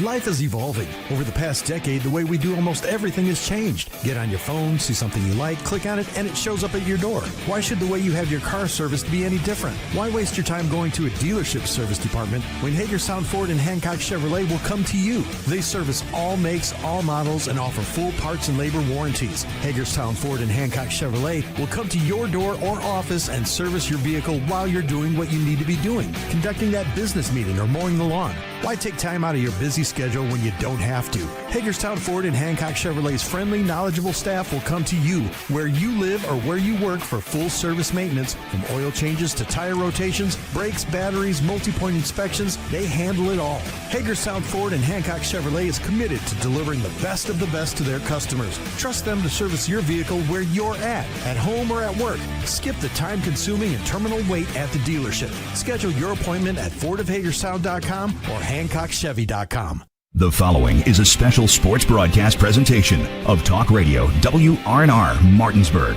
Life is evolving. Over the past decade, the way we do almost everything has changed. Get on your phone, see something you like, click on it, and it shows up at your door. Why should the way you have your car serviced be any different? Why waste your time going to a dealership service department when Hagerstown Ford and Hancock Chevrolet will come to you? They service all makes, all models, and offer full parts and labor warranties. Hagerstown Ford and Hancock Chevrolet will come to your door or office and service your vehicle while you're doing what you need to be doing, conducting that business meeting or mowing the lawn. Why take time out of your busy schedule when you don't have to? Hagerstown Ford and Hancock Chevrolet's friendly, knowledgeable staff will come to you where you live or where you work for full service maintenance, from oil changes to tire rotations, brakes, batteries, multi-point inspections. They handle it all. Hagerstown Ford and Hancock Chevrolet is committed to delivering the best of the best to their customers. Trust them to service your vehicle where you're at home or at work. Skip the time-consuming and terminal wait at the dealership. Schedule your appointment at fordofhagerstown.com or HancockChevy.com. The following is a special sports broadcast presentation of Talk Radio WRNR Martinsburg.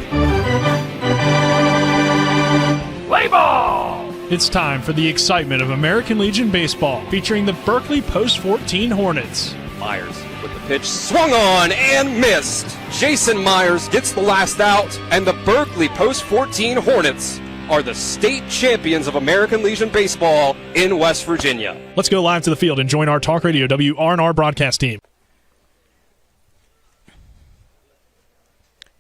Play ball! It's time for the excitement of American Legion Baseball, featuring the Berkeley Post 14 Hornets. Myers with the pitch, swung on and missed. Jason Myers gets the last out, and the Berkeley Post 14 Hornets are the state champions of American Legion Baseball in West Virginia. Let's go live to the field and join our Talk Radio WRNR broadcast team.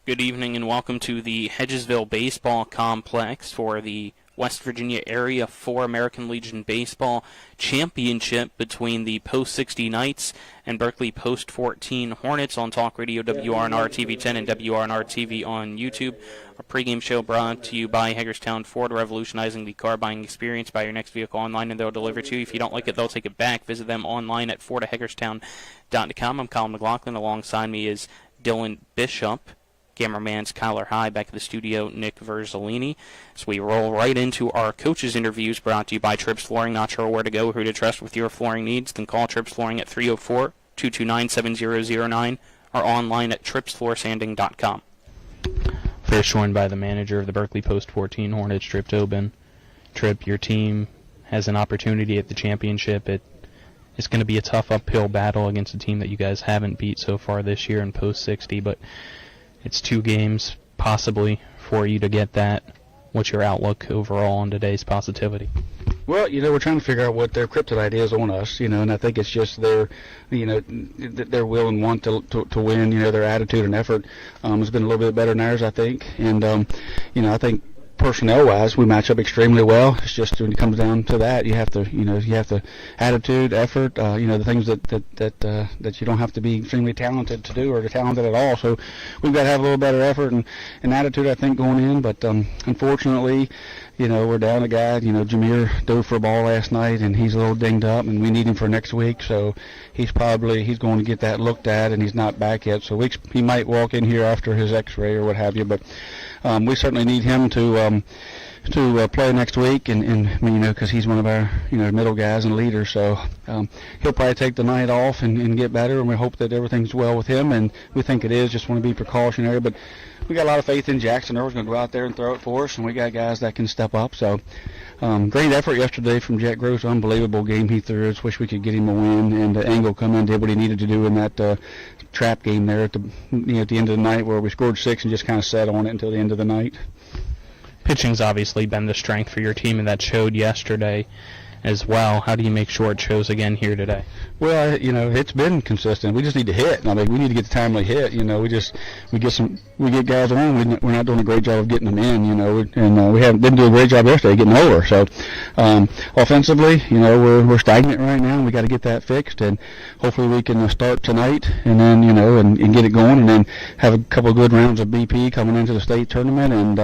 Good evening and welcome to the Hedgesville Baseball Complex for the West Virginia Area 4 American Legion Baseball Championship between the Post 60 Knights and Berkeley Post 14 Hornets on Talk Radio WRNR TV 10 and WRNR TV on YouTube. Our pregame show brought to you by Hagerstown Ford, revolutionizing the car buying experience. Buy your next vehicle online and they'll deliver it to you. If you don't like it, they'll take it back. Visit them online at FordofHagerstown.com. I'm Colin McLaughlin. Alongside me is Dylan Bishop. Cameraman's Kyler High. Back in the studio, Nick Verzolini. So we roll right into our coaches' interviews brought to you by Trips Flooring. Not sure where to go, who to trust with your flooring needs? Then call Trips Flooring at 304-229-7009 or online at tripsfloorsanding.com. First joined by the manager of the Berkeley Post 14 Hornets, Trip Tobin. Trip, your team has an opportunity at the championship. It's going to be a tough uphill battle against a team that you guys haven't beat so far this year in Post 60, but it's 2 games possibly for you to get that. What's your outlook overall on today's positivity? Well, we're trying to figure out what their kryptonite is on us, and I think it's just their will and want to win, their attitude and effort has been a little bit better than ours, I think. And, I think personnel-wise, we match up extremely well. It's just when it comes down to that, you have to attitude, effort, the things that you don't have to be extremely talented to do or talented at all. So we've got to have a little better effort and attitude, I think, going in. But unfortunately, we're down a guy. Jameer dove for a ball last night, and he's a little dinged up, and we need him for next week. So he's going to get that looked at, and he's not back yet. So he might walk in here after his X-ray or what have you. But we certainly need him to play next week, and because he's one of our middle guys and leaders. So he'll probably take the night off and get better, and we hope that everything's well with him, and we think it is. Just want to be precautionary, but we got a lot of faith in Jackson. Earl's going to go out there and throw it for us, and we got guys that can step up. So great effort yesterday from Jack Gross. Unbelievable game he threw. I just wish we could get him a win, and Angle come in and did what he needed to do in that trap game there at the end of the night where we scored 6 and just kind of sat on it until the end of the night. Pitching's obviously been the strength for your team, and that showed yesterday as well. How do you make sure it shows again here today? Well, it's been consistent. We just need to hit. I mean, we need to get the timely hit. We get guys around. We're not doing a great job of getting them in. And we didn't do a great job yesterday getting over. So, offensively, we're stagnant right now. We got to get that fixed, and hopefully we can start tonight, and then and get it going, and then have a couple of good rounds of BP coming into the state tournament, and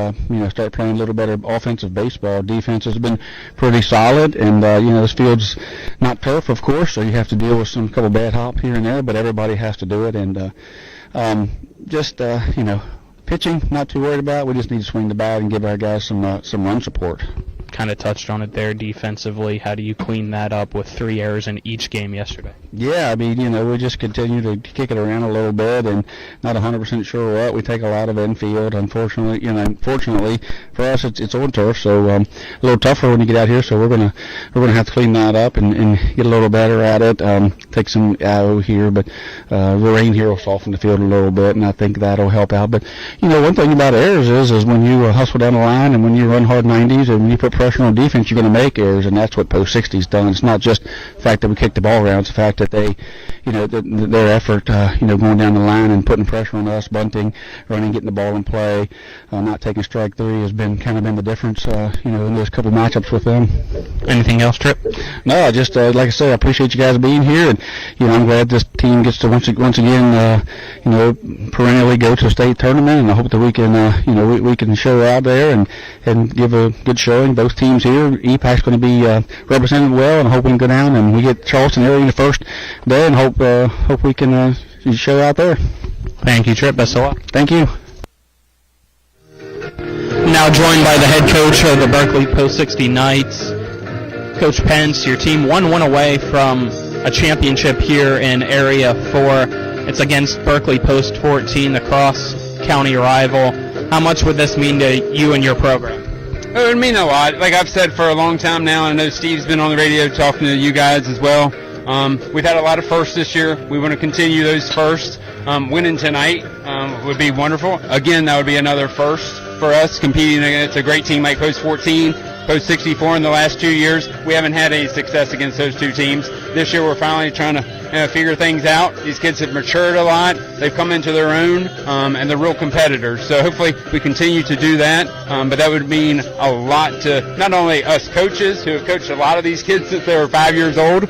start playing a little better offensive baseball. Defense has been pretty solid, and this field's not turf, of course, so you have to deal with some couple bad hop here and there, but everybody has to do it. And pitching, not too worried about. We just need to swing the bat and give our guys some run support. kind of touched on it there defensively. How do you clean that up with 3 errors in each game yesterday? Yeah, I mean, we just continue to kick it around a little bit and not 100% sure what. We take a lot of infield. Unfortunately for us, it's on turf, so a little tougher when you get out here. So we're gonna have to clean that up and get a little better at it. Take some AO here, but the rain here will soften the field a little bit, and I think that'll help out. But one thing about errors is when you hustle down the line and when you run hard 90s and when you put pressure on defense, you're going to make errors, and that's what post 60's done. It's not just the fact that we kicked the ball around; it's the fact that they, their effort, going down the line and putting pressure on us, bunting, running, getting the ball in play, not taking strike 3 has been the difference, in those couple matchups with them. Anything else, Trip? No, just like I said, I appreciate you guys being here, and I'm glad this team gets to once again, perennially go to a state tournament, and I hope that we can, we can show out there and give a good showing. Both teams here, EPAC's going to be represented well, and I hope we can go down and we get Charleston area the first day, and hope we can show out there. Thank you, Trip. Best of luck. Thank you. Now joined by the head coach of the Berkeley Post 60 Knights, Coach Pence. Your team 1 away from a championship here in Area 4. It's against Berkeley Post 14, the cross-county rival. How much would this mean to you and your program? It would mean a lot. Like I've said for a long time now, I know Steve's been on the radio talking to you guys as well. We've had a lot of firsts this year. We want to continue those firsts. Winning tonight would be wonderful. Again, that would be another first for us, competing against a great team like Post 14, Post 64 in the last 2 years. We haven't had any success against those two teams. This year we're finally trying to figure things out. These kids have matured a lot. They've come into their own, and they're real competitors. So hopefully we continue to do that. But that would mean a lot to not only us coaches who have coached a lot of these kids since they were 5 years old,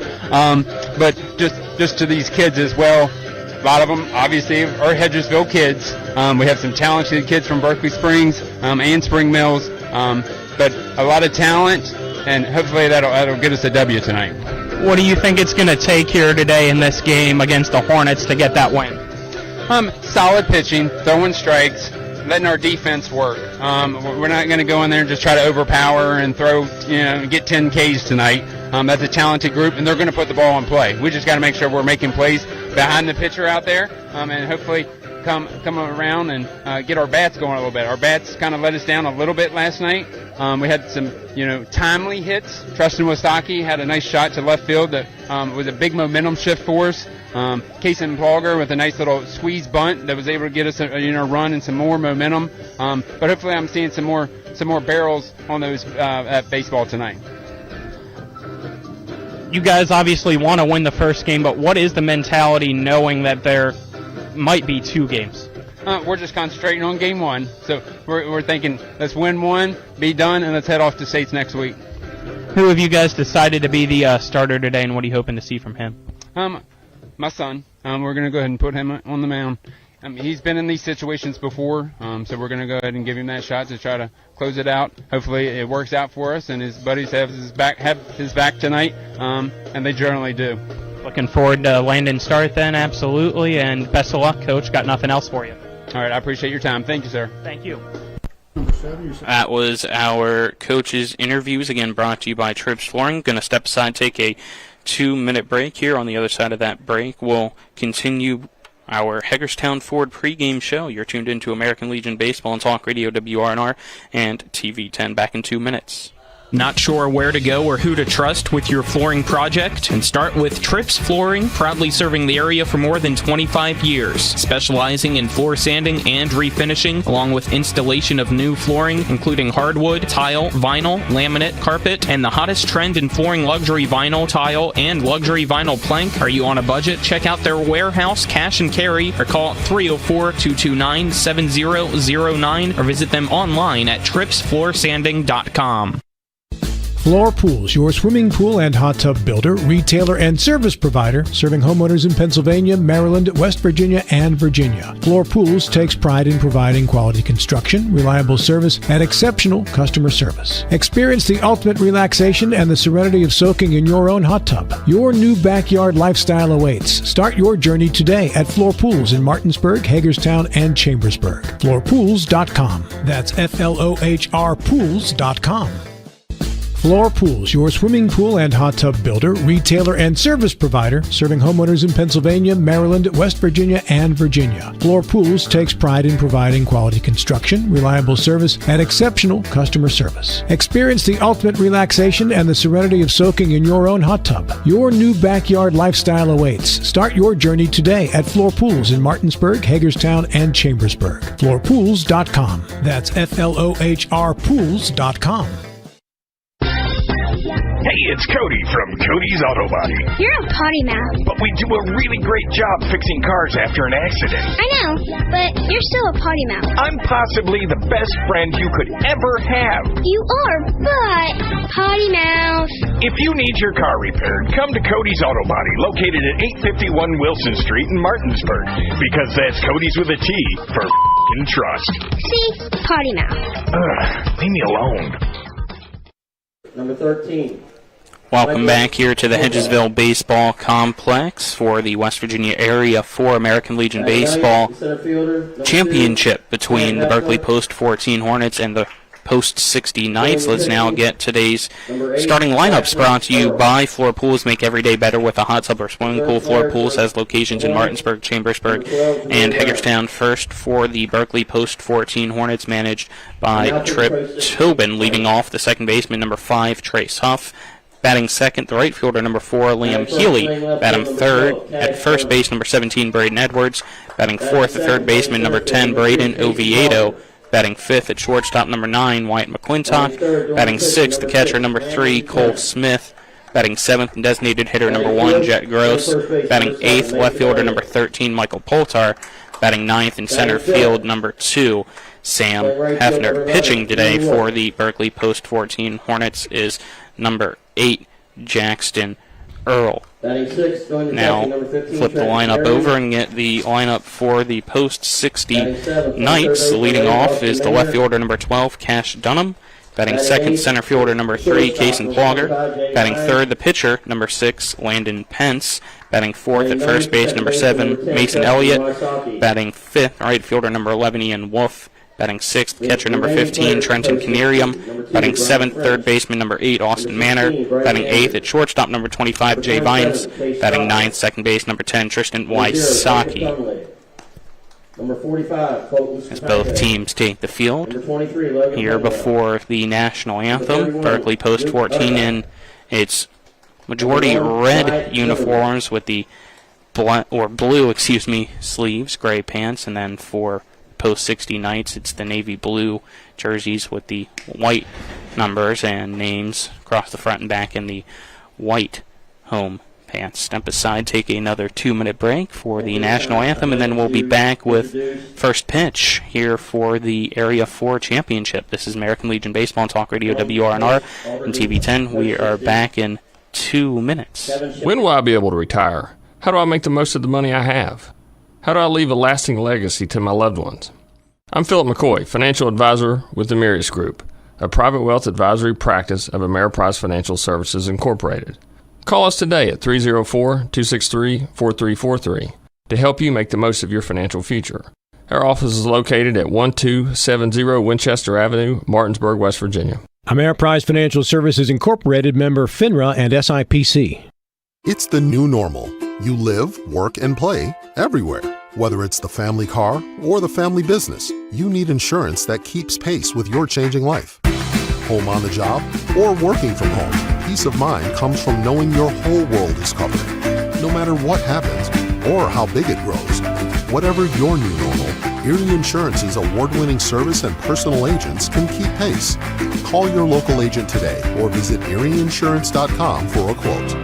but just to these kids as well. A lot of them, obviously, are Hedgesville kids. We have some talented kids from Berkeley Springs and Spring Mills, but a lot of talent, and hopefully that'll get us a W tonight. What do you think it's going to take here today in this game against the Hornets to get that win? Solid pitching, throwing strikes, letting our defense work. We're not going to go in there and just try to overpower and throw, get 10 Ks tonight. That's a talented group, and they're going to put the ball in play. We just got to make sure we're making plays behind the pitcher out there, and hopefully come around and get our bats going a little bit. Our bats kind of let us down a little bit last night. We had some, timely hits. Tristan Wostocki had a nice shot to left field that was a big momentum shift for us. Kason Plogger with a nice little squeeze bunt that was able to get us a run and some more momentum. But hopefully I'm seeing some more barrels on those at baseball tonight. You guys obviously want to win the first game, but what is the mentality knowing that there might be 2 games? We're just concentrating on game 1. So we're thinking, let's win 1, be done, and let's head off to states next week. Who have you guys decided to be the starter today, and what are you hoping to see from him? My son. We're going to go ahead and put him on the mound. He's been in these situations before, so we're going to go ahead and give him that shot to try to close it out. Hopefully it works out for us, and his buddies have his back tonight, and they generally do. Looking forward to Landon start then, absolutely, and best of luck, Coach. Got nothing else for you. All right, I appreciate your time. Thank you, sir. Thank you. That was our coaches' interviews, again brought to you by Trips Flooring. Going to step aside, take a 2-minute break here. On the other side of that break, we'll continue our Hagerstown Ford pregame show. You're tuned into American Legion Baseball and Talk Radio WRNR and TV 10. Back in 2 minutes. Not sure where to go or who to trust with your flooring project? And start with Trips Flooring, proudly serving the area for more than 25 years, specializing in floor sanding and refinishing, along with installation of new flooring, including hardwood, tile, vinyl, laminate, carpet, and the hottest trend in flooring, luxury vinyl, tile, and luxury vinyl plank. Are you on a budget? Check out their warehouse, cash and carry, or call 304-229-7009, or visit them online at tripsfloorsanding.com. Floor Pools, your swimming pool and hot tub builder, retailer, and service provider, serving homeowners in Pennsylvania, Maryland, West Virginia, and Virginia. Floor Pools takes pride in providing quality construction, reliable service, and exceptional customer service. Experience the ultimate relaxation and the serenity of soaking in your own hot tub. Your new backyard lifestyle awaits. Start your journey today at Floor Pools in Martinsburg, Hagerstown, and Chambersburg. Floorpools.com. That's FLOHR Pools.com. Floor Pools, your swimming pool and hot tub builder, retailer, and service provider, serving homeowners in Pennsylvania, Maryland, West Virginia, and Virginia. Floor Pools takes pride in providing quality construction, reliable service, and exceptional customer service. Experience the ultimate relaxation and the serenity of soaking in your own hot tub. Your new backyard lifestyle awaits. Start your journey today at Floor Pools in Martinsburg, Hagerstown, and Chambersburg. FloorPools.com. That's FLOHR Pools.com. Hey, it's Cody from Cody's Auto Body. You're a potty mouth. But we do a really great job fixing cars after an accident. I know, but you're still a potty mouth. I'm possibly the best friend you could ever have. You are, but potty mouth. If you need your car repaired, come to Cody's Auto Body, located at 851 Wilson Street in Martinsburg. Because that's Cody's with a T for f***ing trust. See? Potty mouth. Leave me alone. Number 13. Welcome back here to the Hedgesville Baseball Complex for the West Virginia Area 4 American Legion Baseball Championship between the Berkeley Post 14 Hornets and the Post 60 Knights. Let's now get today's starting lineups brought to you by Floor Pools. Make every day better with a hot tub or swimming pool. Floor Pools has locations in Martinsburg, Chambersburg, and Hagerstown. First for the Berkeley Post 14 Hornets, managed by Trip Tobin. Leading off, the second baseman, number 5, Trace Huff. Batting second, the right fielder, number 4, Liam Healy. Batting third, at first base, number 17, Braden Edwards. Batting fourth, the third baseman, number 10, Braden Oviedo. Batting fifth, at shortstop, number 9, Wyatt McClintock. Batting sixth, the catcher, number 3, Cole Smith. Batting seventh, and designated hitter, number 1, Jet Gross. Batting eighth, left fielder, number 13, Michael Poltar. Batting ninth, in center field, number 2, Sam Hefner. Pitching today for the Berkeley Post 14 Hornets is number 8, Jackson Earl. Now flip the lineup over and get the lineup for the Post 60 Knights. Leading off is the left fielder, number 12, Cash Dunham. Batting second, center fielder, number 3, Kason Plogger. Batting third, the pitcher, number 6, Landon Pence. Batting fourth, at first base, number 7, Mason Elliott. Batting fifth, right fielder, number 11, Ian Wolf. Batting sixth, catcher number 15, Trenton Canarium. Batting seventh, third baseman number 8, Austin Manor. Batting eighth, at shortstop number 25, Jay Vines. Batting ninth, second base number 10, Tristan Wysocki. As both teams take the field here before the national anthem. Berkeley Post 14 in its majority red uniforms with the blue sleeves, gray pants, and then for Post 60 Knights, it's the navy blue jerseys with the white numbers and names across the front and back in the white home pants. Step aside, take another 2-minute break for the national anthem, and then we'll be back with first pitch here for the Area 4 Championship. This is American Legion Baseball and Talk Radio WRNR and TV10. We are back in 2 minutes. When will I be able to retire? How do I make the most of the money I have? How do I leave a lasting legacy to my loved ones? I'm Philip McCoy, financial advisor with the Mirius Group, a private wealth advisory practice of Ameriprise Financial Services Incorporated. Call us today at 304-263-4343 to help you make the most of your financial future. Our office is located at 1270 Winchester Avenue, Martinsburg, West Virginia. Ameriprise Financial Services Incorporated, member FINRA and SIPC. It's the new normal. You live, work, and play everywhere. Whether it's the family car or the family business, you need insurance that keeps pace with your changing life. Home on the job or working from home, peace of mind comes from knowing your whole world is covered. No matter what happens or how big it grows, whatever your new normal, Erie Insurance's award-winning service and personal agents can keep pace. Call your local agent today or visit erieinsurance.com for a quote.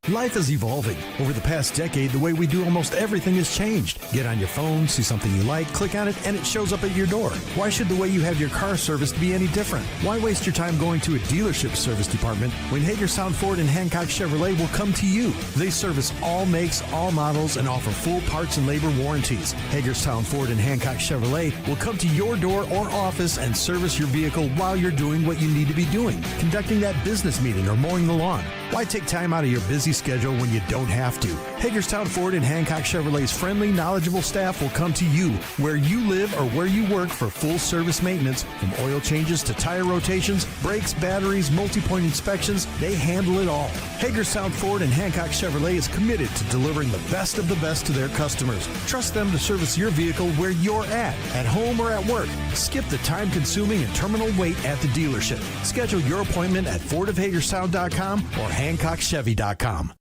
Life is evolving. Over the past decade, the way we do almost everything has changed. Get on your phone, see something you like, click on it, and it shows up at your door. Why should the way you have your car serviced be any different? Why waste your time going to a dealership service department when Hagerstown Ford and Hancock Chevrolet will come to you? They service all makes, all models, and offer full parts and labor warranties. Hagerstown Ford and Hancock Chevrolet will come to your door or office and service your vehicle while you're doing what you need to be doing, conducting that business meeting or mowing the lawn. Why take time out of your busy schedule when you don't have to? Hagerstown Ford and Hancock Chevrolet's friendly, knowledgeable staff will come to you where you live or where you work for full service maintenance. From oil changes to tire rotations, brakes, batteries, multi-point inspections, they handle it all. Hagerstown Ford and Hancock Chevrolet is committed to delivering the best of the best to their customers. Trust them to service your vehicle where you're at home or at work. Skip the time-consuming and terminal wait at the dealership. Schedule your appointment at fordofhagerstown.com or hancockchevy.com.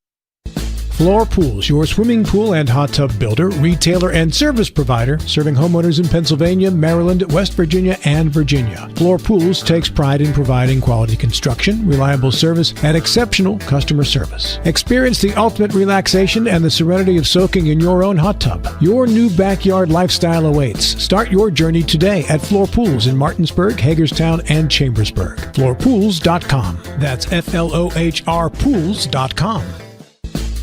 Floor Pools, your swimming pool and hot tub builder, retailer, and service provider, serving homeowners in Pennsylvania, Maryland, West Virginia, and Virginia. Floor Pools takes pride in providing quality construction, reliable service, and exceptional customer service. Experience the ultimate relaxation and the serenity of soaking in your own hot tub. Your new backyard lifestyle awaits. Start your journey today at Floor Pools in Martinsburg, Hagerstown, and Chambersburg. FloorPools.com. That's FLOHR Pools.com.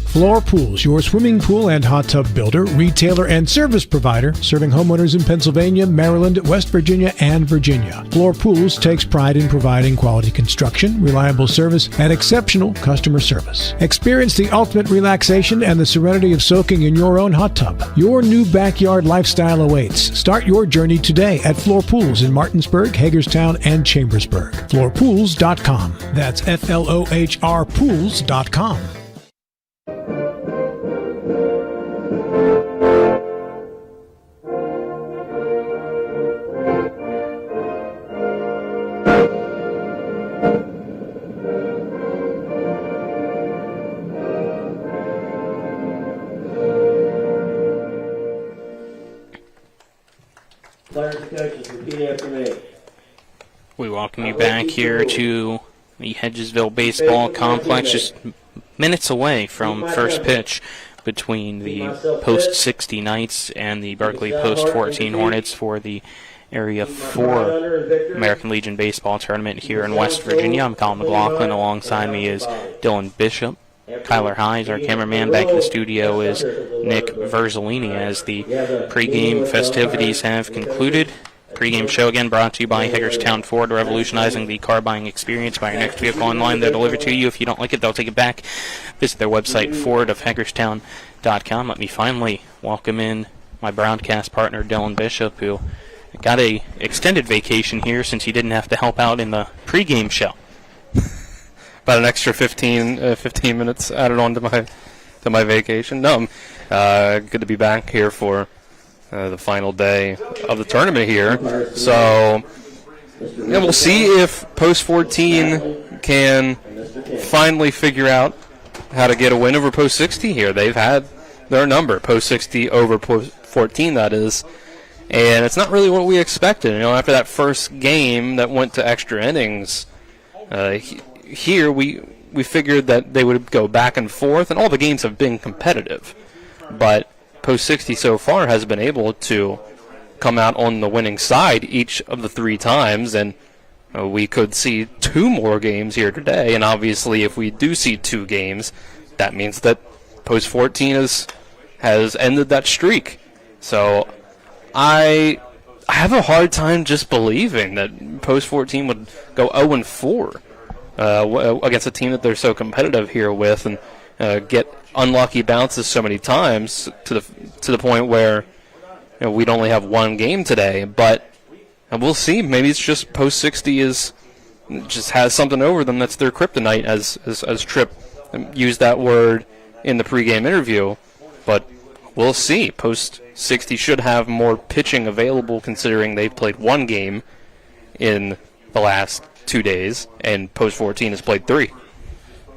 Floor Pools, your swimming pool and hot tub builder, retailer, and service provider, serving homeowners in Pennsylvania, Maryland, West Virginia, and Virginia. Floor Pools takes pride in providing quality construction, reliable service, and exceptional customer service. Experience the ultimate relaxation and the serenity of soaking in your own hot tub. Your new backyard lifestyle awaits. Start your journey today at Floor Pools in Martinsburg, Hagerstown, and Chambersburg. FloorPools.com. That's FLOHR Pools.com. We welcome you back here to the Hedgesville Baseball Complex, just minutes away from first pitch between the Post 60 Knights and the Berkeley Post 14 Hornets for the Area 4 American Legion Baseball Tournament here in West Virginia. I'm Colin McLaughlin. Alongside me is Dylan Bishop. Kyler Hines, our cameraman. Back in the studio is Nick Verzolini as the pregame festivities have concluded. Pregame show again brought to you by Hagerstown Ford, revolutionizing the car buying experience. Buy your next vehicle online, they'll deliver to you. If you don't like it, they'll take it back. Visit their website, fordofhagerstown.com. Let me finally welcome in my broadcast partner, Dylan Bishop, who got a extended vacation here since he didn't have to help out in the pregame show. About an extra 15 minutes added on to my vacation. No, good to be back here for the final day of the tournament here. So we'll see if Post 14 can finally figure out how to get a win over Post 60 here. They've had their number, Post 60 over Post 14, that is. And it's not really what we expected. After that first game that went to extra innings, here we figured that they would go back and forth, and all the games have been competitive. But Post 60 so far has been able to come out on the winning side each of the 3 times, and we could see 2 more games here today. And obviously, if we do see 2 games, that means that Post 14 has ended that streak. So I have a hard time just believing that Post 14 would go 0-4 against a team that they're so competitive here with, and get unlucky bounces so many times to the point where we'd only have 1 game today. But we'll see. Maybe it's just Post 60 just has something over them that's their kryptonite, as Tripp used that word in the pregame interview. But we'll see. Post 60 should have more pitching available, considering they've played 1 game in the last 2 days, and Post 14 has played 3.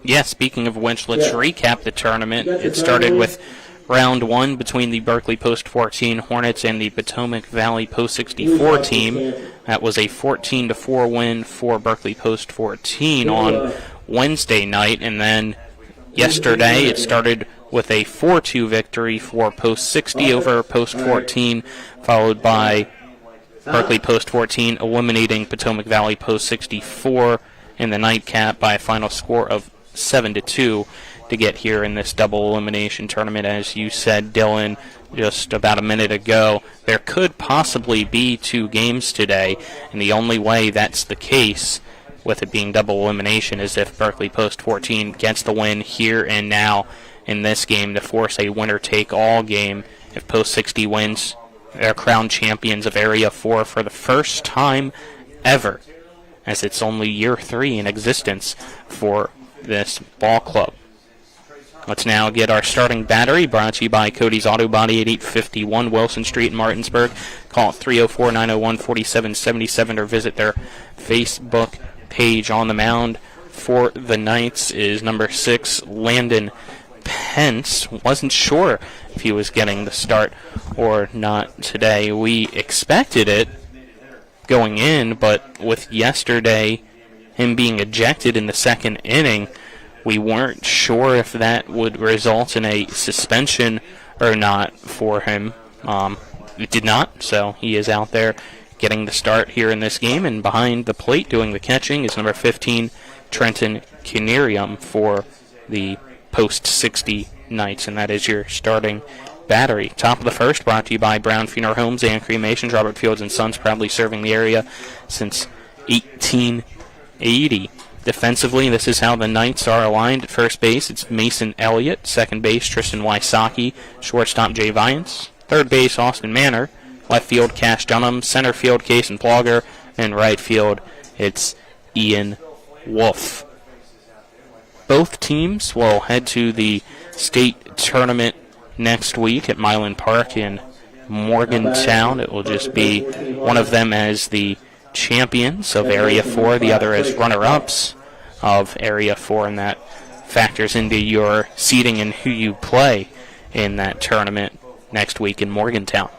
Yeah, speaking of which, let's recap the tournament. It started with round 1 between the Berkeley Post 14 Hornets and the Potomac Valley Post 64 team. That was a 14-4 win for Berkeley Post 14 on Wednesday night. And then yesterday it started with a 4-2 victory for Post 60 over Post 14, followed by Berkeley Post 14 eliminating Potomac Valley Post 64 in the nightcap by a final score of 7-2 to get here in this double elimination tournament. As you said, Dylan, just about a minute ago, there could possibly be 2 games today, and the only way that's the case with it being double elimination, as if Berkeley Post 14 gets the win here and now in this game to force a winner-take-all game. If Post 60 wins, they're crowned champions of Area 4 for the first time ever, as it's only year 3 in existence for this ball club. Let's now get our starting battery, brought to you by Cody's Auto Body at 851 Wilson Street in Martinsburg. Call 304-901-4777 or visit their Facebook page. On the mound for the Knights is number 6, Landon Pence. Wasn't sure if he was getting the start or not today. We expected it going in, but with yesterday him being ejected in the second inning, we weren't sure if that would result in a suspension or not for him. It did not, so he is out there getting the start here in this game. And behind the plate doing the catching is number 15, Trenton Canerium, for the Post 60 Knights. And that is your starting battery. Top of the first, brought to you by Brown Funeral Homes and Cremations. Robert Fields and Sons, proudly serving the area since 1880. Defensively, this is how the Knights are aligned. At first base, it's Mason Elliott. Second base, Tristan Wysocki. Shortstop, Jay Viance. Third base, Austin Manor. Left field, Cash Dunham. Center field, Cason Plogger. And right field, it's Ian Wolf. Both teams will head to the state tournament next week at Milan Park in Morgantown. It will just be one of them as the champions of Area 4, the other as runner-ups of Area 4, and that factors into your seeding and who you play in that tournament next week in Morgantown.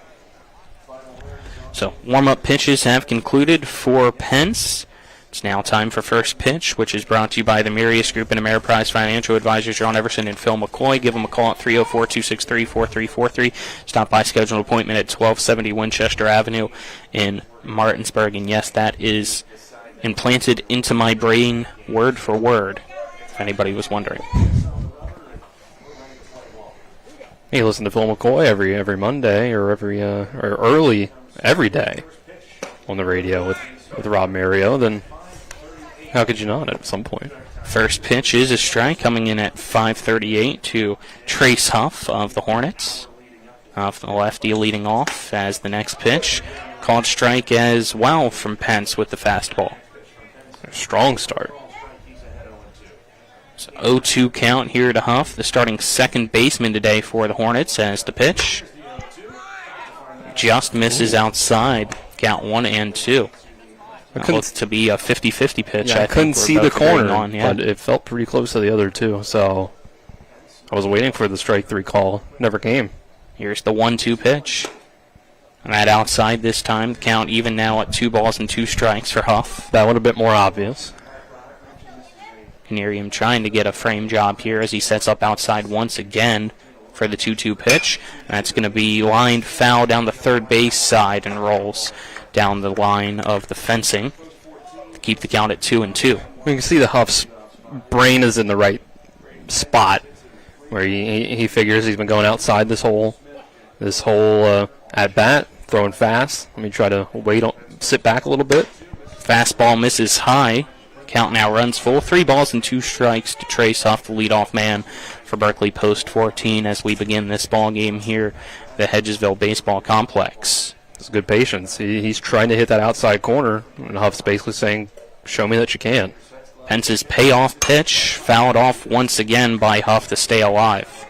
So warm-up pitches have concluded for Pence. It's now time for first pitch, which is brought to you by the Mirius Group and Ameriprise Financial Advisors, John Everson and Phil McCoy. Give them a call at 304-263-4343. Stop by, schedule an appointment at 1270 Winchester Avenue in Martinsburg. And yes, that is implanted into my brain word for word, if anybody was wondering. Hey, listen to Phil McCoy every Monday or early every day on the radio with Rob Mario, then how could you not at some point? First pitch is a strike, coming in at 5:38 to Trace Huff of the Hornets. Huff, the lefty, leading off as the next pitch. Called strike as well from Pence with the fastball. A strong start. So 0-2 count here to Huff, the starting second baseman today for the Hornets, as the pitch just misses outside. Count 1-2. That looked to be a 50-50 pitch. Yeah, I couldn't see the corner, but it felt pretty close to the other two. So I was waiting for the strike 3 call. Never came. Here's the 1-2 pitch. And that outside this time. The count even now at 2-2 for Huff. That one a bit more obvious. Canerium trying to get a frame job here as he sets up outside once again for the 2-2 pitch. And that's going to be lined foul down the third base side and rolls down the line of the fencing to keep the count at 2-2. You can see the Huff's brain is in the right spot where he figures he's been going outside this whole at bat, throwing fast. Let me try to sit back a little bit. Fastball misses high. Count now runs full. 3-2 to Trace Huff, the leadoff man for Berkeley Post 14, as we begin this ball game here at the Hedgesville Baseball Complex. It's good patience. He's trying to hit that outside corner, and Huff's basically saying, show me that you can. Pence's payoff pitch fouled off once again by Huff to stay alive.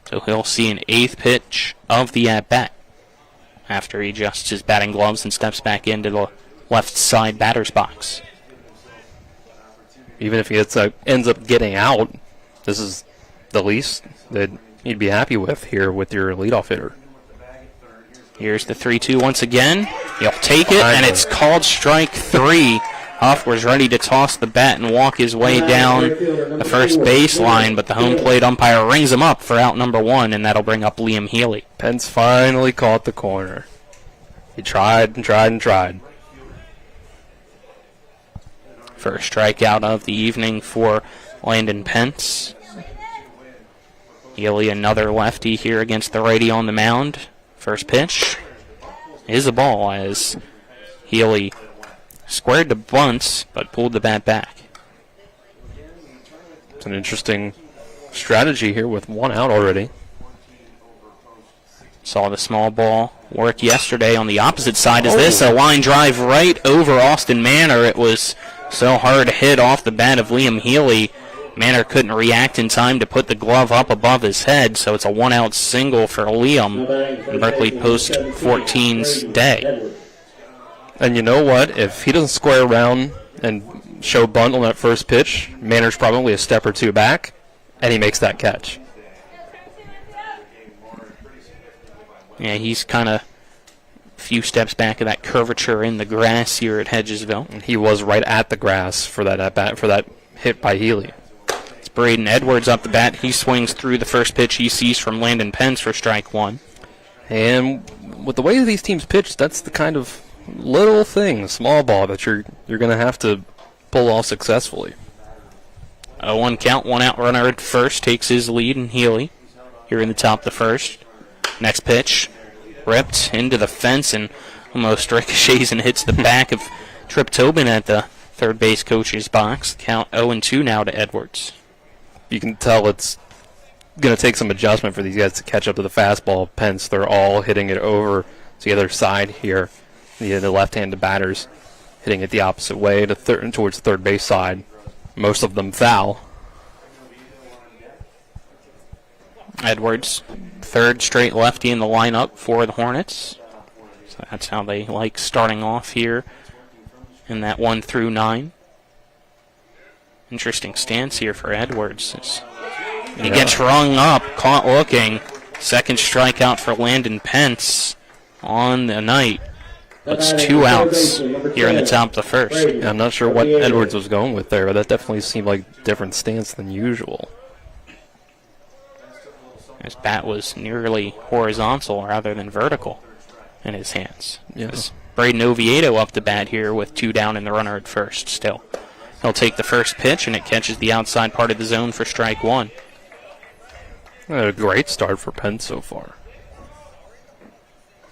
So he'll see an 8th pitch of the at-bat after he adjusts his batting gloves and steps back into the left side batter's box. Even if he ends up getting out, this is the least that you'd be happy with here with your leadoff hitter. Here's the 3-2 once again. He'll take it, and it's called strike 3. Huff was ready to toss the bat and walk his way down the first baseline, but the home plate umpire rings him up for out number 1, and that'll bring up Liam Healy. Pence finally caught the corner. He tried and tried and tried. First strikeout of the evening for Landon Pence. Healy, another lefty here against the righty on the mound. First pitch is a ball as Healy squared to bunts, but pulled the bat back. It's an interesting strategy here with one out already. Saw the small ball work yesterday on the opposite side. Is this a line drive right over Austin Manor? It was so hard to hit off the bat of Liam Healy. Manor couldn't react in time to put the glove up above his head, so it's a one-out single for Liam in Berkeley Post 14's day. And you know what? If he doesn't square around and show bunt on that first pitch, Manor's probably a step or two back, and he makes that catch. Yeah, he's kind of a few steps back of that curvature in the grass here at Hedgesville. And he was right at the grass for that at bat, for that hit by Healy. It's Braden Edwards up the bat. He swings through the first pitch he sees from Landon Pence for strike one. And with the way these teams pitch, that's the kind of little thing, small ball, that you're going to have to pull off successfully. A 1 count, 1 out runner at first takes his lead in Healy here in the top of the first. Next pitch, ripped into the fence and almost ricochets and hits the back of Trip Tobin at the third base coach's box. Count 0-2 now to Edwards. You can tell it's going to take some adjustment for these guys to catch up to the fastball. Pence, they're all hitting it over to the other side here. The left-handed batters hitting it the opposite way towards the third base side. Most of them foul. Edwards, third straight lefty in the lineup for the Hornets. So that's how they like starting off here in that 1 through 9. Interesting stance here for Edwards. He gets rung up, caught looking. Second strikeout for Landon Pence on the night. It's 2 outs here in the top of the first. Yeah, I'm not sure what Edwards was going with there, but that definitely seemed like a different stance than usual. His bat was nearly horizontal rather than vertical in his hands. Yes. Braden Oviedo up the bat here with 2 down and the runner at first still. He'll take the first pitch, and it catches the outside part of the zone for strike one. A great start for Pence so far.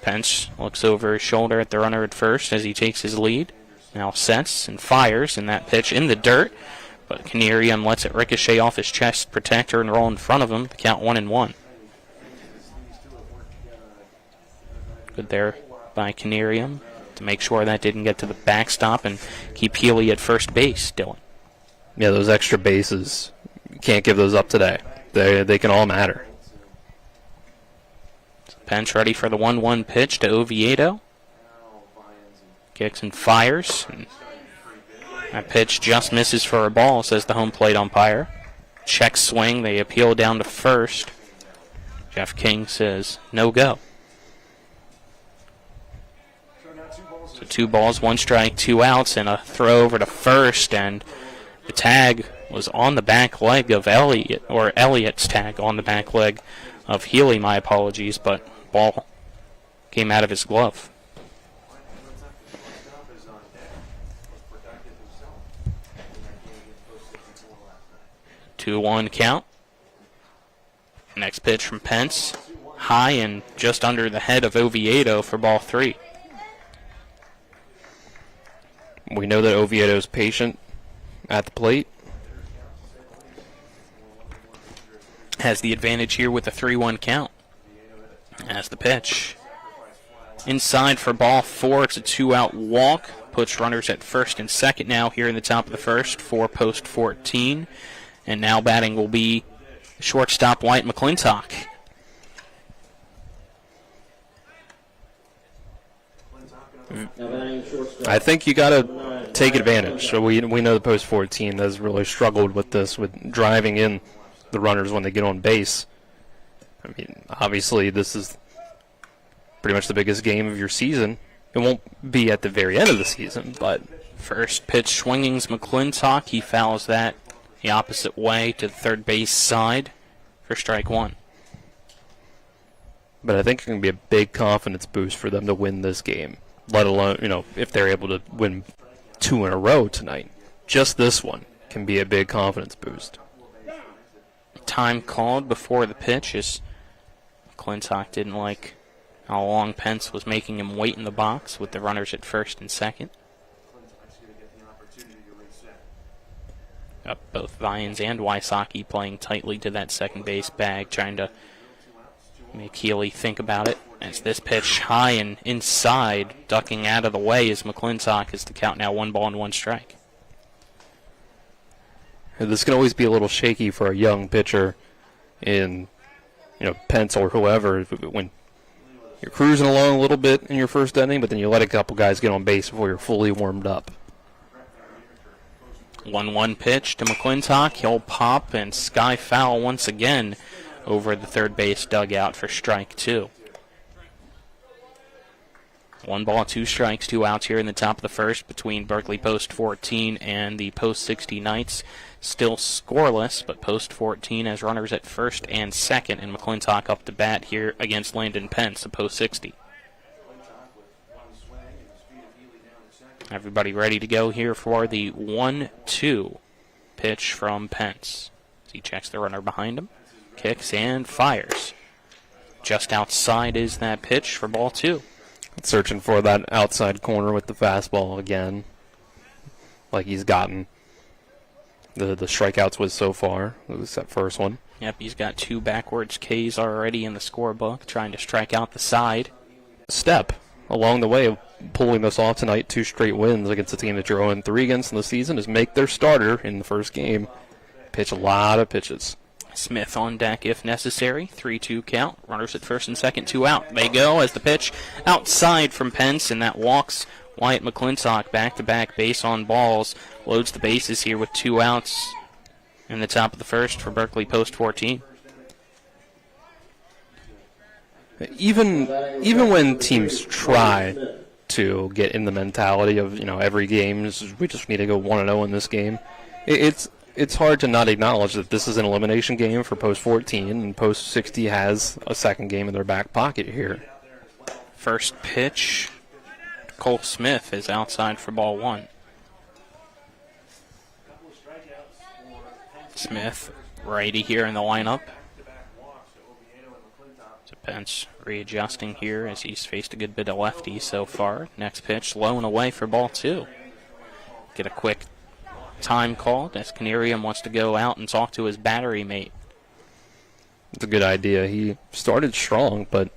Pence looks over his shoulder at the runner at first as he takes his lead. Now sets and fires, and that pitch in the dirt. But Canerium lets it ricochet off his chest protector and roll in front of him. Count 1-1. Good there by Canerium to make sure that didn't get to the backstop and keep Healy at first base, Dylan. Yeah, those extra bases, you can't give those up today. They can all matter. Pence ready for the 1-1 pitch to Oviedo. Kicks and fires. And that pitch just misses for a ball, says the home plate umpire. Check swing. They appeal down to first. Jeff King says no go. So 2 balls, 1 strike, 2 outs, and a throw over to first. And the tag was on the back leg of Elliott, or Elliott's tag on the back leg of Healy, my apologies, but ball came out of his glove. Two 2-1 count. Next pitch from Pence. High and just under the head of Oviedo for ball 3. We know that Oviedo's patient at the plate. Has the advantage here with the 3-1 count. As the pitch. Inside for ball 4. It's a 2-out walk. Puts runners at first and second now here in the top of the first for post 14. And now batting will be shortstop White McClintock. I think you got to take advantage. So we know the post 14 has really struggled with this, with driving in the runners when they get on base. I mean, obviously this is pretty much the biggest game of your season. It won't be at the very end of the season, but first pitch swinging's McClintock. He fouls that the opposite way to the third base side for strike 1. But I think it can be a big confidence boost for them to win this game, let alone, if they're able to win 2 in a row tonight. Just this one can be a big confidence boost. Time called before the pitch as McClintock didn't like how long Pence was making him wait in the box with the runners at first and second. Both Vians and Wysocki playing tightly to that second base bag, trying to make Healy think about it. As this pitch high and inside, ducking out of the way as McClintock is the count now 1-1 strike. This can always be a little shaky for a young pitcher in, Pence or whoever, when you're cruising along a little bit in your first inning, but then you let a couple guys get on base before you're fully warmed up. 1-1 pitch to McClintock. He'll pop and sky foul once again over the third base dugout for strike 2. 1 ball, 2 strikes, 2 outs here in the top of the first between Berkeley Post 14 and the Post 60 Knights. Still scoreless, but Post 14 has runners at first and second, and McClintock up to bat here against Landon Pence, the Post 60. Everybody ready to go here for the 1-2 pitch from Pence. He checks the runner behind him, kicks and fires. Just outside is that pitch for ball 2. Searching for that outside corner with the fastball again, like he's gotten the strikeouts with so far. It was that first one. Yep, he's got 2 backwards Ks already in the scorebook, trying to strike out the side. Step along the way of pulling this off tonight, 2 straight wins against the team that you're 0-3 against in the season, is make their starter in the first game pitch a lot of pitches. Smith on deck if necessary. 3-2 count. Runners at first and second, 2 out. They go as the pitch outside from Pence, and that walks Wyatt McClintock back-to-back base on balls. Loads the bases here with 2 outs in the top of the first for Berkeley Post 14. Even when teams try to get in the mentality of, every game we just need to go 1-0 in this game, it's hard to not acknowledge that this is an elimination game for Post 14, and Post 60 has a second game in their back pocket here. First pitch, Cole Smith is outside for ball 1. Smith, righty here in the lineup. So Pence readjusting here as he's faced a good bit of lefty so far. Next pitch, low and away for ball 2. Get a quick time called as Canarium wants to go out and talk to his battery mate. It's a good idea. He started strong, but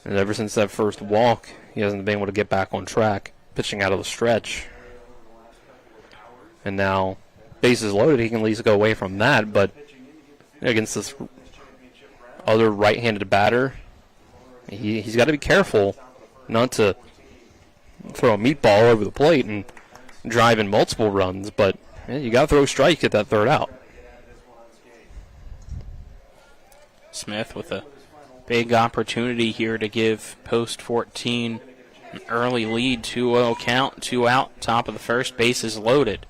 ever since that first walk, he hasn't been able to get back on track, pitching out of the stretch. And now, bases loaded, he can at least go away from that, but against this other right-handed batter, he's got to be careful not to throw a meatball over the plate and drive in multiple runs, but you got to throw a strike at that third out. Smith with a big opportunity here to give Post 14 an early lead. 2-0 count, 2 out, top of the first, bases loaded.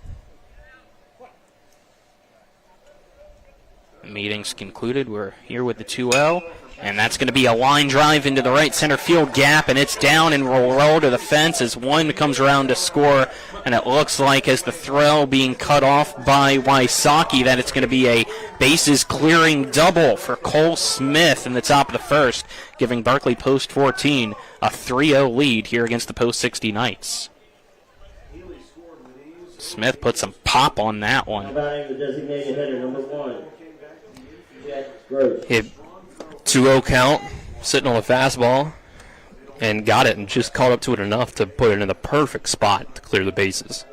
The meeting's concluded. We're here with the 2-0. And that's going to be a line drive into the right center field gap, and it's down and will roll to the fence as one comes around to score. And it looks like as the throw being cut off by Wysocki that it's going to be a bases clearing double for Cole Smith in the top of the first, giving Berkeley Post 14 a 3-0 lead here against the Post 60 Knights. Smith put some pop on that one. The designated hitter, number 1. Jack Gross. Hit 2-0 count, sitting on the fastball, and got it and just caught up to it enough to put it in the perfect spot to clear the bases.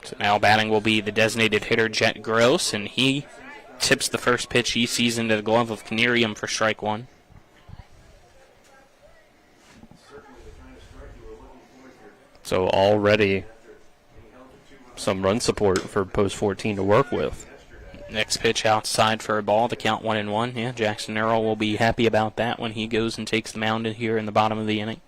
So now batting will be the designated hitter, Jet Gross, and he tips the first pitch he sees into the glove of Canarium for strike 1. So already some run support for Post 14 to work with. Next pitch outside for a ball, the count 1-1. Yeah, Jackson Earl will be happy about that when he goes and takes the mound in here in the bottom of the inning.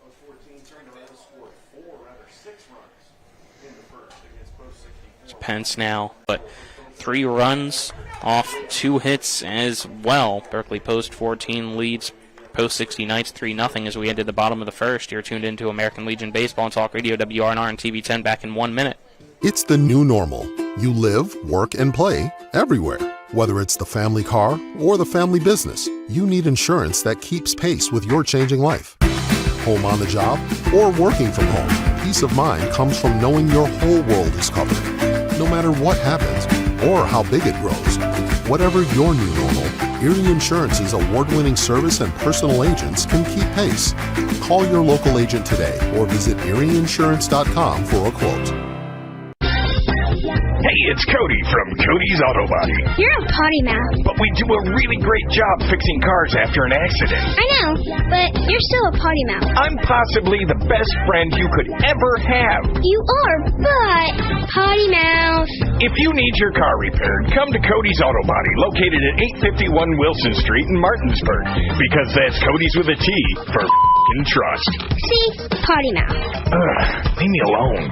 It's Pence now, but 3 runs off 2 hits as well. Berkeley Post 14 leads Post 60 Knights 3-0 as we head to the bottom of the first. You're tuned into American Legion Baseball and Talk Radio, WRNR and TV 10, back in 1 minute. It's the new normal. You live, work, and play everywhere. Whether it's the family car or the family business, you need insurance that keeps pace with your changing life. Home on the job or working from home, peace of mind comes from knowing your whole world is covered. matter what happens or how big it grows. Whatever your new normal, Erie Insurance's award-winning service and personal agents can keep pace. Call your local agent today or visit erieinsurance.com for a quote. Hey, it's Cody from Cody's Auto Body. You're a potty mouth. But we do a really great job fixing cars after an accident. I know, but you're still a potty mouth. I'm possibly the best friend you could ever have. You are, but potty mouth. If you need your car repaired, come to Cody's Auto Body, located at 851 Wilson Street in Martinsburg. Because that's Cody's with a T for f***ing trust. See? Potty mouth. Leave me alone.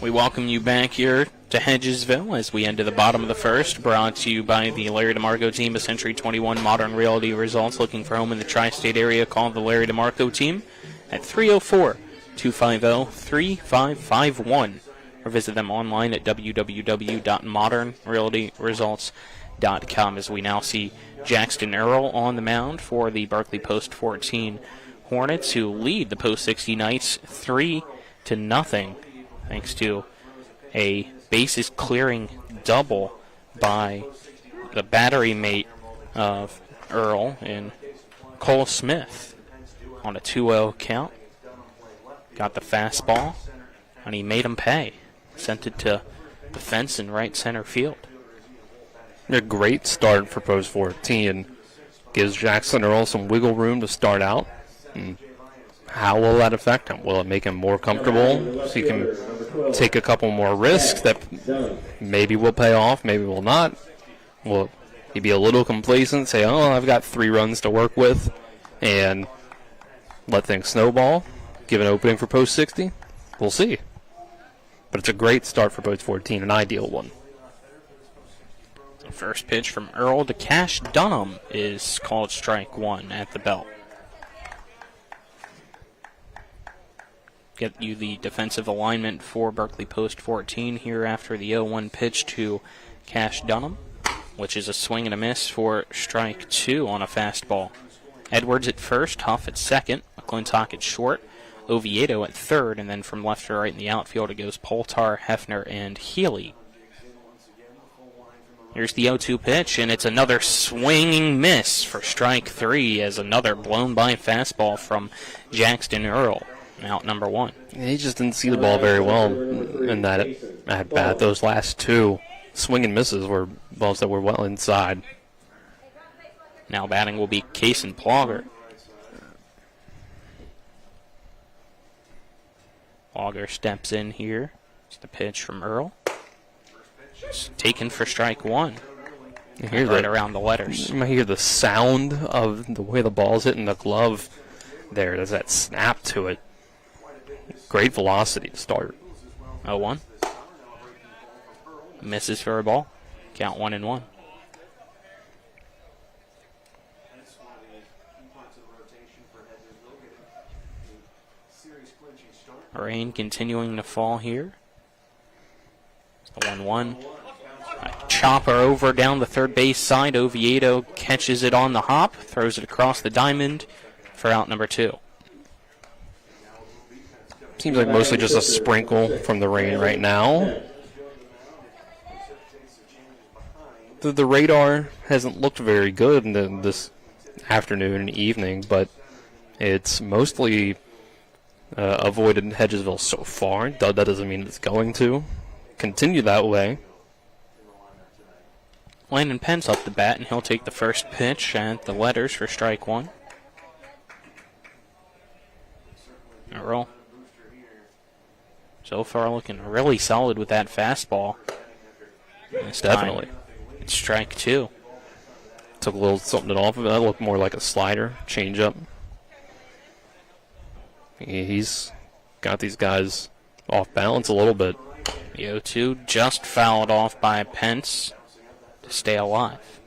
We welcome you back here to Hedgesville as we enter the bottom of the first, brought to you by the Larry DeMarco team of Century 21 Modern Realty Results. Looking for home in the tri-state area, call the Larry DeMarco team at 304-250-3551 or visit them online at www.modernrealtyresults.com as we now see Jackson Earl on the mound for the Berkeley Post 14 Hornets, who lead the Post 60 Knights 3-0. Thanks to a bases clearing double by the battery mate of Earl and Cole Smith on a 2-0 count. Got the fastball, and he made him pay. Sent it to the fence in right center field. A great start for Post 14. Gives Jackson Earl some wiggle room to start out. And how will that affect him? Will it make him more comfortable so he can take a couple more risks that maybe will pay off, maybe will not? Will he be a little complacent, say, oh, I've got 3 runs to work with, and let things snowball, give an opening for Post 60? We'll see. But it's a great start for Post 14, an ideal one. The first pitch from Earl to Cash Dunham is called strike 1 at the belt. Get you the defensive alignment for Berkeley Post 14 here after the 0-1 pitch to Cash Dunham, which is a swing and a miss for strike 2 on a fastball. Edwards at first, Huff at second, McClintock at short, Oviedo at third, and then from left to right in the outfield it goes Poltar, Hefner, and Healy. Here's the 0-2 pitch, and it's another swinging miss for strike 3 as another blown-by fastball from Jackson Earl. Out number 1. He just didn't see the ball very well in that at bat. Those last 2 swing and misses were balls that were well inside. Now batting will be Kason Plogger. Plogger steps in here. It's the pitch from Earl. It's taken for strike 1. You hear right around the letters. You hear the sound of the way the ball's hitting the glove there. There's that snap to it. Great velocity to start. 0-1. Misses for a ball. Count 1-1. Rain continuing to fall here. It's the 1-1. A chopper over down the third base side. Oviedo catches it on the hop, throws it across the diamond for out number 2. Seems like mostly just a sprinkle from the rain right now. The radar hasn't looked very good in this afternoon and evening, but it's mostly avoided Hedgesville so far. That doesn't mean it's going to continue that way. Landon Pence up the bat, and he'll take the first pitch at the letters for strike 1. Earl. So far looking really solid with that fastball. This Definitely. Time, it's strike 2. Took a little something off of it. That looked more like a slider, changeup. He's got these guys off balance a little bit. The 0-2 just fouled off by Pence to stay alive.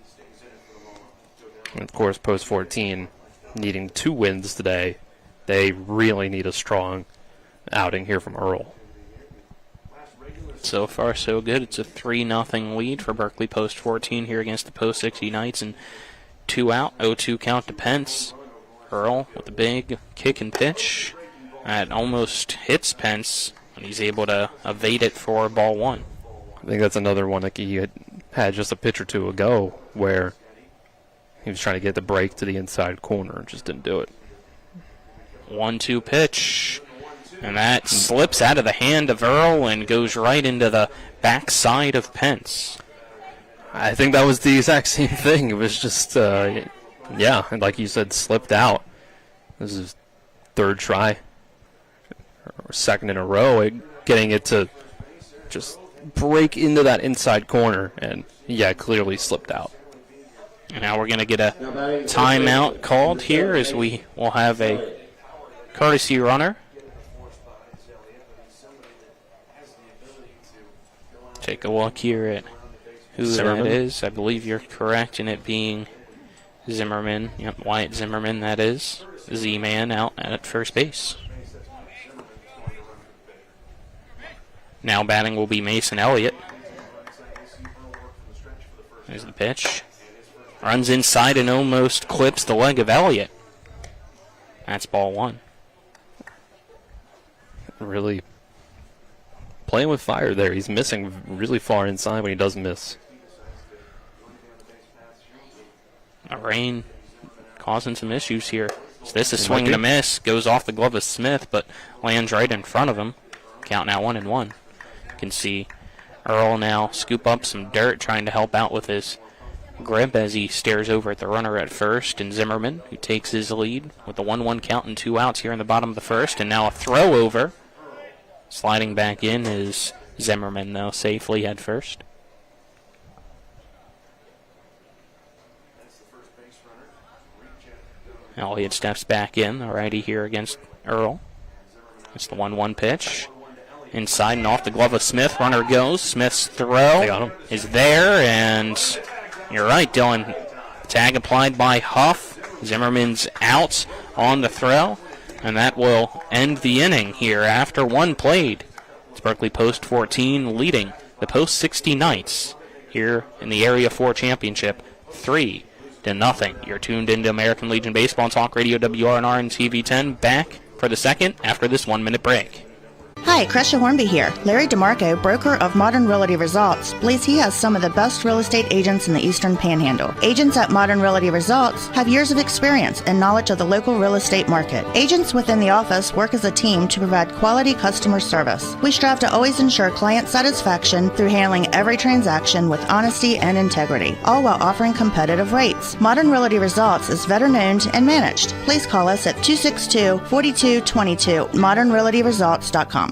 And of course, Post 14 needing 2 wins today. They really need a strong outing here from Earl. So far, so good. It's a 3-0 lead for Berkeley Post 14 here against the Post 60 Knights. And 2 out, 0-2 count to Pence. Earl with a big kick and pitch. That almost hits Pence. And he's able to evade it for ball 1. I think that's another one like he had just a pitch or two ago where he was trying to get the break to the inside corner and just didn't do it. 1-2 pitch. And that slips out of the hand of Earl and goes right into the backside of Pence. I think that was the exact same thing. It was just, and like you said, slipped out. This is his third try, or second in a row, getting it to just break into that inside corner, and clearly slipped out. And now we're going to get a timeout called here as we will have a courtesy runner. Take a look here at who Zimmerman. That is. I believe you're correct in it being Zimmerman. Yep, Wyatt Zimmerman, that is. Z-Man out at first base. Now batting will be Mason Elliott. There's the pitch. Runs inside and almost clips the leg of Elliott. That's ball 1. Really playing with fire there. He's missing really far inside when he does miss. A rain causing some issues here. So this is swing and a miss. Goes off the glove of Smith, but lands right in front of him. Count now 1-1. You can see Earl now scoop up some dirt, trying to help out with his grip as he stares over at the runner at first, and Zimmerman, who takes his lead with the 1-1 count and 2 outs here in the bottom of the first, and now a throw over. Sliding back in is Zimmerman, though, safely at first. Elliott steps back in, the righty here against Earl. It's the 1-1 pitch. Inside and off the glove of Smith. Runner goes. Smith's throw is there, and you're right, Dylan. Tag applied by Huff. Zimmerman's out on the throw, and that will end the inning here after 1 played. It's Berkeley Post 14 leading the Post 60 Knights here in the Area 4 Championship 3-0. You're tuned into American Legion Baseball and Talk Radio WRNR and TV 10. Back for the second after this 1-minute break. Hi, Crescia Hornby here. Larry DeMarco, broker of Modern Realty Results, believes he has some of the best real estate agents in the Eastern Panhandle. Agents at Modern Realty Results have years of experience and knowledge of the local real estate market. Agents within the office work as a team to provide quality customer service. We strive to always ensure client satisfaction through handling every transaction with honesty and integrity, all while offering competitive rates. Modern Realty Results is veteran-owned and managed. Please call us at 262-4222, modernrealtyresults.com.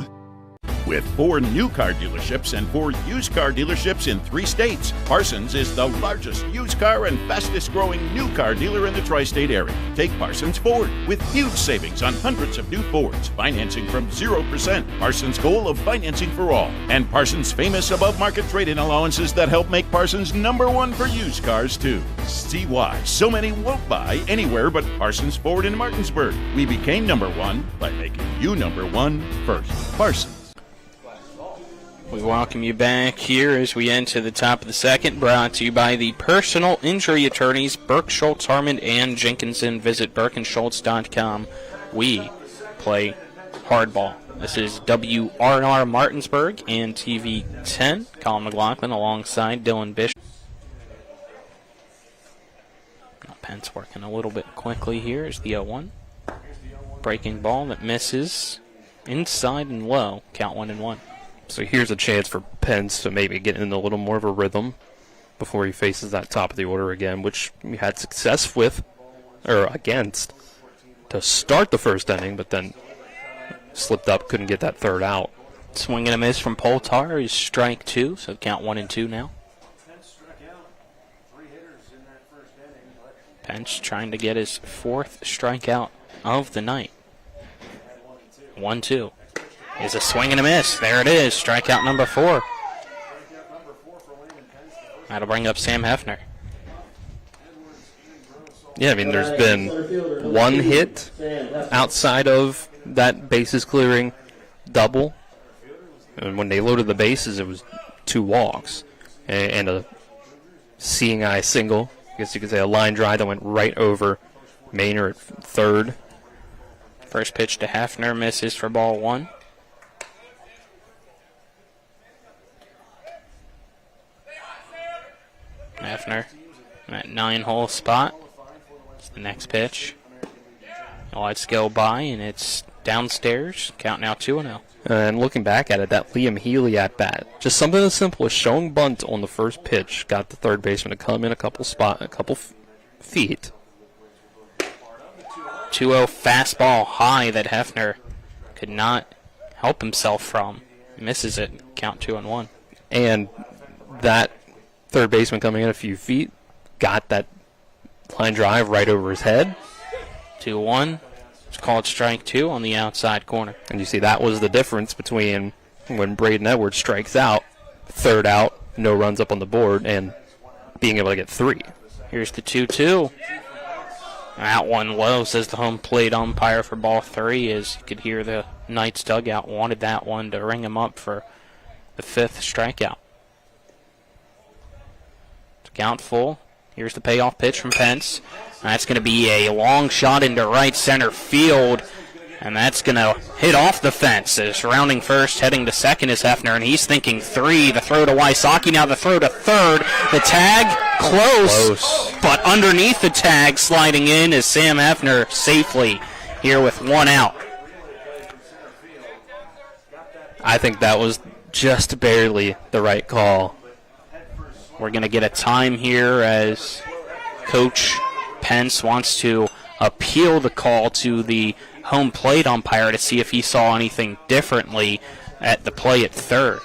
With 4 new car dealerships and 4 used car dealerships in 3 states, Parsons is the largest used car and fastest growing new car dealer in the tri-state area. Take Parsons Ford with huge savings on hundreds of new Fords, financing from 0%. Parsons' goal of financing for all, and Parsons' famous above-market trade-in allowances that help make Parsons #1 for used cars too. See why so many won't buy anywhere but Parsons Ford in Martinsburg. We became #1 by making you #1 first. Parsons. We welcome you back here as we enter the top of the second, brought to you by the personal injury attorneys Burke, Schultz, Harmon, and Jenkinson. Visit burkeandschultz.com. We play hardball. This is WRNR Martinsburg and TV 10. Colin McLaughlin alongside Dylan Bishop. Pence working a little bit quickly here is the 0-1. Breaking ball that misses inside and low. Count 1-1. So here's a chance for Pence to maybe get in a little more of a rhythm before he faces that top of the order again, which he had success with, or against, to start the first inning, but then slipped up, couldn't get that third out. Swing and a miss from Poltar is strike 2, so count 1-2 now. Pence trying to get his 4th strikeout of the night. 1-2. Is a swing and a miss. There it is. Strikeout number 4. That'll bring up Sam Hefner. Yeah, I mean, there's been 1 hit outside of that bases clearing double. And when they loaded the bases, it was 2 walks and a seeing eye single. I guess you could say a line drive that went right over Maynard at third. First pitch to Hefner misses for ball 1. Hefner in that 9-hole spot. It's the next pitch. Lights go by, and it's downstairs. Count now 2-0. And looking back at it, that Liam Healy at bat, just something as simple as showing bunt on the first pitch, got the third baseman to come in a couple feet. 2-0 fastball high that Hefner could not help himself from. Misses it. Count 2-1. And that third baseman coming in a few feet got that line drive right over his head. 2-1. It's called strike 2 on the outside corner. And you see that was the difference between when Braden Edwards strikes out, third out, no runs up on the board, and being able to get 3. Here's the 2-2. That one low, says the home plate umpire for ball 3, as you could hear the Knights dugout wanted that one to ring him up for the 5th strikeout. Count full. Here's the payoff pitch from Pence. That's going to be a long shot into right center field, and that's going to hit off the fence. As rounding first, heading to second is Hefner, and he's thinking 3. The throw to Wysocki, now the throw to third. The tag, close, but underneath the tag, sliding in is Sam Hefner safely here with 1 out. I think that was just barely the right call. We're going to get a time here as Coach Pence wants to appeal the call to the home plate umpire to see if he saw anything differently at the play at third.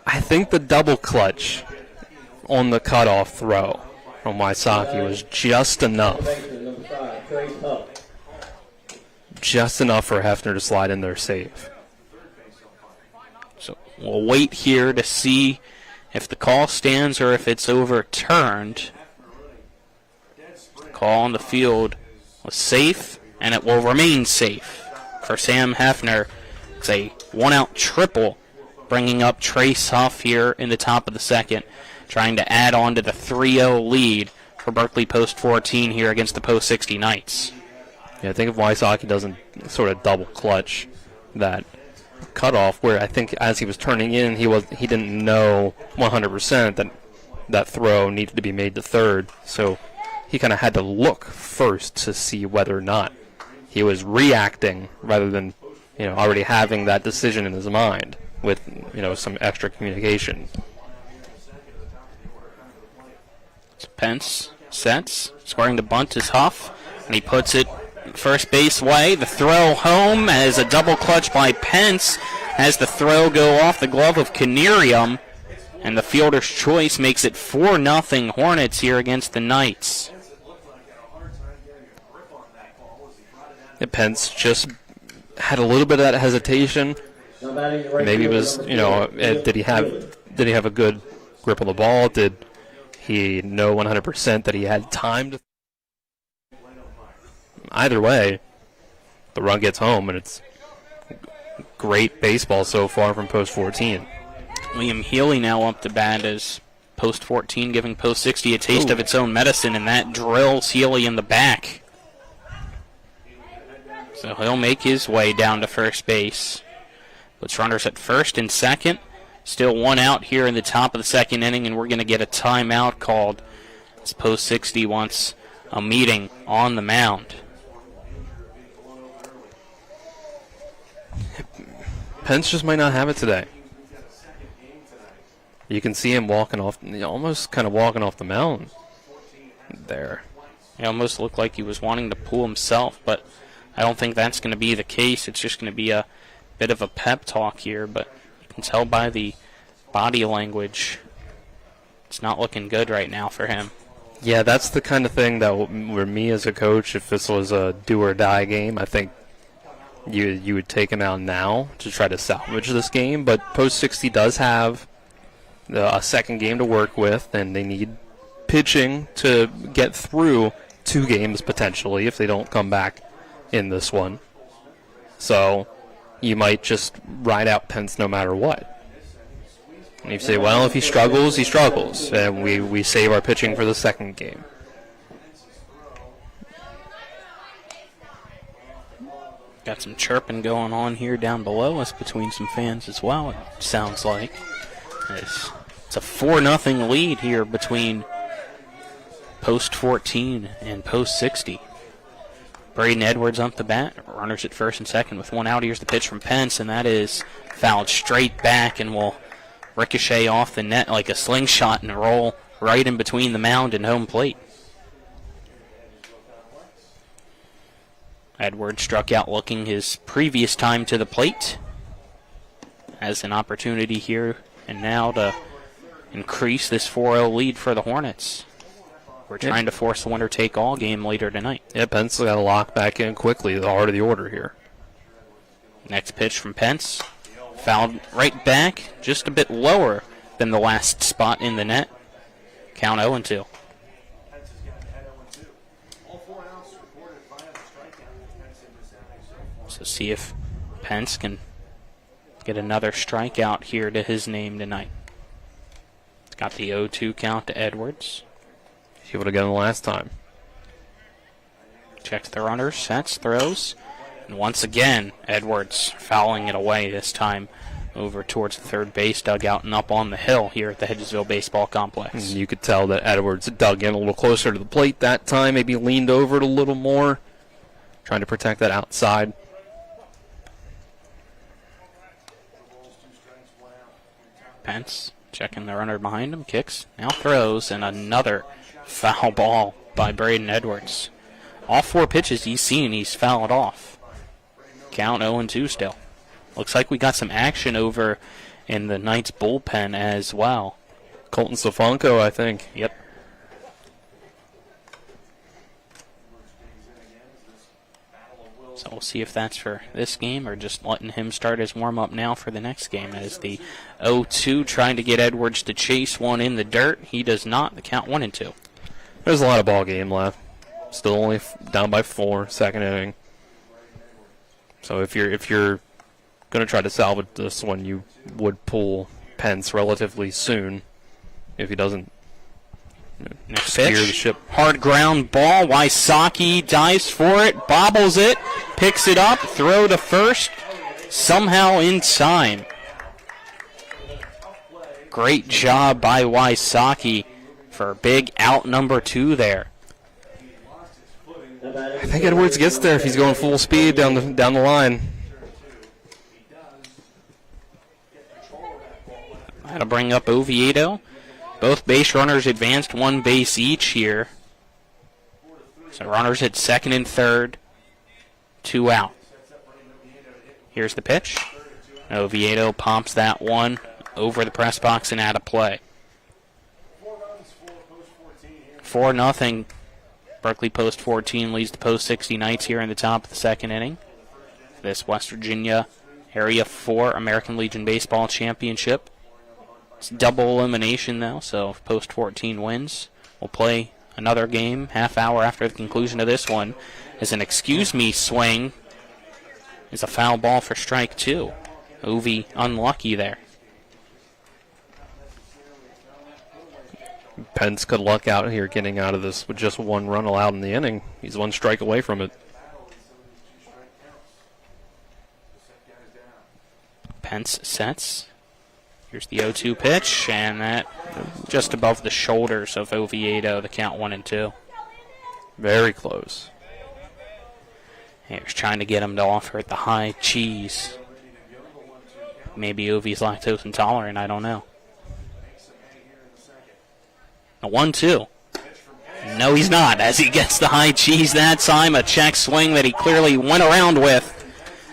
I think the double clutch on the cutoff throw from Wysocki was just enough. Just enough for Hefner to slide in there safe. So we'll wait here to see if the call stands or if it's overturned. The call on the field was safe, and it will remain safe for Sam Hefner. It's a 1-out triple, bringing up Trace Huff here in the top of the second, trying to add on to the 3-0 lead for Berkeley Post 14 here against the Post 60 Knights. Yeah, I think if Wysocki doesn't sort of double clutch that cutoff, where I think as he was turning in, he didn't know 100% that throw needed to be made to third, so he kind of had to look first to see whether or not he was reacting rather than already having that decision in his mind with some extra communication. Pence sets, scoring to bunt is Huff, and he puts it first base way. The throw home as a double clutch by Pence has the throw go off the glove of Canerium, and the fielder's choice makes it 4-0 Hornets here against the Knights. Pence just had a little bit of that hesitation. Maybe it was, did he have a good grip on the ball? Did he know 100% that he had time to? Either way, the run gets home, and it's great baseball so far from Post 14. Liam Healy now up to bat as Post 14 giving Post 60 a taste of its own medicine, and that drills Healy in the back. So he'll make his way down to first base. Puts runners at first and second. Still 1 out here in the top of the second inning, and we're going to get a timeout called as Post 60 wants a meeting on the mound. Pence just might not have it today. You can see him almost kind of walking off the mound there. It almost looked like he was wanting to pull himself, but I don't think that's going to be the case. It's just going to be a bit of a pep talk here, but you can tell by the body language it's not looking good right now for him. Yeah, that's the kind of thing that where me as a coach, if this was a do-or-die game, I think you would take him out now to try to salvage this game. But Post 60 does have a second game to work with, and they need pitching to get through 2 games potentially if they don't come back in this one. So you might just ride out Pence no matter what. And you say, well, if he struggles, he struggles, and we save our pitching for the second game. Got some chirping going on here down below us between some fans as well, it sounds like. As It's a 4-0 lead here between post 14 and post 60. Braden Edwards up the bat. Runners at first and second with one out. Here's the pitch from Pence, and that is fouled straight back and will ricochet off the net like a slingshot and roll right in between the mound and home plate. Edwards struck out looking his previous time to the plate. Has an opportunity here and now to increase this 4-0 lead for the Hornets. We're trying to force the winner-take-all game later tonight. Yeah, Pence got to lock back in quickly, the heart of the order here. Next pitch from Pence. Fouled right back, just a bit lower than the last spot in the net. Count 0-2. So see if Pence can get another strikeout here to his name tonight. Got the 0-2 count to Edwards. He would have gotten the last time. Checks the runners, sets, throws. And once again, Edwards fouling it away this time over towards the third base dugout and up on the hill here at the Hedgesville Baseball Complex. And you could tell that Edwards dug in a little closer to the plate that time, maybe leaned over it a little more, trying to protect that outside. Pence checking the runner behind him, kicks, now throws, and another foul ball by Braden Edwards. All 4 pitches he's seen, he's fouled off. Count 0-2 still. Looks like we got some action over in the Knights bullpen as well. Colton Safonko, I think. Yep. So we'll see if that's for this game or just letting him start his warm-up now for the next game. As the 0-2 trying to get Edwards to chase one in the dirt. He does not. The count 1-2. There's a lot of ball game left. Still only down by 4, second inning. So if you're going to try to salvage this one, you would pull Pence relatively soon if he doesn't steer the ship. Hard ground ball. Wysocki dives for it, bobbles it, picks it up, throw to first, somehow in time. Great job by Wysocki for big out number 2 there. I think Edwards gets there if he's going full speed down the line. That'll bring up Oviedo. Both base runners advanced 1 base each here. So runners at second and third. 2 out. Here's the pitch. Oviedo pumps that one over the press box and out of play. 4-0. Berkeley Post 14 leads the Post 60 Knights here in the top of the second inning. This West Virginia Area 4 American Legion Baseball Championship. It's double elimination though, so if Post 14 wins, we'll play another game half hour after the conclusion of this one. As an excuse me swing is a foul ball for strike 2. Ovi unlucky there. Pence could luck out here getting out of this with just 1 run allowed in the inning. He's 1 strike away from it. Pence sets. Here's the 0-2 pitch, and that just above the shoulders of Oviedo, the count 1-2. Very close. Here's trying to get him to offer it the high cheese. Maybe Ovi's lactose intolerant, I don't know. A 1-2. No, he's not, as he gets the high cheese that time. A check swing that he clearly went around with.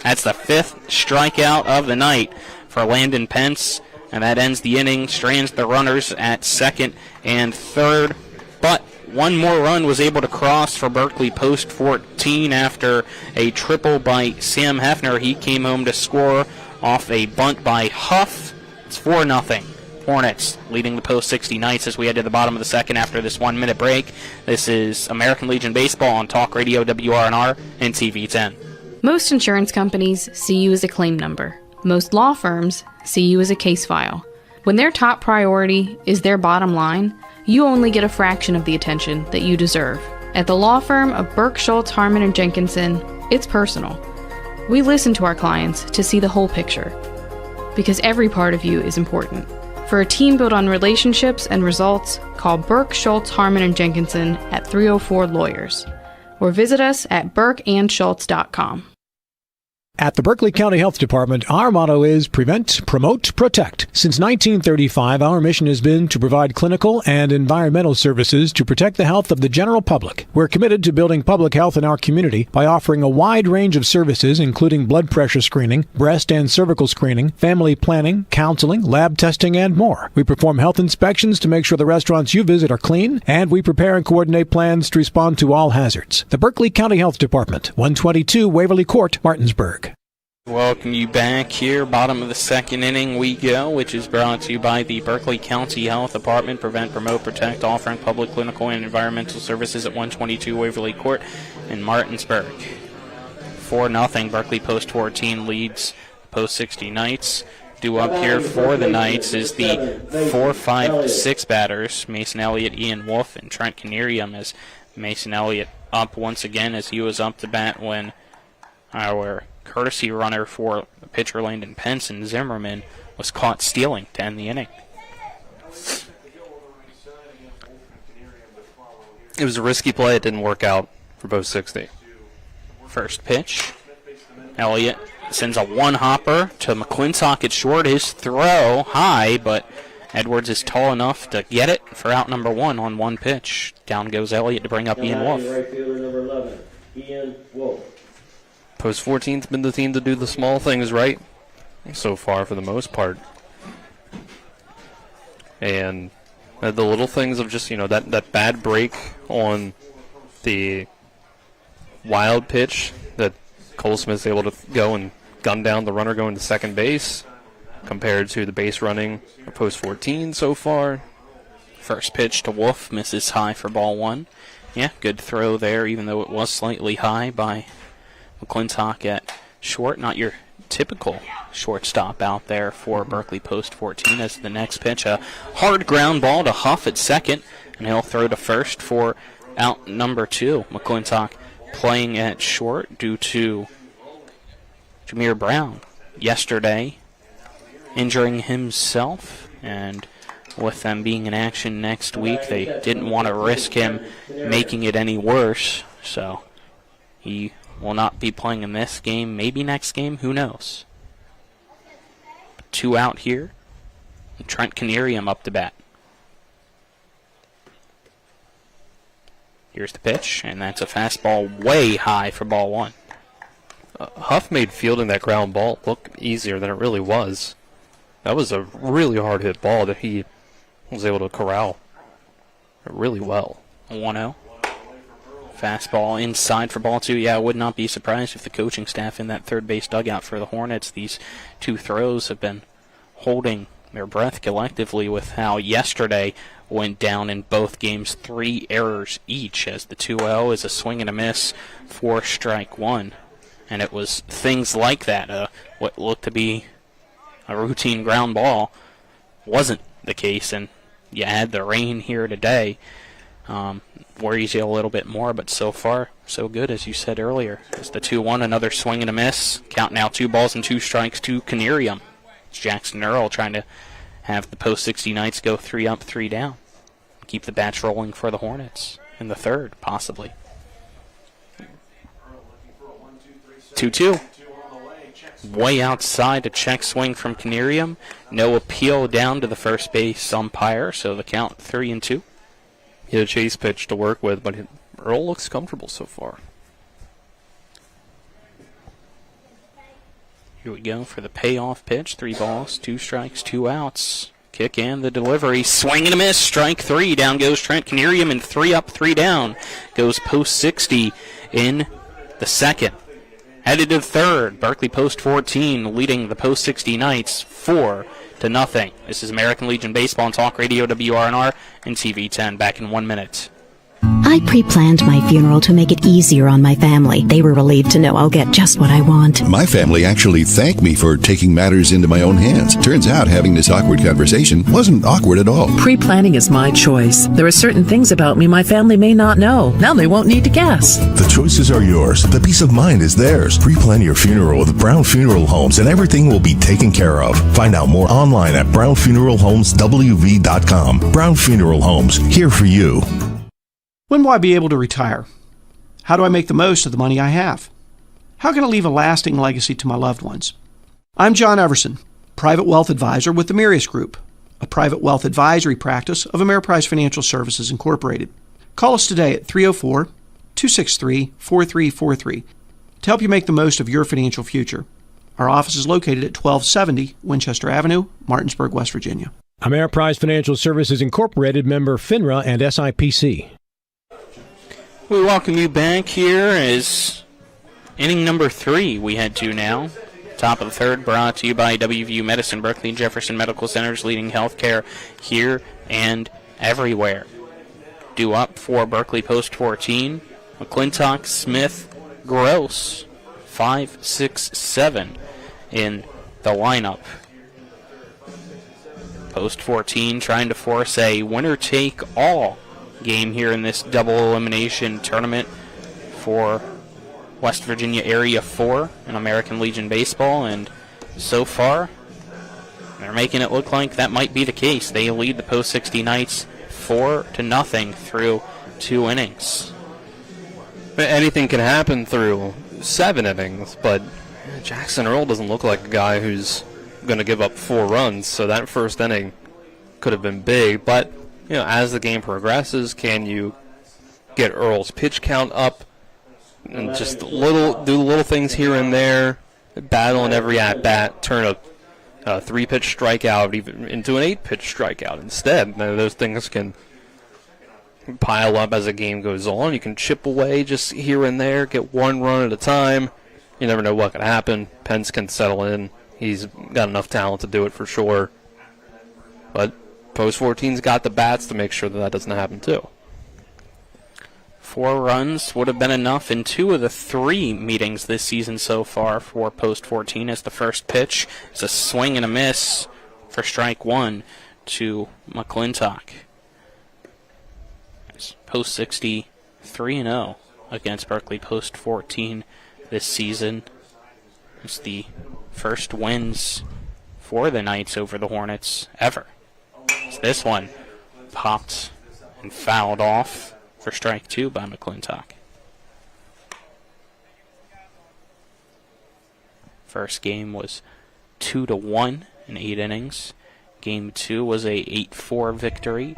That's the 5th strikeout of the night for Landon Pence. And that ends the inning, strands the runners at second and third. But 1 more run was able to cross for Berkeley Post 14 after a triple by Sam Hefner. He came home to score off a bunt by Huff. It's 4-0. Hornets leading the Post 60 Knights as we head to the bottom of the second after this 1-minute break. This is American Legion Baseball on Talk Radio WRNR and TV 10. Most insurance companies see you as a claim number. Most law firms see you as a case file. When their top priority is their bottom line, you only get a fraction of the attention that you deserve. At the law firm of Burke, Schultz, Harmon, and Jenkinson, it's personal. We listen to our clients to see the whole picture, because every part of you is important. For a team built on relationships and results, call Burke, Schultz, Harmon, and Jenkinson at 304 Lawyers. Or visit us at burkeandschultz.com. At the Berkeley County Health Department, our motto is prevent, promote, protect. Since 1935, our mission has been to provide clinical and environmental services to protect the health of the general public. We're committed to building public health in our community by offering a wide range of services, including blood pressure screening, breast and cervical screening, family planning, counseling, lab testing, and more. We perform health inspections to make sure the restaurants you visit are clean, and we prepare and coordinate plans to respond to all hazards. The Berkeley County Health Department, 122 Waverly Court, Martinsburg. Welcome you back here. Bottom of the second inning we go, which is brought to you by the Berkeley County Health Department. Prevent, promote, protect, offering public, clinical, and environmental services at 122 Waverly Court in Martinsburg. 4-0, Berkeley Post 14 leads Post 60 Knights. Due up here for the Knights is the 4, 5, 6 batters, Mason Elliott, Ian Wolf, and Trent Canerium, as Mason Elliott up once again as he was up to bat when our courtesy runner for the pitcher Landon Penson, Zimmerman, was caught stealing to end the inning. It was a risky play. It didn't work out for both 60. First pitch. Elliott sends a one-hopper to McClintock at short. His throw high, but Edwards is tall enough to get it for out number 1 on one pitch. Down goes Elliott to bring up Ian Wolf. Right fielder number 11, Ian Wolf. Post 14's been the team to do the small things right so far for the most part. And the little things of just, that bad break on the wild pitch that Cole Smith's able to go and gun down the runner going to second base compared to the base running of Post 14 so far. First pitch to Wolf misses high for ball 1. Yeah, good throw there, even though it was slightly high by McClintock at short. Not your typical shortstop out there for Berkeley Post 14. As the next pitch, a hard ground ball to Huff at second, and he'll throw to first for out number 2. McClintock playing at short due to Jameer Brown yesterday injuring himself, and with them being in action next week, they didn't want to risk him making it any worse, so he will not be playing in this game. Maybe next game, who knows. 2 out here. Trent Canerium up to bat. Here's the pitch, and that's a fastball way high for ball 1. Huff made fielding that ground ball look easier than it really was. That was a really hard hit ball that he was able to corral really well. 1-0. Fastball inside for ball 2. Yeah, I would not be surprised if the coaching staff in that third base dugout for the Hornets, these 2 throws have been holding their breath collectively with how yesterday went down in both games. 3 errors each, as the 2-0 is a swing and a miss for strike 1. And it was things like that. What looked to be a routine ground ball wasn't the case, and you add the rain here today. Worries you a little bit more, but so far, so good, as you said earlier. It's the 2-1, another swing and a miss. Count now 2 balls and 2 strikes to Canerium. It's Jackson Earl trying to have the Post 60 Knights go 3 up, 3 down. Keep the bats rolling for the Hornets in the third, possibly. 2-2. Way outside, a check swing from Canerium. No appeal down to the first base umpire, so the count 3-2. He had a chase pitch to work with, but Earl looks comfortable so far. Here we go for the payoff pitch. 3 balls, 2 strikes, 2 outs. Kick and the delivery. Swing and a miss. Strike 3. Down goes Trent Canerium, and 3 up, 3 down goes Post 60 in the second. Headed to third. Berkeley Post 14 leading the Post 60 Knights 4-0. This is American Legion Baseball on Talk Radio WRNR and TV 10. Back in 1 minute. I pre-planned my funeral to make it easier on my family. They were relieved to know I'll get just what I want. My family actually thanked me for taking matters into my own hands. Turns out having this awkward conversation wasn't awkward at all. Pre-planning is my choice. There are certain things about me my family may not know. Now they won't need to guess. The choices are yours. The peace of mind is theirs. Pre-plan your funeral with Brown Funeral Homes and everything will be taken care of. Find out more online at brownfuneralhomeswv.com. Brown Funeral Homes, here for you. When will I be able to retire? How do I make the most of the money I have? How can I leave a lasting legacy to my loved ones? I'm John Everson, Private Wealth Advisor with the Mirius Group, a private wealth advisory practice of Ameriprise Financial Services Incorporated. Call us today at 304-263-4343 to help you make the most of your financial future. Our office is located at 1270 Winchester Avenue, Martinsburg, West Virginia. Ameriprise Financial Services Incorporated, member FINRA and SIPC. We welcome you back here as inning number 3 we head to now. Top of the third, brought to you by WVU Medicine, Berkeley and Jefferson Medical Centers, leading healthcare here and everywhere. Due up for Berkeley Post 14, McClintock, Smith, Gross, 5, 6, 7 in the lineup. Post 14 trying to force a winner-take-all game here in this double elimination tournament for West Virginia Area 4 in American Legion Baseball, and so far they're making it look like that might be the case. They lead the Post 60 Knights 4-0 through 2 innings. Anything can happen through 7 innings, but Jackson Earl doesn't look like a guy who's going to give up 4 runs, so that first inning could have been big, but as the game progresses, can you get Earl's pitch count up and just do little things here and there, battle in every at-bat, turn a 3-pitch strikeout even into an 8-pitch strikeout instead. Now, those things can pile up as the game goes on. You can chip away just here and there, get 1 run at a time. You never know what can happen. Pence can settle in. He's got enough talent to do it for sure. But Post 14's got the bats to make sure that doesn't happen too. 4 runs would have been enough in 2 of the 3 meetings this season so far for Post 14, as the first pitch is a swing and a miss for strike 1 to McClintock. Post 60 3-0 against Berkeley Post 14 this season. It's the first wins for the Knights over the Hornets ever. So this one popped and fouled off for strike 2 by McClintock. First game was 2-1 in 8 innings. Game 2 was a 8-4 victory.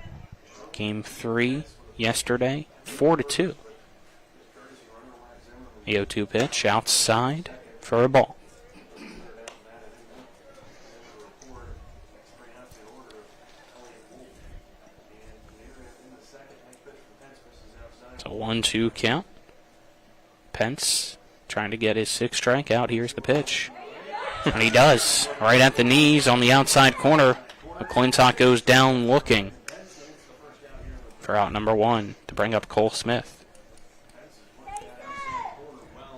Game 3 yesterday, 4-2. The 0-2 pitch outside for a ball. It's a 1-2 count. Pence trying to get his 6th strikeout. Here's the pitch. And he does. Right at the knees on the outside corner. McClintock goes down looking for out number 1 to bring up Cole Smith.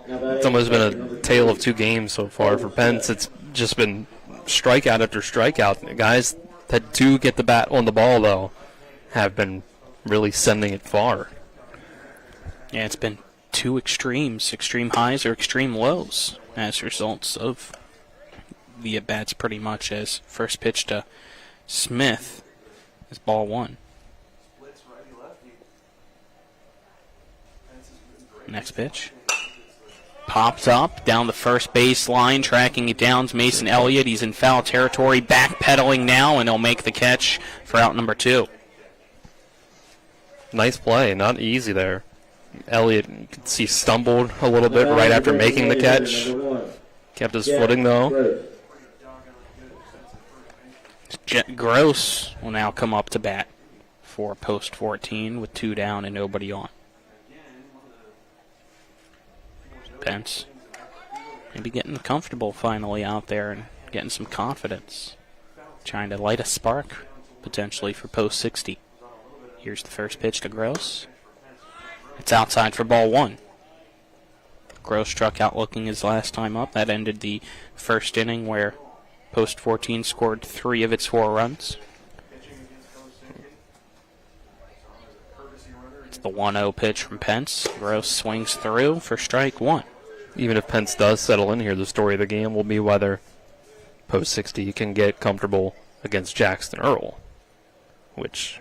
It's almost been a tale of 2 games so far for Pence. It's just been strikeout after strikeout. The guys that do get the bat on the ball, though, have been really sending it far. Yeah, it's been 2 extremes, extreme highs or extreme lows as results of the at-bats pretty much, as first pitch to Smith is ball 1. Next pitch. Pops up down the first base line, tracking it down is Mason Elliott. He's in foul territory, backpedaling now, and he'll make the catch for out number 2. Nice play, not easy there. Elliott, you could see, stumbled a little bit right after making the catch. Kept his footing, though. Gross will now come up to bat for Post 14 with 2 down and nobody on. Pence maybe getting comfortable finally out there and getting some confidence. Trying to light a spark potentially for Post 60. Here's the first pitch to Gross. It's outside for ball 1. Gross struck out looking his last time up. That ended the first inning where Post 14 scored 3 of its 4 runs. It's the 1-0 pitch from Pence. Gross swings through for strike 1. Even if Pence does settle in here, the story of the game will be whether Post 60 can get comfortable against Jackson Earl, which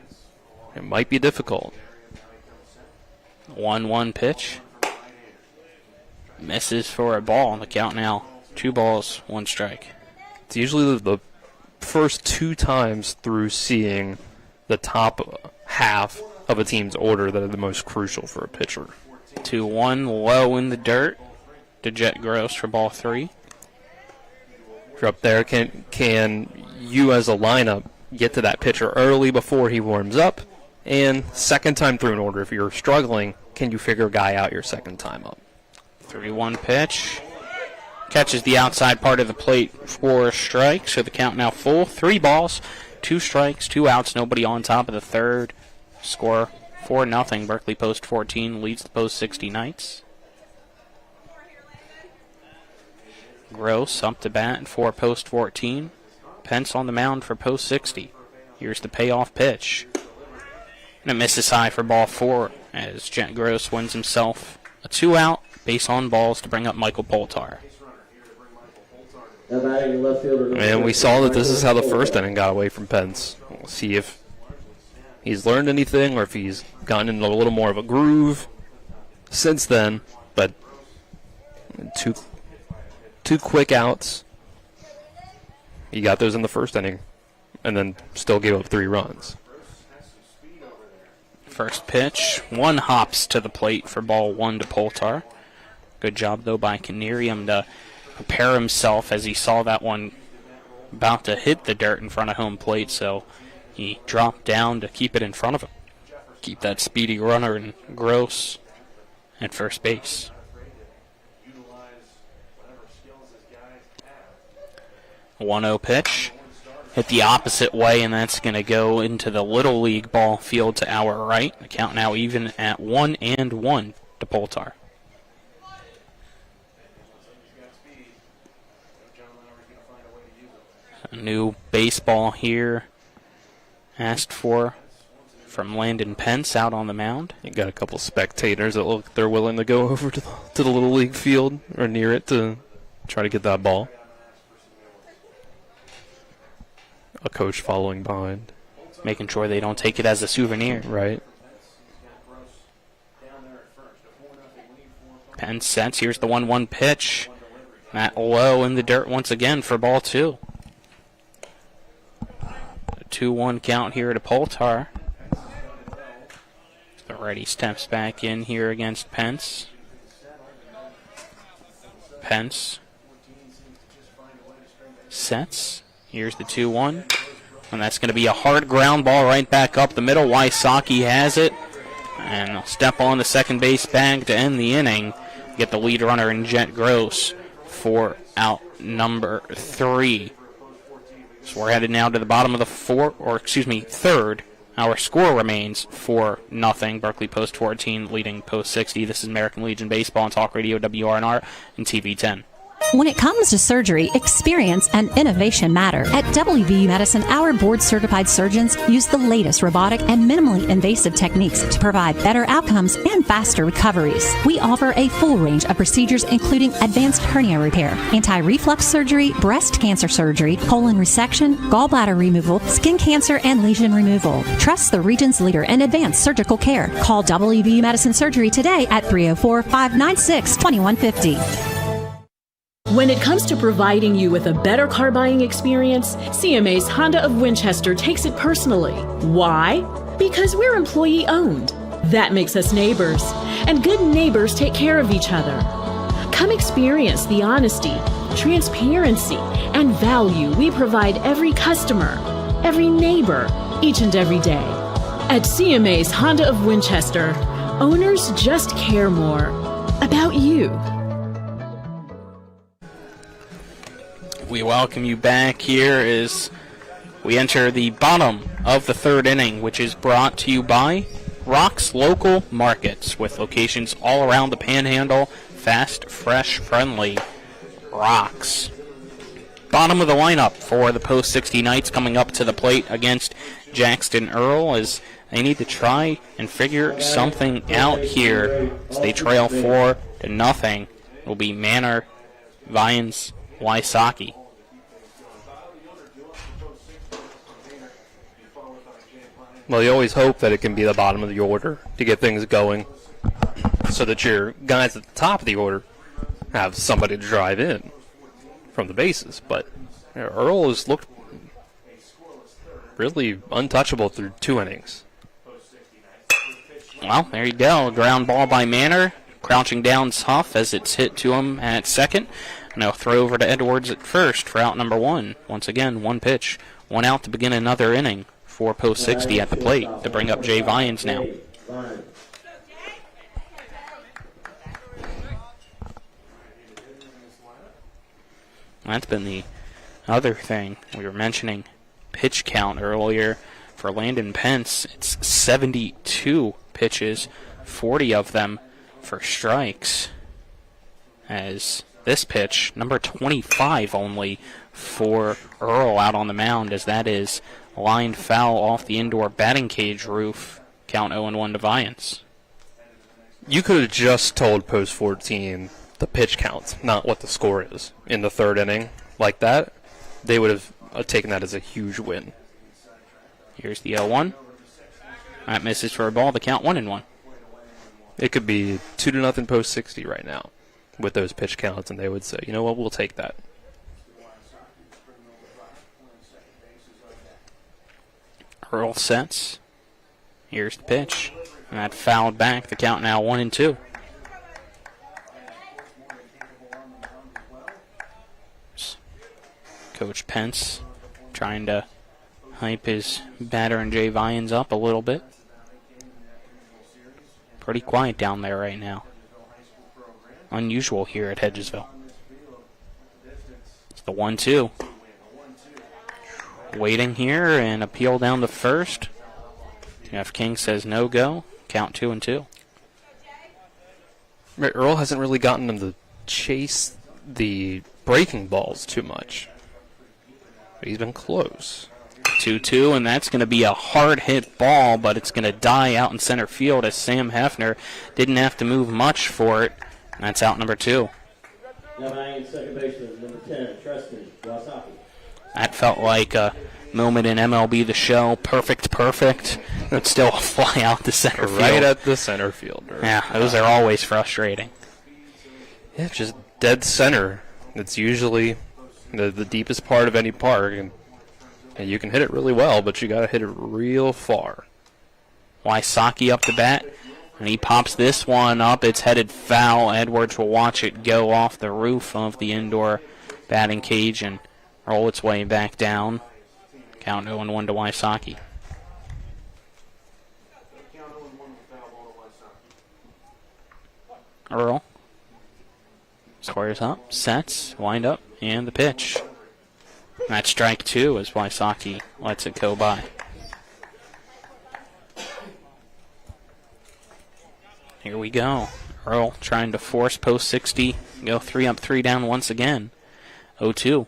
it might be difficult. 1-1 pitch. Misses for a ball. The count now 2 balls, 1 strike. It's usually the first 2 times through seeing the top half of a team's order that are the most crucial for a pitcher. 2-1 low in the dirt to Jet Gross for ball 3. If you're up there, can you as a lineup get to that pitcher early before he warms up? And second time through an order, if you're struggling, can you figure a guy out your second time up? 3-1 pitch. Catches the outside part of the plate for a strike, so the count now full. 3 balls, 2 strikes, 2 outs, nobody on top of the third. Score 4-0. Berkeley Post 14 leads the Post 60 Knights. Gross up to bat for Post 14. Pence on the mound for Post 60. Here's the payoff pitch. And it misses high for ball 4 as Jet Gross wins himself a 2-out base on balls to bring up Michael Poltar. And we saw that this is how the first inning got away from Pence. We'll see if he's learned anything or if he's gotten into a little more of a groove since then. But two quick outs. He got those in the first inning and then still gave up 3 runs. First pitch, 1 hops to the plate for ball 1 to Poltar. Good job, though, by Canarium to prepare himself as he saw that one about to hit the dirt in front of home plate, so he dropped down to keep it in front of him. Keep that speedy runner in Gross at first base. 1-0 pitch. Hit the opposite way, and that's going to go into the Little League ball field to our right. The count now even at 1-1 to Poltar. A new baseball here asked for from Landon Pence out on the mound. You got a couple spectators that look they're willing to go over to the Little League field or near it to try to get that ball. A coach following behind. Making sure they don't take it as a souvenir. Right. Pence sets. Here's the 1-1 pitch. That low in the dirt once again for ball 2. A 2-1 count here to Poltar. The righty steps back in here against Pence. Pence sets. Here's the 2-1. And that's going to be a hard ground ball right back up the middle. Wysocki has it. And they'll step on the second base bag to end the inning. Get the lead runner in Jet Gross for out number 3. So we're headed now to the bottom of the third. Our score remains 4-0. Berkeley Post 14 leading Post 60. This is American Legion Baseball on Talk Radio WRNR and TV 10. When it comes to surgery, experience and innovation matter. At WVU Medicine, our board-certified surgeons use the latest robotic and minimally invasive techniques to provide better outcomes and faster recoveries. We offer a full range of procedures including advanced hernia repair, anti-reflux surgery, breast cancer surgery, colon resection, gallbladder removal, skin cancer, and lesion removal. Trust the region's leader in advanced surgical care. Call WVU Medicine Surgery today at 304-596-2150. When it comes to providing you with a better car buying experience, CMA's Honda of Winchester takes it personally. Why? Because we're employee owned. That makes us neighbors, and good neighbors take care of each other. Come experience the honesty, transparency, and value we provide every customer, every neighbor, each and every day. At CMA's Honda of Winchester, owners just care more about you. We welcome you back here as we enter the bottom of the third inning, which is brought to you by Rock's Local Markets, with locations all around the Panhandle. Fast, fresh, friendly. Rock's. Bottom of the lineup for the Post 60 Knights coming up to the plate against Jackson Earl, as they need to try and figure something out here as they trail 4-0. It will be Manor, Vians, Wysocki. Well, you always hope that it can be the bottom of the order to get things going so that your guys at the top of the order have somebody to drive in from the bases. But Earl has looked really untouchable through 2 innings. Well, there you go. Ground ball by Manor. Crouching down's Huff as it's hit to him at second. Now throw over to Edwards at first for out number 1. Once again, 1 pitch, 1 out to begin another inning for Post 60 at the plate to bring up Jay Vians now. That's been the other thing. We were mentioning pitch count earlier. For Landon Pence, it's 72 pitches, 40 of them for strikes. As this pitch, number 25 only for Earl out on the mound, as that is lined foul off the indoor batting cage roof. Count 0-1 to Vians. You could have just told Post 14 the pitch count, not what the score is, in the 3rd inning like that. They would have taken that as a huge win. Here's the 0-1. That misses for a ball. The count 1-1. It could be 2-0 Post 60 right now with those pitch counts, and they would say, you know what, we'll take that. Earl sets. Here's the pitch. And that fouled back. The count now 1-2. Coach Pence trying to hype his batter and Jay Vians up a little bit. Pretty quiet down there right now. Unusual here at Hedgesville. It's the 1-2. Waiting here and appeal down to first. Jeff King says no go. Count 2-2. Earl hasn't really gotten him to chase the breaking balls too much. But he's been close. 2-2, and that's going to be a hard hit ball, but it's going to die out in center field as Sam Hefner didn't have to move much for it. And that's out number 2. Number 9, second baseman, number 10, Tristan Wysocki. That felt like a moment in MLB The Show. Perfect. But still a fly out the center field. Right at the center fielder. Yeah, those are always frustrating. Yeah, just dead center. It's usually the deepest part of any park, and you can hit it really well, but you got to hit it real far. Wysocki up the bat, and he pops this one up. It's headed foul. Edwards will watch it go off the roof of the indoor batting cage and roll its way back down. Count 0-1 to Wysocki. Earl squares up, sets, wind up, and the pitch. That's strike 2 as Wysocki lets it go by. Here we go. Earl trying to force Post 60, go 3 up, 3 down once again. 0-2.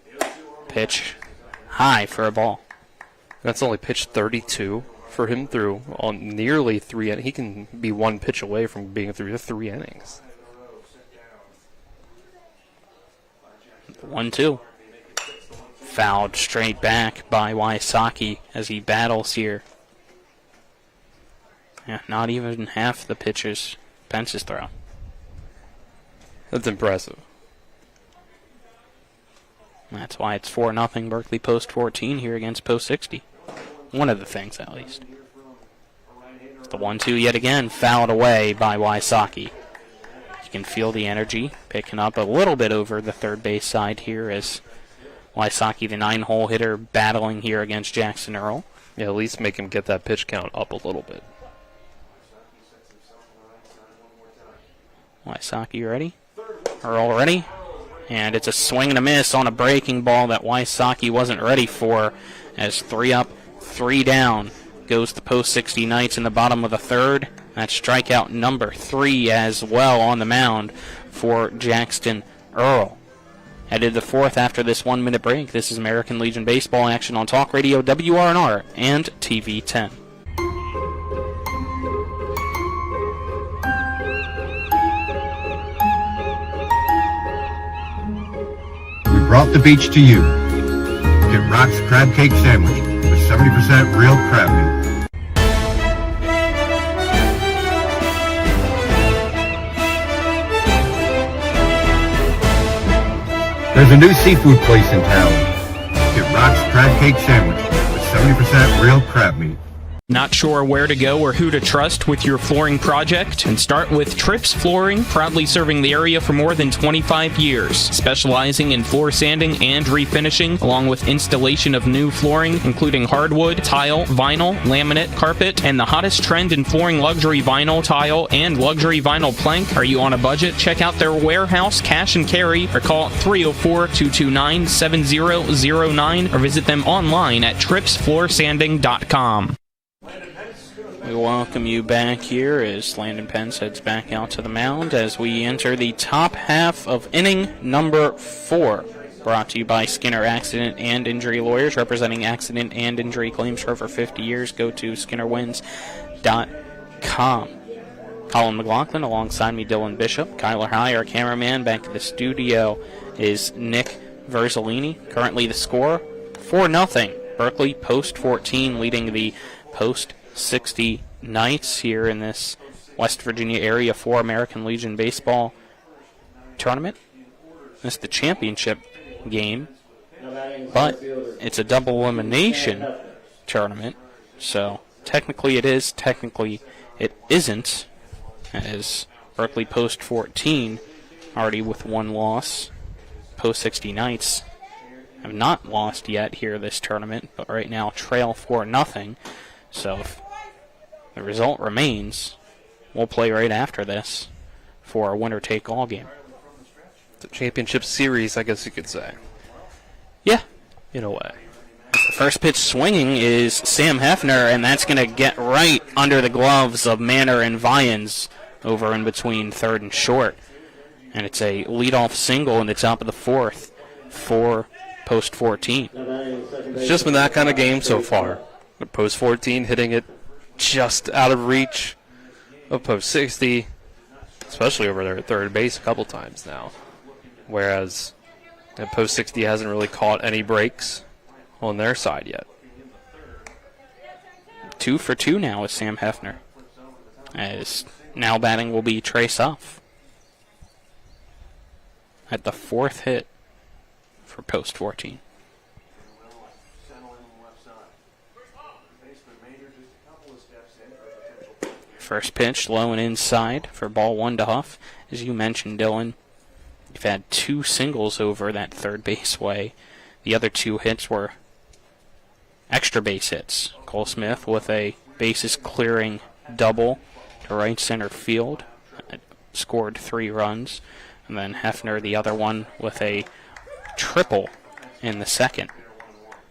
Pitch high for a ball. That's only pitch 32 for him through on nearly 3 innings. He can be 1 pitch away from being through 3 innings. 1-2. Fouled straight back by Wysocki as he battles here. Yeah, not even half the pitches Pence's throw. That's impressive. That's why it's 4-0 Berkeley Post 14 here against Post 60. One of the things, at least. It's the 1-2 yet again, fouled away by Wysocki. You can feel the energy picking up a little bit over the third base side here as Wysocki, the 9-hole hitter, battling here against Jackson Earl. Yeah, at least make him get that pitch count up a little bit. Wysocki ready? Earl ready? And it's a swing and a miss on a breaking ball that Wysocki wasn't ready for as 3 up, 3 down. goes the post 60 Knights in the bottom of the third. That's strikeout number 3 as well on the mound for Jackson Earl. Headed to the fourth after this 1 minute break. This is American Legion Baseball action on Talk Radio, WRNR, and TV 10. We brought the beach to you. Get Rock's Crab Cake Sandwich with 70% real crab meat. There's a new seafood place in town. Get Rock's Crab Cake Sandwich with 70% real crab meat. Not sure where to go or who to trust with your flooring project? And start with Trips Flooring, proudly serving the area for more than 25 years, specializing in floor sanding and refinishing, along with installation of new flooring, including hardwood, tile, vinyl, laminate, carpet, and the hottest trend in flooring, luxury vinyl, tile, and luxury vinyl plank. Are you on a budget? Check out their warehouse, cash and carry, or call 304-229-7009, or visit them online at tripsfloorsanding.com. We welcome you back here as Landon Pence heads back out to the mound as we enter the top half of inning number 4. Brought to you by Skinner Accident and Injury Lawyers, representing accident and injury claims for over 50 years. Go to skinnerwins.com. Colin McLaughlin alongside me, Dylan Bishop. Kyler High, our cameraman. Back to the studio is Nick Verzolini. Currently the score, 4-0. Berkeley post 14 leading the post 60 Knights here in this West Virginia Area 4 American Legion Baseball tournament. This is the championship game, but it's a double elimination tournament, so technically it is, technically it isn't, as Berkeley post 14 already with 1 loss. Post 60 Knights have not lost yet here this tournament, but right now trail 4-0. So if the result remains, we'll play right after this for a winner-take-all game. The championship series, I guess you could say. Yeah. In a way. The first pitch swinging is Sam Hefner, and that's going to get right under the gloves of Manor and Vyans over in between third and short. And it's a leadoff single in the top of the fourth for post 14. It's just been that kind of game so far. Post 14 hitting it just out of reach of post 60, especially over there at third base a couple times now. Whereas post 60 hasn't really caught any breaks on their side yet. 2 for 2 now with Sam Hefner. As now batting will be Trey Suff at the 4th hit for post 14. First pitch low and inside for ball 1 to Huff. As you mentioned, Dylan, you've had 2 singles over that third base way. The other 2 hits were extra base hits. Cole Smith with a bases clearing double to right center field, scored 3 runs. And then Hefner, the other one, with a triple in the second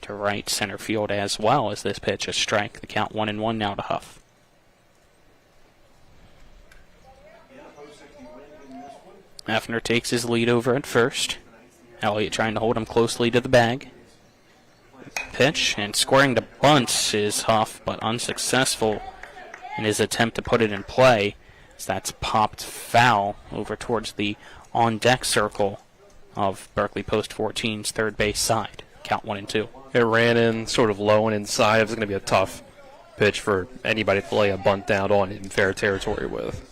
to right center field as well as this pitch, a strike. The count 1-1 now to Huff. Hefner takes his lead over at first. Elliott trying to hold him closely to the bag. Pitch, and scoring to bunts is Huff, but unsuccessful in his attempt to put it in play, as that's popped foul over towards the on-deck circle of Berkeley post 14's third base side. Count 1-2. It ran in sort of low and inside. It was going to be a tough pitch for anybody to lay a bunt down on in fair territory with.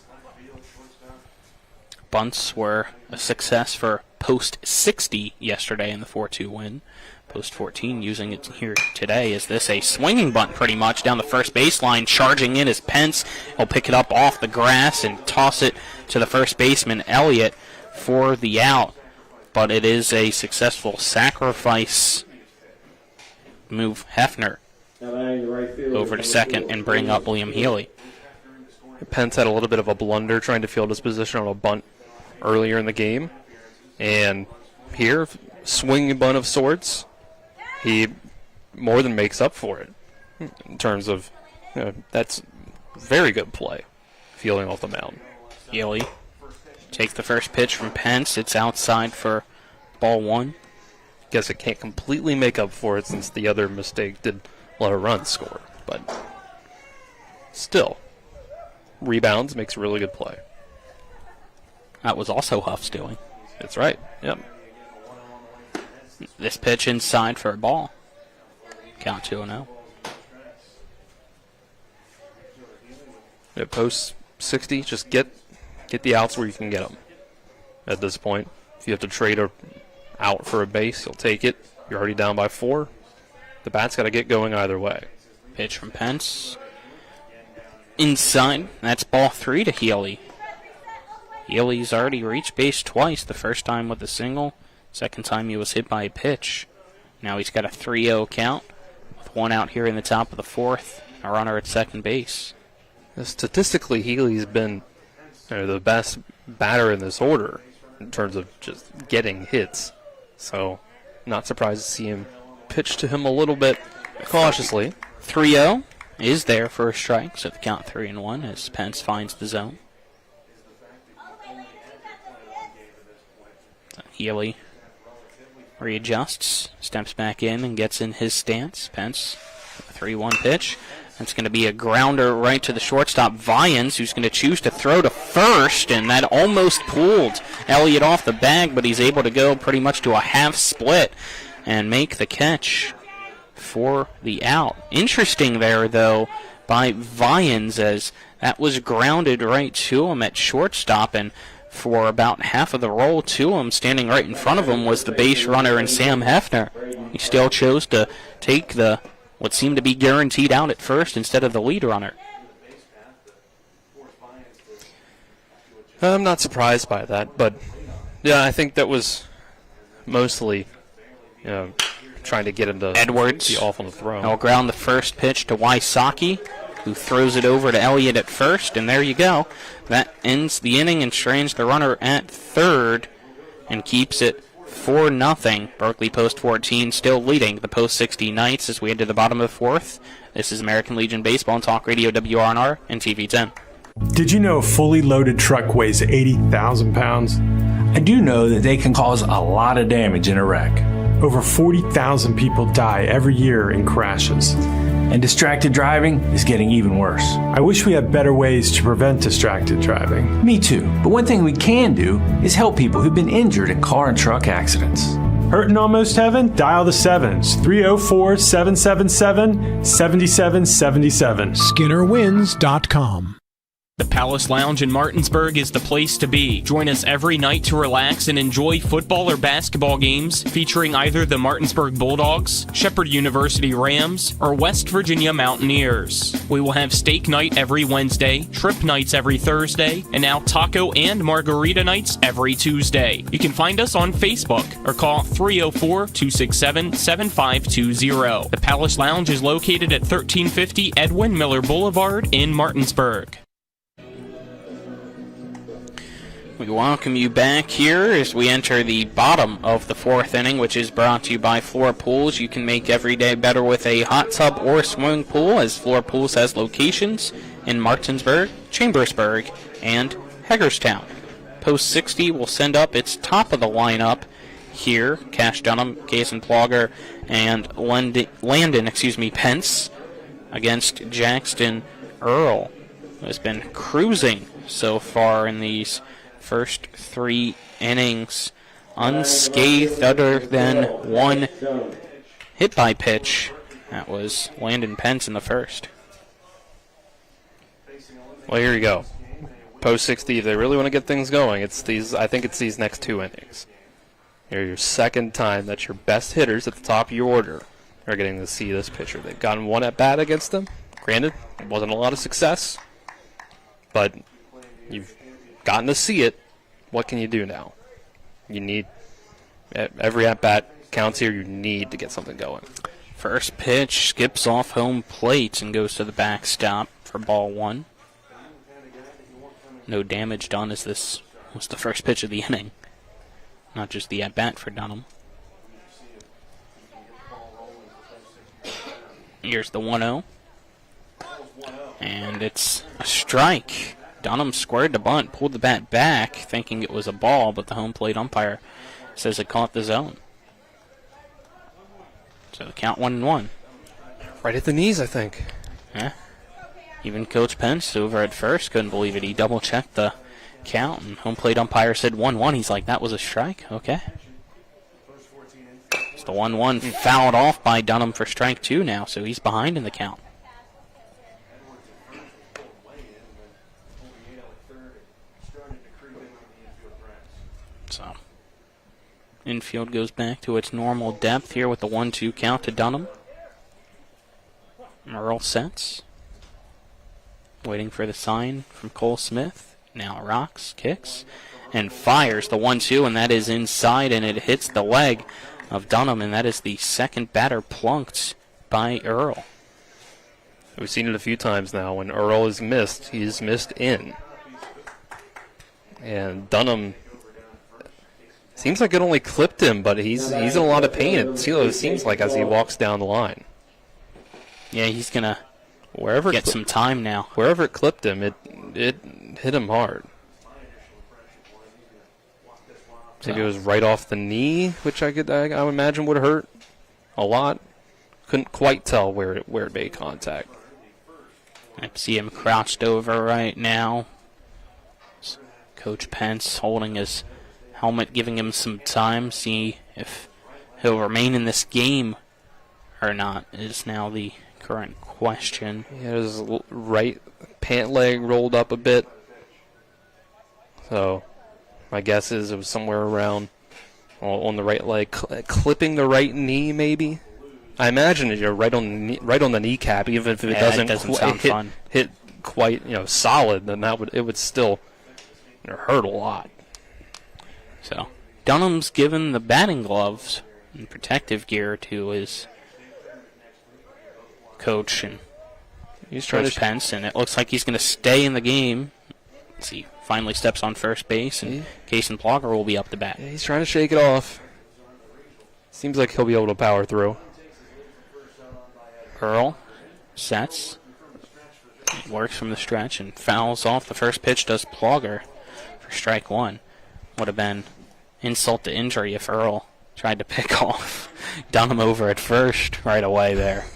Bunts were a success for post 60 yesterday in the 4-2 win. Post 14 using it here today. Is this a swinging bunt pretty much down the first baseline? Charging in is Pence. He'll pick it up off the grass and toss it to the first baseman, Elliott, for the out. But it is a successful sacrifice move. Hefner over to second and bring up Liam Healy. Pence had a little bit of a blunder trying to field his position on a bunt earlier in the game. And here, swinging bunt of sorts, he more than makes up for it in terms of That's very good play, fielding off the mound. Healy takes the first pitch from Pence. It's outside for ball 1. Guess it can't completely make up for it since the other mistake did let a run score. But still, rebounds, makes a really good play. That was also Huff's doing. That's right, yep. This pitch inside for a ball. Count 2-0. At post 60, just get the outs where you can get them. At this point, if you have to trade out for a base, you'll take it. You're already down by 4. The bat's got to get going either way. Pitch from Pence. Inside. That's ball 3 to Healy. Healy's already reached base twice. The first time with a single. Second time he was hit by a pitch. Now he's got a 3-0 count. With 1 out here in the top of the 4th. A runner at second base. Statistically, Healy's been the best batter in this order in terms of just getting hits. So, not surprised to see him pitch to him a little bit cautiously. 3-0 is there for a strike, so the count 3-1 as Pence finds the zone. Healy readjusts, steps back in, and gets in his stance. Pence, 3-1 pitch. That's going to be a grounder right to the shortstop, Vyans, who's going to choose to throw to first, and that almost pulled Elliott off the bag, but he's able to go pretty much to a half split and make the catch for the out. Interesting there, though, by Vyans, as that was grounded right to him at shortstop, and for about half of the roll to him, standing right in front of him, was the base runner and Sam Hefner. He still chose to take the what seemed to be guaranteed out at first instead of the lead runner. I'm not surprised by that, but yeah, I think that was mostly trying to get him to Edwards be off on the throw. He'll ground the first pitch to Wysocki, who throws it over to Elliott at first, and there you go. That ends the inning and strains the runner at third and keeps it 4-0. Berkeley Post 14 still leading the Post 60 Knights as we enter the bottom of the 4th. This is American Legion Baseball and Talk Radio WRNR and TV 10. Did you know a fully loaded truck weighs 80,000 pounds? I do know that they can cause a lot of damage in a wreck. Over 40,000 people die every year in crashes. And distracted driving is getting even worse. I wish we had better ways to prevent distracted driving. Me too. But one thing we can do is help people who've been injured in car and truck accidents. Hurting almost heaven? Dial the 7s. 304-777-7777. SkinnerWins.com. The Palace Lounge in Martinsburg is the place to be. Join us every night to relax and enjoy football or basketball games featuring either the Martinsburg Bulldogs, Shepherd University Rams, or West Virginia Mountaineers. We will have steak night every Wednesday, trip nights every Thursday, and now taco and margarita nights every Tuesday. You can find us on Facebook or call 304-267-7520. The Palace Lounge is located at 1350 Edwin Miller Boulevard in Martinsburg. We welcome you back here as we enter the bottom of the 4th inning, which is brought to you by Floor Pools. You can make every day better with a hot tub or swimming pool, as Floor Pools has locations in Martinsburg, Chambersburg, and Hagerstown. Post 60 will send up its top of the lineup here. Cash Dunham, Kason Plogger, and Landon Pence against Jackson Earl, who has been cruising so far in these first 3 innings, unscathed other than one hit by pitch. That was Landon Pence in the first. Well, here you go. Post 60, if they really want to get things going, I think it's these next 2 innings. Here's your second time that your best hitters at the top of your order are getting to see this pitcher. They've gotten 1 at bat against them. Granted, it wasn't a lot of success, but you've gotten to see it. What can you do now? You need every at-bat counts here. You need to get something going. First pitch skips off home plate and goes to the backstop for ball 1. No damage done, as this was the first pitch of the inning, not just the at-bat for Dunham. Here's the 1-0. And it's a strike. Dunham squared the bunt, pulled the bat back, thinking it was a ball, but the home plate umpire says it caught the zone. So the count 1-1. Right at the knees, I think. Yeah. Even Coach Pence over at first couldn't believe it. He double-checked the count, and home plate umpire said 1-1. He's like, that was a strike? Okay. It's the 1-1 fouled off by Dunham for strike 2 now, so he's behind in the count. So, infield goes back to its normal depth here with the 1-2 count to Dunham. Earl sets. Waiting for the sign from Cole Smith. Now rocks, kicks, and fires the 1-2, and that is inside, and it hits the leg of Dunham, and that is the second batter plunked by Earl. We've seen it a few times now. When Earl is missed, he is missed in. And Dunham seems like it only clipped him, but he's in a lot of pain. It seems like as he walks down the line. Yeah, he's gonna get some time now. Wherever it clipped him, it hit him hard. Maybe it was right off the knee, which I would imagine would hurt a lot. Couldn't quite tell where it made contact. I see him crouched over right now. Coach Pence holding his helmet, giving him some time, see if he'll remain in this game or not, is now the current question. He had his right pant leg rolled up a bit. So my guess is it was somewhere around on the right leg, clipping the right knee maybe. I imagine you're right on the kneecap, even if it doesn't sound fun. Hit quite solid, then it would still hurt a lot. So Dunham's given the batting gloves and protective gear to his coach and he's trying Coach Pence, and it looks like he's going to stay in the game. As he finally steps on first base, and Kason Plogger will be up to bat. Yeah, he's trying to shake it off. Seems like he'll be able to power through. Earl sets, works from the stretch, and fouls off. The first pitch does Plogger for strike 1. Would have been insult to injury if Earl tried to pick off Dunham over at first right away there.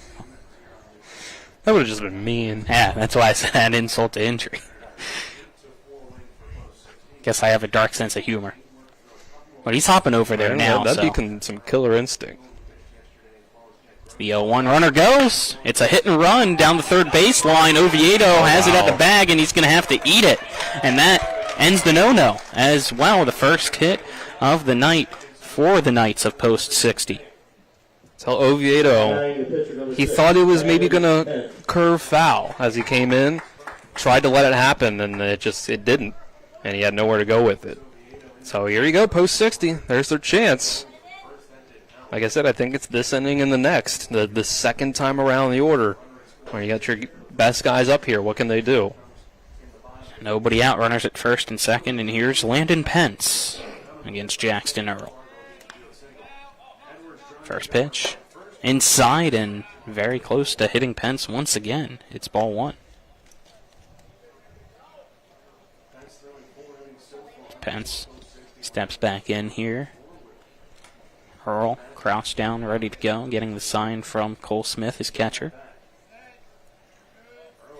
That would have just been mean. Yeah, that's why I said insult to injury. Guess I have a dark sense of humor. But he's hopping over there now. That'd be some killer instinct. The 0-1 runner goes. It's a hit and run down the third baseline. Oviedo has it at the bag, and he's going to have to eat it. And that ends the no-no as well. The first hit of the night for the Knights of Post 60. Tell Oviedo he thought it was maybe going to curve foul as he came in. Tried to let it happen, and it didn't. And he had nowhere to go with it. So here you go, Post 60. There's their chance. Like I said, I think it's this inning and the next. The second time around the order. When you got your best guys up here, what can they do? Nobody out, runners at first and second, and here's Landon Pence against Jackson Earl. First pitch. Inside and very close to hitting Pence once again. It's ball 1. Pence steps back in here. Earl crouched down, ready to go, getting the sign from Cole Smith, his catcher.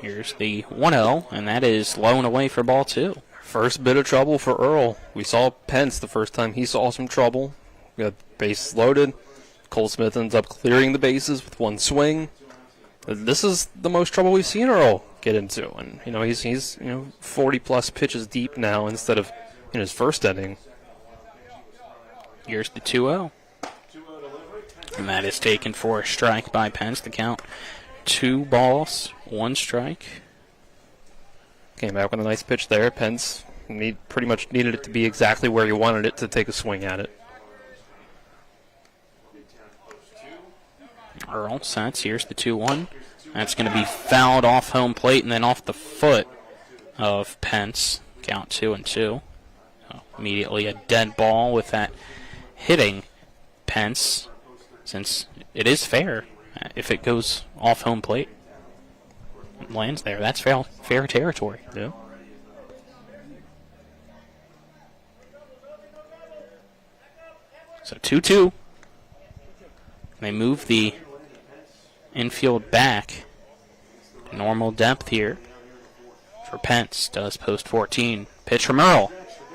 Here's the 1-0, and that is low and away for ball 2. First bit of trouble for Earl. We saw Pence the first time he saw some trouble. We got bases loaded. Cole Smith ends up clearing the bases with one swing. This is the most trouble we've seen Earl get into, and he's 40+ pitches deep now instead of in his first inning. Here's the 2-0. And that is taken for a strike by Pence. The count 2 balls, 1 strike. Came back with a nice pitch there. Pence pretty much needed it to be exactly where he wanted it to take a swing at it. Earl sets. Here's the 2-1. That's going to be fouled off home plate and then off the foot of Pence. Count 2-2. So immediately a dead ball with that hitting Pence, since it is fair if it goes off home plate. lands there. That's fair territory. Yeah. So 2-2. They move the infield back. Normal depth here for Pence. Does post 14. Pitch from Earl.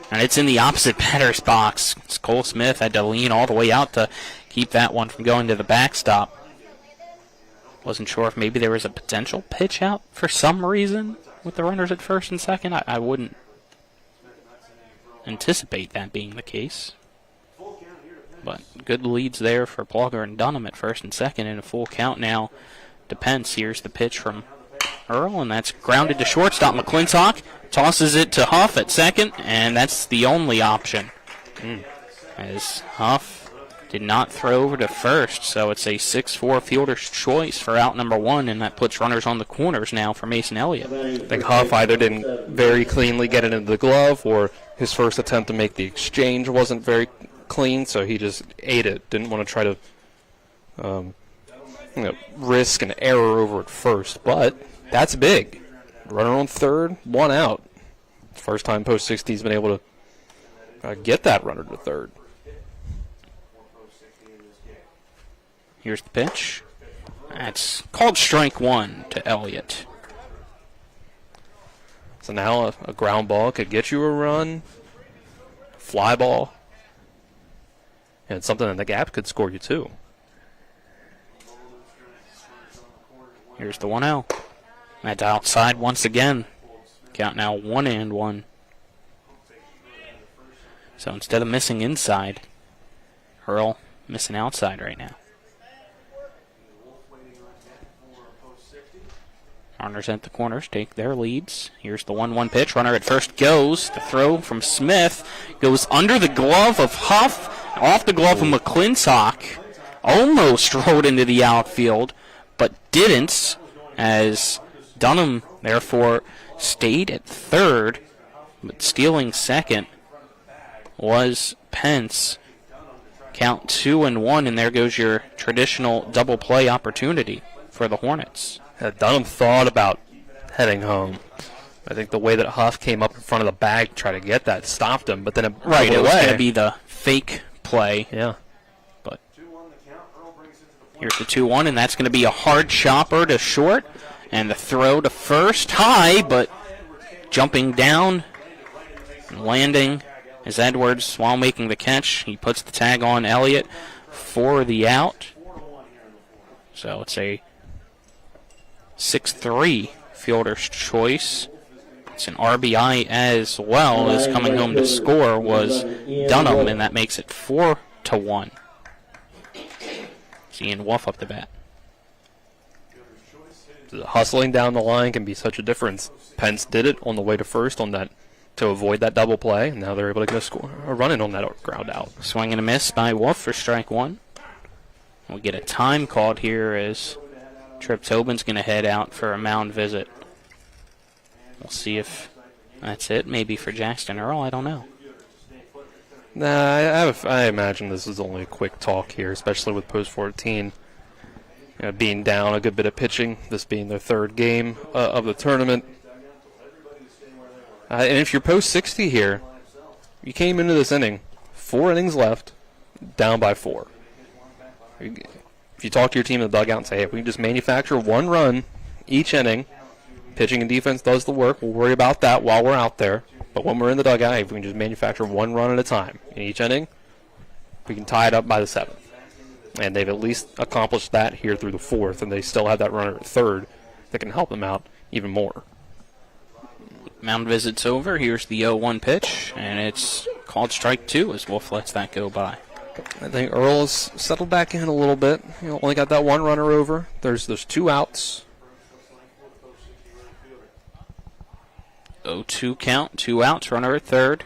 And it's in the opposite batter's box. Cole Smith had to lean all the way out to keep that one from going to the backstop. Wasn't sure if maybe there was a potential pitch out for some reason with the runners at first and second. I wouldn't anticipate that being the case. But good leads there for Plugger and Dunham at first and second, and a full count now to Pence. Here's the pitch from Earl, and that's grounded to shortstop. McClintock tosses it to Huff at second, and that's the only option. As Huff did not throw over to first, so it's a 6-4 fielder's choice for out number one, and that puts runners on the corners now for Mason Elliott. I think Huff either didn't very cleanly get it into the glove, or his first attempt to make the exchange wasn't very clean, so he just ate it. Didn't want to try to risk an error over at first, but that's big. Runner on third, one out. First time post 60 he's been able to get that runner to third. Here's the pitch. That's called strike one to Elliott. So now a ground ball could get you a run, fly ball, and something in the gap could score you too. Here's the 1-0. That's outside once again. Count now 1-1. So instead of missing inside, Earl missing outside right now. Runners at the corners take their leads. Here's the 1-1 pitch. Runner at first goes. The throw from Smith goes under the glove of Huff, off the glove of McClintock. Almost rolled into the outfield, but didn't, as Dunham, therefore, stayed at third, but stealing second was Pence. Count 2-1, and there goes your traditional double play opportunity for the Hornets. Dunham thought about heading home. I think the way that Huff came up in front of the bag to try to get that stopped him, but then it was going to be the fake play. Yeah. But here's the 2-1, and that's going to be a hard chopper to short, and the throw to first high, but jumping down and landing is Edwards while making the catch. He puts the tag on Elliott for the out. So it's a 6-3 fielder's choice. It's an RBI as well, as coming home to score was Dunham, and that makes it 4-1. Seeing Wolf up the bat. Hustling down the line can be such a difference. Pence did it on the way to first on that to avoid that double play, and now they're able to get a run in on that ground out. Swing and a miss by Wolf for strike one. We get a time called here as Tripp Tobin's going to head out for a mound visit. We'll see if that's it. Maybe for Jackson Earl. I don't know. Nah, I imagine this is only a quick talk here, especially with post 14 being down a good bit of pitching. This being their third game of the tournament. And if you're post 60 here, you came into this inning, 4 innings left, down by 4. If you talk to your team in the dugout and say, hey, if we can just manufacture 1 run each inning, pitching and defense does the work, we'll worry about that while we're out there. But when we're in the dugout, if we can just manufacture 1 run at a time in each inning, we can tie it up by the 7th. And they've at least accomplished that here through the 4th, and they still have that runner at third that can help them out even more. Mound visit's over. Here's the 0-1 pitch, and it's called strike 2 as Wolf lets that go by. I think Earl's settled back in a little bit. Only got that 1 runner over. There's 2 outs. 0-2 count, 2 outs, runner at third.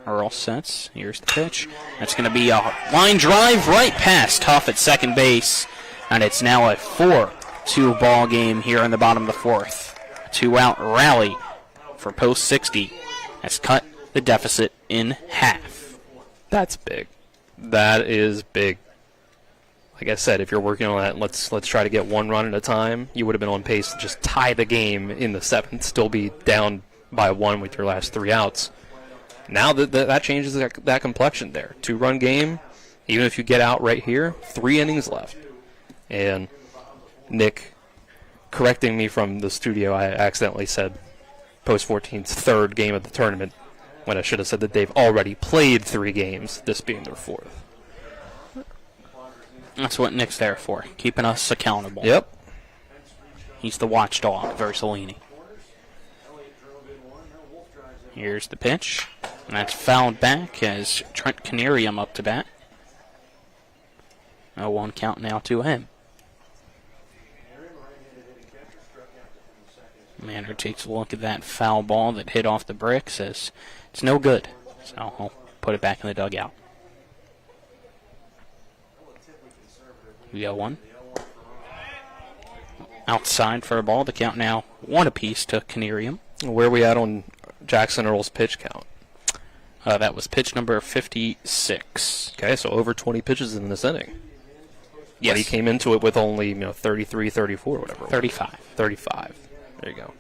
Earl sets. Here's the pitch. That's going to be a line drive right past Huff at second base, and it's now a 4-2 ball game here in the bottom of the 4th. 2-out rally for post 60 has cut the deficit in half. That's big. That is big. like I said, if you're working on that, let's try to get one run at a time, you would have been on pace to just tie the game in the 7th, still be down by 1 with your last 3 outs. Now that changes that complexion there. 2-run game, even if you get out right here, 3 innings left. And Nick, correcting me from the studio, I accidentally said Post 14's 3rd game of the tournament, when I should have said that they've already played 3 games, this being their 4th. That's what Nick's there for, keeping us accountable. Yep. He's the watchdog, Versalini. Here's the pitch, and that's fouled back as Trent Canarium up to bat. 0-1 count now to him. Manor takes a look at that foul ball that hit off the brick, says it's no good, so I'll put it back in the dugout. We got 1. Outside for a ball. The count now 1 apiece to Canarium. Where are we at on Jackson Earl's pitch count? That was pitch number 56. Okay, so over 20 pitches in this inning. Yes. But he came into it with only 33, 34, whatever. 35. 35. There you go.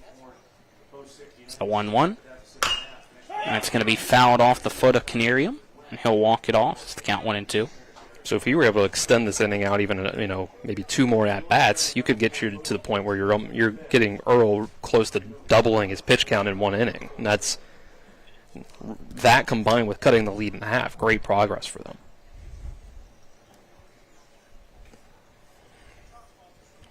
It's the 1-1. That's going to be fouled off the foot of Canarium, and he'll walk it off. It's the count 1-2. So if you were able to extend this inning out even, maybe 2 more at-bats, you could get you to the point where you're getting Earl close to doubling his pitch count in 1 inning. And that combined with cutting the lead in half, great progress for them.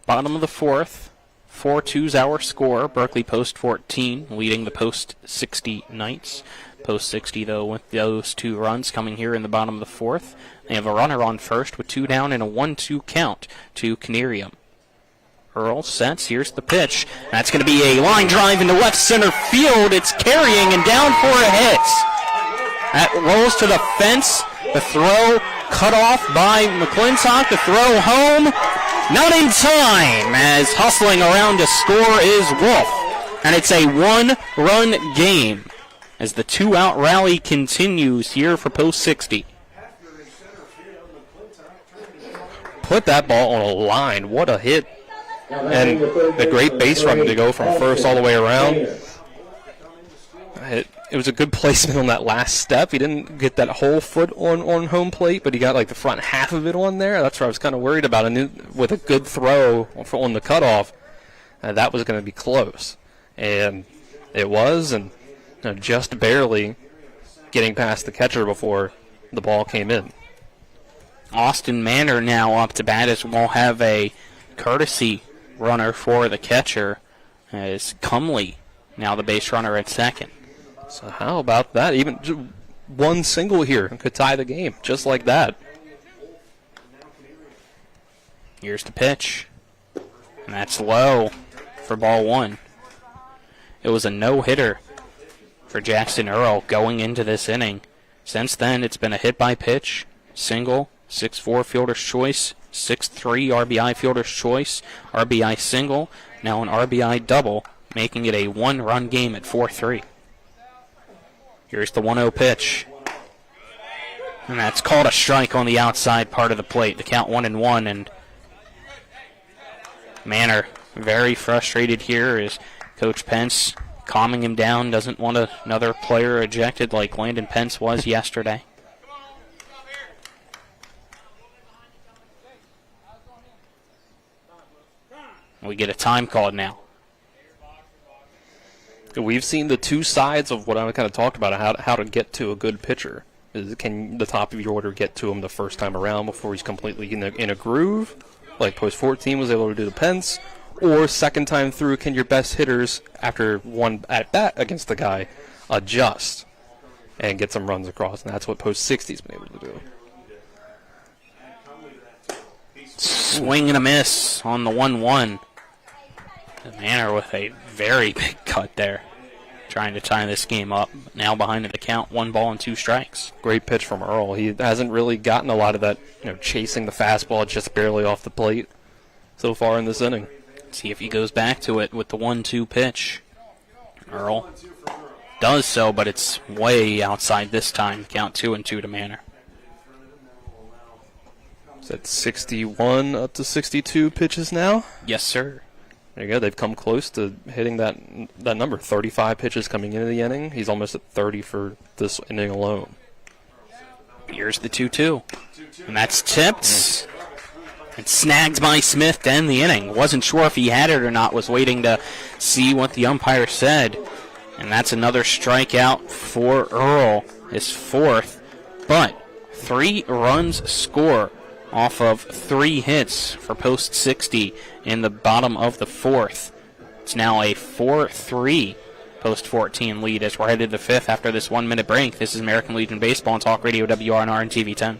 Bottom of the 4th, 4-2's our score. Berkeley Post 14 leading the Post 60 Knights. Post 60, though, with those 2 runs coming here in the bottom of the 4th. They have a runner on first with 2 down and a 1-2 count to Canarium. Earl sets. Here's the pitch. That's going to be a line drive into left center field. It's carrying and down for a hit. That rolls to the fence. The throw cut off by McClintock. The throw home. Not in time, as hustling around to score is Wolf. And it's a 1-run game as the 2-out rally continues here for Post 60. Put that ball on a line. What a hit. And the great base run to go from first all the way around. It was a good placement on that last step. He didn't get that whole foot on home plate, but he got like the front half of it on there. That's what I was kind of worried about. I knew with a good throw on the cutoff, that was going to be close. And it was, and just barely getting past the catcher before the ball came in. Austin Manor now up to bat as we'll have a courtesy runner for the catcher as Cumley now the base runner at second. So how about that? Even 1 single here could tie the game, just like that. Here's the pitch, and that's low for ball 1. It was a no-hitter for Jackson Earl going into this inning. Since then, it's been a hit by pitch, single, 6-4 fielder's choice, 6-3 RBI fielder's choice, RBI single, now an RBI double, making it a 1-run game at 4-3. Here's the 1-0 pitch. And that's called a strike on the outside part of the plate. The count 1-1, and Manor very frustrated here as Coach Pence calming him down, doesn't want another player ejected like Landon Pence was yesterday. We get a time called now. We've seen the 2 sides of what I kind of talked about, how to get to a good pitcher. Can the top of your order get to him the first time around before he's completely in a groove, like Post 14 was able to do to Pence? Or second time through, can your best hitters, after 1 at-bat against the guy, adjust and get some runs across? And that's what Post 60's been able to do. Swing and a miss on the 1-1. The Manor with a very big cut there, trying to tie this game up. Now behind in the count, 1 ball and 2 strikes. Great pitch from Earl. He hasn't really gotten a lot of that, chasing the fastball just barely off the plate so far in this inning. See if he goes back to it with the 1-2 pitch. Earl does so, but it's way outside this time. Count 2-2 to Manor. Is that 61 up to 62 pitches now? Yes, sir. There you go. They've come close to hitting that number. 35 pitches coming into the inning. He's almost at 30 for this inning alone. Here's the 2-2. And that's tipped. And snagged by Smith to end the inning. Wasn't sure if he had it or not. Was waiting to see what the umpire said. And that's another strikeout for Earl, his fourth. But 3 runs score off of 3 hits for post 60 in the bottom of the fourth. It's now a 4-3 post 14 lead as we're headed to fifth after this 1-minute break. This is American Legion Baseball on Talk Radio WRNR and TV 10.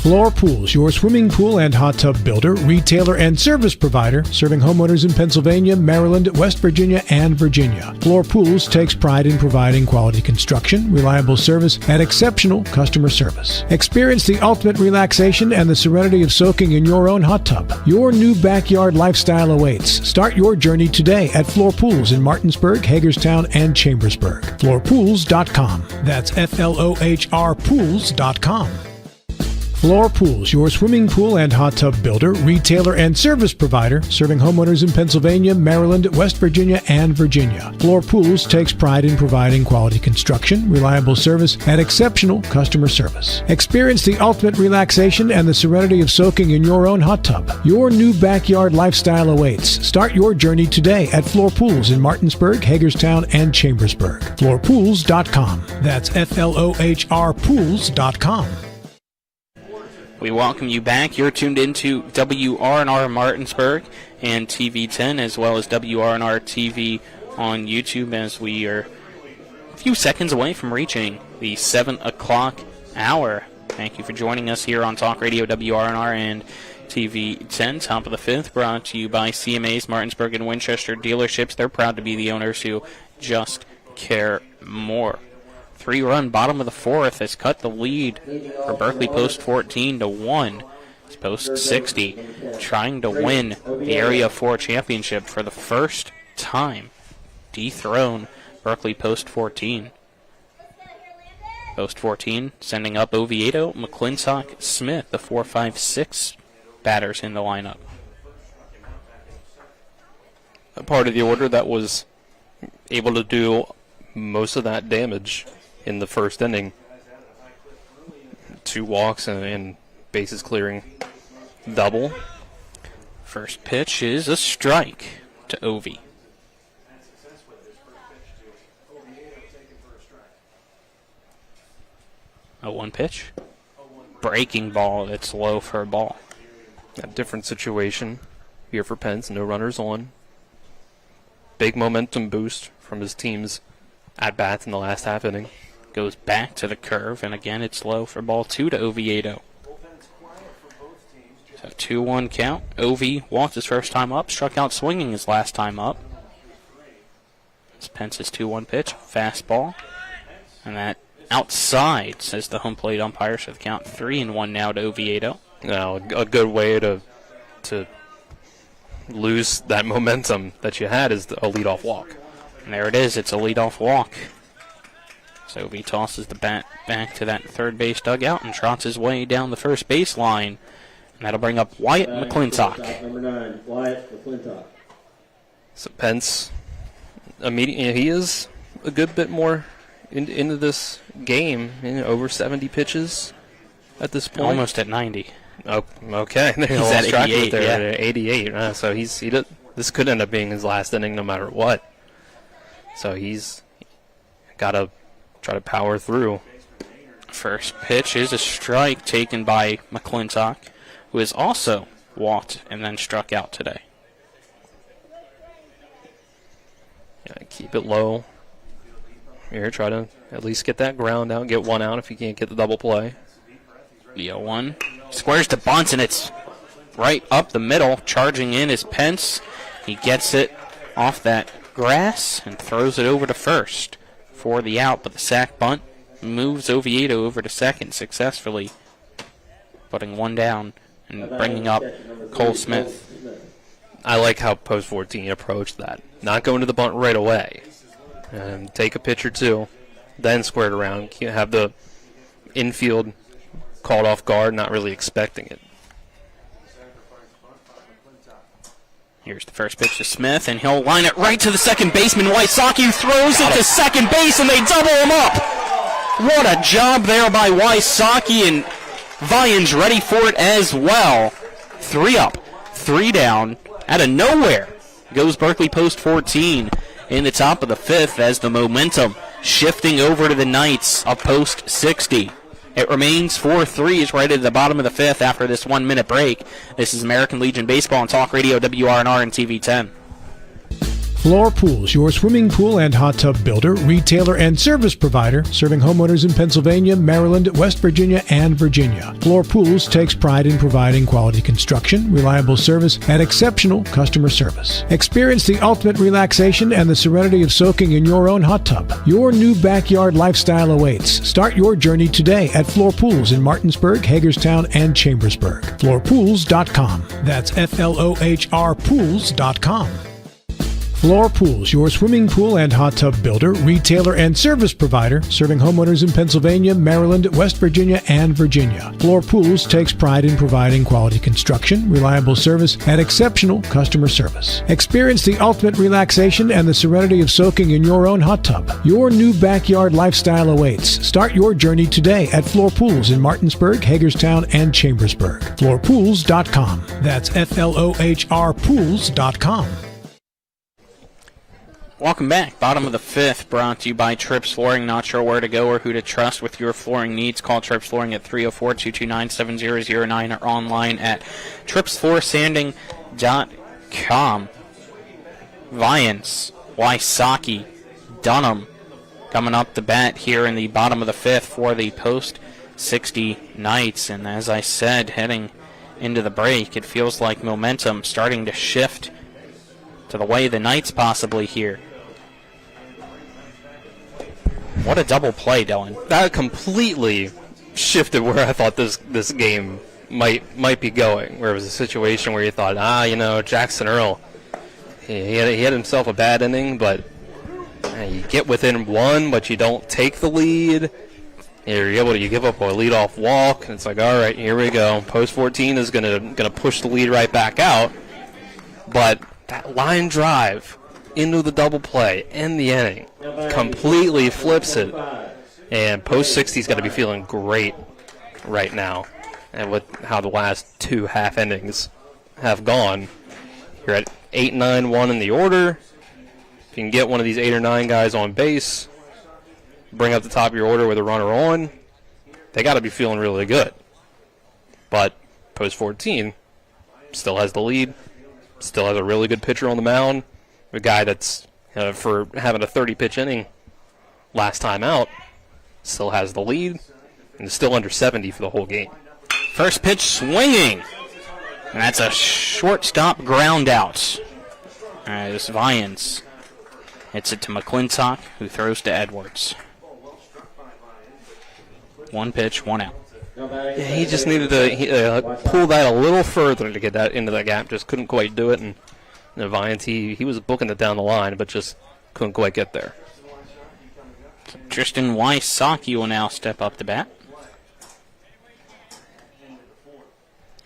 Floor Pools, your swimming pool and hot tub builder, retailer, and service provider, serving homeowners in Pennsylvania, Maryland, West Virginia, and Virginia. Floor Pools takes pride in providing quality construction, reliable service, and exceptional customer service. Experience the ultimate relaxation and the serenity of soaking in your own hot tub. Your new backyard lifestyle awaits. Start your journey today at Floor Pools in Martinsburg, Hagerstown, and Chambersburg. FloorPools.com. That's FLOHR Pools.com. Floor Pools, your swimming pool and hot tub builder, retailer, and service provider, serving homeowners in Pennsylvania, Maryland, West Virginia, and Virginia. Floor Pools takes pride in providing quality construction, reliable service, and exceptional customer service. Experience the ultimate relaxation and the serenity of soaking in your own hot tub. Your new backyard lifestyle awaits. Start your journey today at Floor Pools in Martinsburg, Hagerstown, and Chambersburg. FloorPools.com. That's FLOHR Pools.com. We welcome you back. You're tuned into WRNR Martinsburg and TV 10, as well as WRNR TV on YouTube, as we are a few seconds away from reaching the 7 o'clock hour. Thank you for joining us here on Talk Radio WRNR and TV 10. Top of the fifth, brought to you by CMA's Martinsburg and Winchester dealerships. They're proud to be the owners who just care more. 3-run bottom of the fourth has cut the lead for Berkeley post 14 to 1. It's post 60, trying to win the Area 4 championship for the first time. Dethrone Berkeley post 14. Post 14 sending up Oviedo, McClintock, Smith, the 4-5-6 batters in the lineup. A part of the order that was able to do most of that damage in the first inning. 2 walks and bases clearing double. First pitch is a strike to Ovi. A 1 pitch. Breaking ball. It's low for a ball. A different situation here for Pence. No runners on. Big momentum boost from his team's at-bats in the last half inning. Goes back to the curve, and again it's low for ball 2 to Oviedo. So 2-1 count. Ovi walked his first time up, struck out swinging his last time up. It's Pence's 2-1 pitch, fastball. And that outside, says the home plate umpire, so the count 3-1 now to Oviedo. Now, a good way to lose that momentum that you had is a leadoff walk. And there it is, it's a leadoff walk. So he tosses the bat back to that third base dugout and trots his way down the first base line. And that'll bring up Wyatt McClintock. Number 9, Wyatt McClintock. So Pence, immediately, he is a good bit more into this game. Over 70 pitches at this point. Almost at 90. Oh, okay. He's at 88. There, yeah. 88. So this could end up being his last inning no matter what. So he's got to try to power through. First pitch is a strike taken by McClintock, who has also walked and then struck out today. Yeah, keep it low. Here, try to at least get that ground out, get 1 out if you can't get the double play. The 0-1. Squares to bunts, and it's right up the middle. Charging in is Pence. He gets it off that grass and throws it over to first for the out, but the sack bunt moves Oviedo over to second successfully, putting 1 down and bringing up Cole Smith. I like how post 14 approached that. Not going to the bunt right away. Take a pitch or 2, then square it around. Can't have the infield called off guard, not really expecting it. Here's the first pitch to Smith, and he'll line it right to the second baseman. Wysocki throws it to second base, and they double him up. What a job there by Wysocki, and Vian's ready for it as well. 3 up, 3 down. Out of nowhere goes Berkeley post 14 in the top of the 5th as the momentum shifting over to the Knights of post 60. It remains 4-3 right at the bottom of the 5th after this 1-minute break. This is American Legion Baseball on Talk Radio, WRNR, and TV 10. Floor Pools, your swimming pool and hot tub builder, retailer, and service provider, serving homeowners in Pennsylvania, Maryland, West Virginia, and Virginia. Floor Pools takes pride in providing quality construction, reliable service, and exceptional customer service. Experience the ultimate relaxation and the serenity of soaking in your own hot tub. Your new backyard lifestyle awaits. Start your journey today at Floor Pools in Martinsburg, Hagerstown, and Chambersburg. FloorPools.com. That's FLOHR Pools.com. Floor Pools, your swimming pool and hot tub builder, retailer, and service provider, serving homeowners in Pennsylvania, Maryland, West Virginia, and Virginia. Floor Pools takes pride in providing quality construction, reliable service, and exceptional customer service. Experience the ultimate relaxation and the serenity of soaking in your own hot tub. Your new backyard lifestyle awaits. Start your journey today at Floor Pools in Martinsburg, Hagerstown, and Chambersburg. FloorPools.com. That's FLOHR Pools.com. Welcome back. Bottom of the 5th, brought to you by Trips Flooring. Not sure where to go or who to trust with your flooring needs? Call Trips Flooring at 304-229-7009 or online at tripsfloorsanding.com. Viance, Wysocki, Dunham coming up the bat here in the bottom of the 5th for the post 60 Knights. And as I said, heading into the break, it feels like momentum starting to shift to the way the Knights possibly here. What a double play, Dylan. That completely shifted where I thought this game might be going. Where it was a situation where you thought, Jackson Earl, he had himself a bad inning, but you get within 1, but you don't take the lead. You give up a leadoff walk, and it's like, all right, here we go. Post 14 is gonna push the lead right back out, but that line drive into the double play in the inning completely flips it. And post 60's got to be feeling great right now. And with how the last 2 half innings have gone, you're at 8-9-1 in the order. If you can get one of these 8 or 9 guys on base, bring up the top of your order with a runner on, they got to be feeling really good. But post 14 still has the lead. Still has a really good pitcher on the mound. A guy that's, for having a 30-pitch inning last time out, still has the lead and is still under 70 for the whole game. First pitch swinging. And that's a shortstop ground out. All right, this Viance hits it to McClintock, who throws to Edwards. 1 pitch, 1 out. Yeah, he just needed to pull that a little further to get that into that gap. Just couldn't quite do it. And Viance, he was booking it down the line, but just couldn't quite get there. Tristan Wysocki will now step up to bat.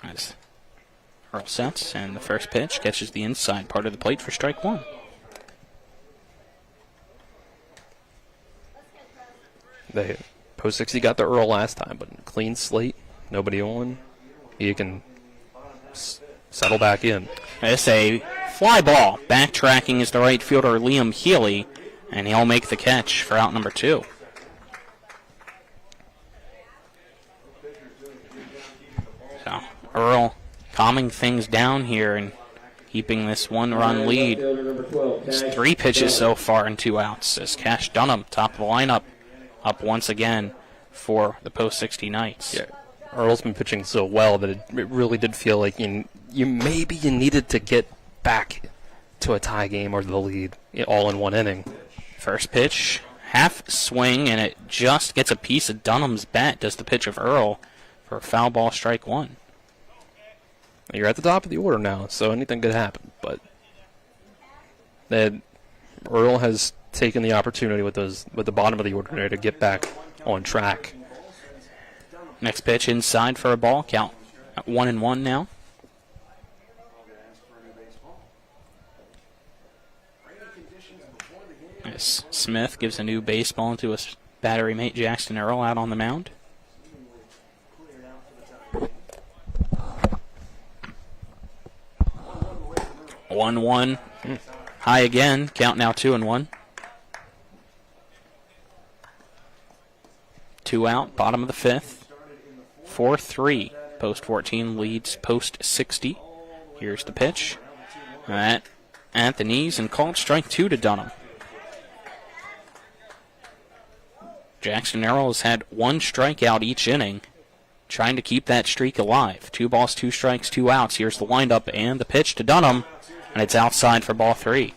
As Earl sets, and the first pitch catches the inside part of the plate for strike 1. They post 60 got the Earl last time, but clean slate, nobody on. You can settle back in. It's a fly ball. Backtracking is the right fielder Liam Healy, and he'll make the catch for out number 2. So Earl calming things down here and keeping this 1-run lead. It's 3 pitches so far and 2 outs as Cash Dunham, top of the lineup, up once again for the post 60 Knights. Yeah, Earl's been pitching so well that it really did feel like you needed to get back to a tie game or the lead all in 1 inning. First pitch, half swing, and it just gets a piece of Dunham's bat, does the pitch of Earl, for a foul ball, strike 1. You're at the top of the order now, so anything could happen. But Earl has taken the opportunity with the bottom of the order there to get back on track. Next pitch inside for a ball, count at 1-1 now. As Smith gives a new baseball to his battery mate Jackson Earl out on the mound. One. High again. Count now 2-1. 2 out. Bottom of the fifth. 4-3. Post 14 leads post 60. Here's the pitch. At the knees and called strike 2 to Dunham. Jackson Earl has had 1 strikeout each inning, trying to keep that streak alive. 2 balls, 2 strikes, 2 outs. Here's the windup and the pitch to Dunham, and it's outside for ball 3.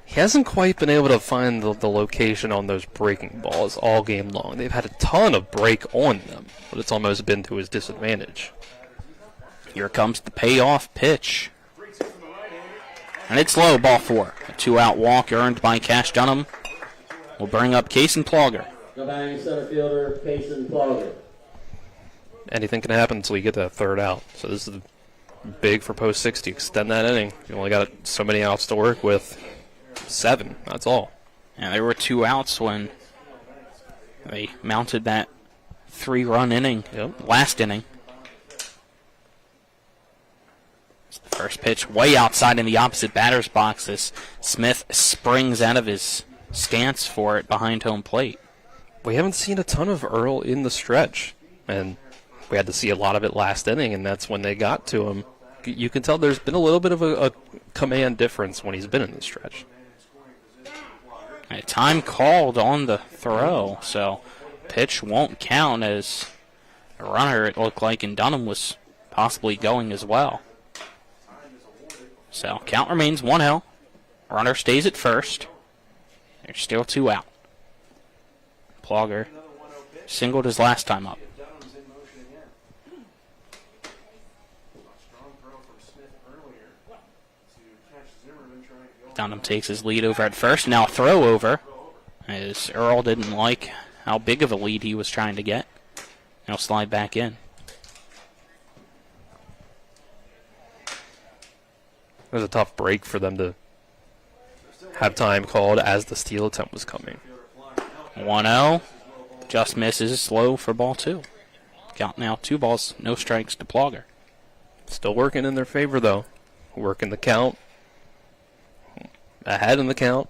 He hasn't quite been able to find the location on those breaking balls all game long. They've had a ton of break on them, but it's almost been to his disadvantage. Here comes the payoff pitch. And it's low, ball 4. A 2-out walk earned by Cash Dunham will bring up Cason Plogger. The batting center fielder, Cason Plogger. Anything can happen until you get that 3rd out. So this is big for post 60. Extend that inning. You only got so many outs to work with. 7, that's all. And there were 2 outs when they mounted that 3-run inning, last inning. It's the first pitch way outside in the opposite batter's box as Smith springs out of his stance for it behind home plate. We haven't seen a ton of Earl in the stretch, and we had to see a lot of it last inning, and that's when they got to him. You can tell there's been a little bit of a command difference when he's been in the stretch. A time called on the throw, so pitch won't count as a runner, it looked like, and Dunham was possibly going as well. So count remains 1-0. Runner stays at first. There's still 2 out. Plogger singled his last time up. Dunham takes his lead over at first. Now throw over, as Earl didn't like how big of a lead he was trying to get. He'll slide back in. It was a tough break for them to have time called as the steal attempt was coming. 1-0. Just misses, slow for ball 2. Count now 2 balls, no strikes to Plogger. Still working in their favor, though. Working the count. Ahead in the count.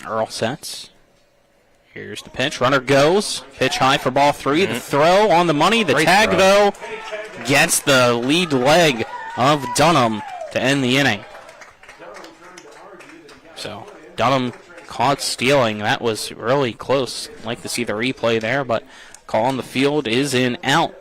Earl sets. Here's the pitch. Runner goes. Pitch high for ball 3. The throw on the money. The Great tag, throw. though, gets the lead leg of Dunham to end the inning. So Dunham caught stealing. That was really close. I'd like to see the replay there, but call on the field is in out.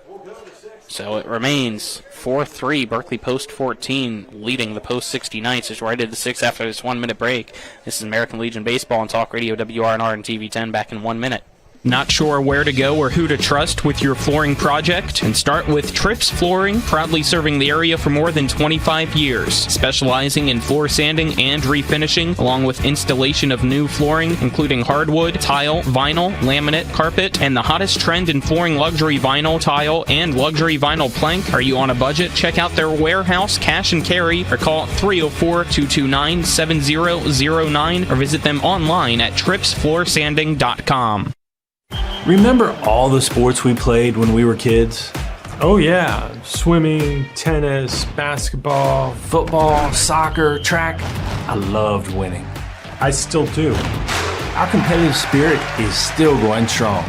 So it remains 4-3. Berkeley post 14 leading the post 60 Knights as right into the 6th after this 1-minute break. This is American Legion Baseball on Talk Radio WRNR and TV 10 back in 1 minute. Not sure where to go or who to trust with your flooring project? And start with Trips Flooring, proudly serving the area for more than 25 years, specializing in floor sanding and refinishing, along with installation of new flooring, including hardwood, tile, vinyl, laminate, carpet, and the hottest trend in flooring, luxury vinyl, tile, and luxury vinyl plank. Are you on a budget? Check out their warehouse, cash and carry, or call 304-229-7009, or visit them online at tripsfloorsanding.com. Remember all the sports we played when we were kids? Oh yeah, swimming, tennis, basketball, Football, soccer, track. I loved winning. I still do. Our competitive spirit is still going strong.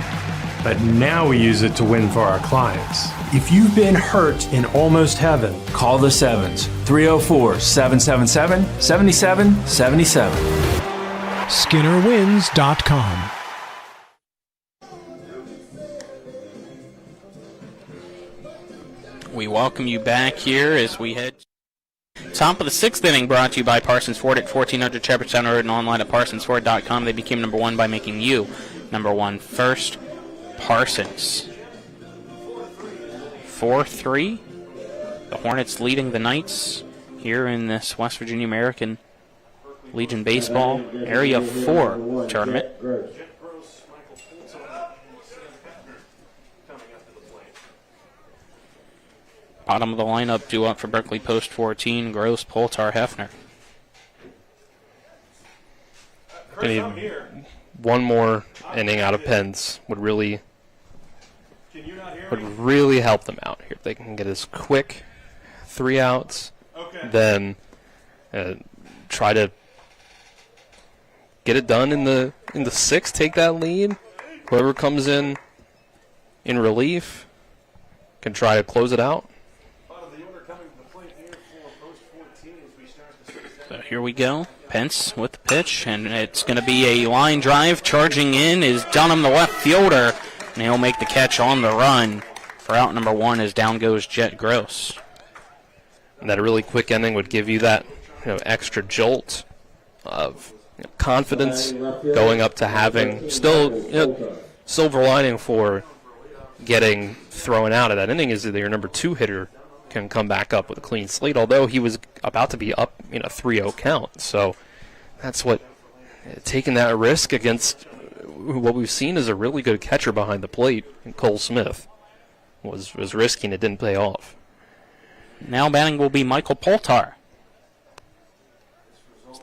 But now we use it to win for our clients. If you've been hurt in almost heaven, call the Sevens, 304-777-7777. SkinnerWins.com. We welcome you back here as we head top of the 6th inning, brought to you by Parsons Ford at 1400 Shepherdstown Road and online at parsonsford.com. They became number 1 by making you number 1 first. Parsons 4-3. The Hornets leading the Knights here in this West Virginia American Legion Baseball Area 4 tournament. Bottom of the lineup due up for Berkeley post 14, Gross, Poltar, Hefner. One more inning out of Pence would really help them out here. If they can get as quick 3 outs, then try to get it done in the 6th, take that lead. Whoever comes in relief can try to close it out. So here we go. Pence with the pitch, and it's going to be a line drive. Charging in is Dunham, the left fielder, and he'll make the catch on the run for out number 1 as down goes Jet Gross. And that really quick ending would give you that extra jolt of confidence going up to having still silver lining for getting thrown out of that inning is that your number 2 hitter can come back up with a clean slate, although he was about to be up in a 3-0 count. So that's what taking that risk against what we've seen is a really good catcher behind the plate, Cole Smith, was risky and it didn't pay off. Now batting will be Michael Poltar.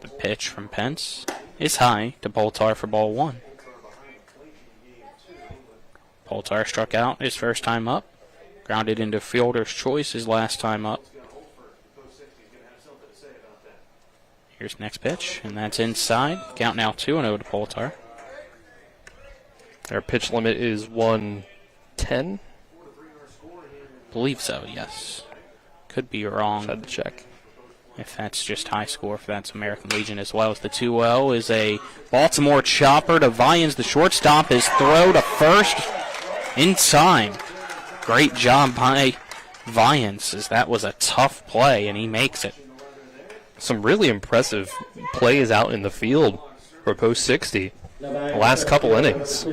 The pitch from Pence is high to Poltar for ball 1. Poltar struck out his first time up. Grounded into fielder's choice his last time up. Here's next pitch, and that's inside. Count now 2-0 to Poltar. Their pitch limit is 110. Believe so, yes. Could be wrong. Had to check. If that's just high score, if that's American Legion as well as the 2-0 is a Baltimore chopper to Vians. The shortstop, his throw to first in time. Great job by Vians, as that was a tough play, and he makes it. Some really impressive plays out in the field for post 60 the last couple innings.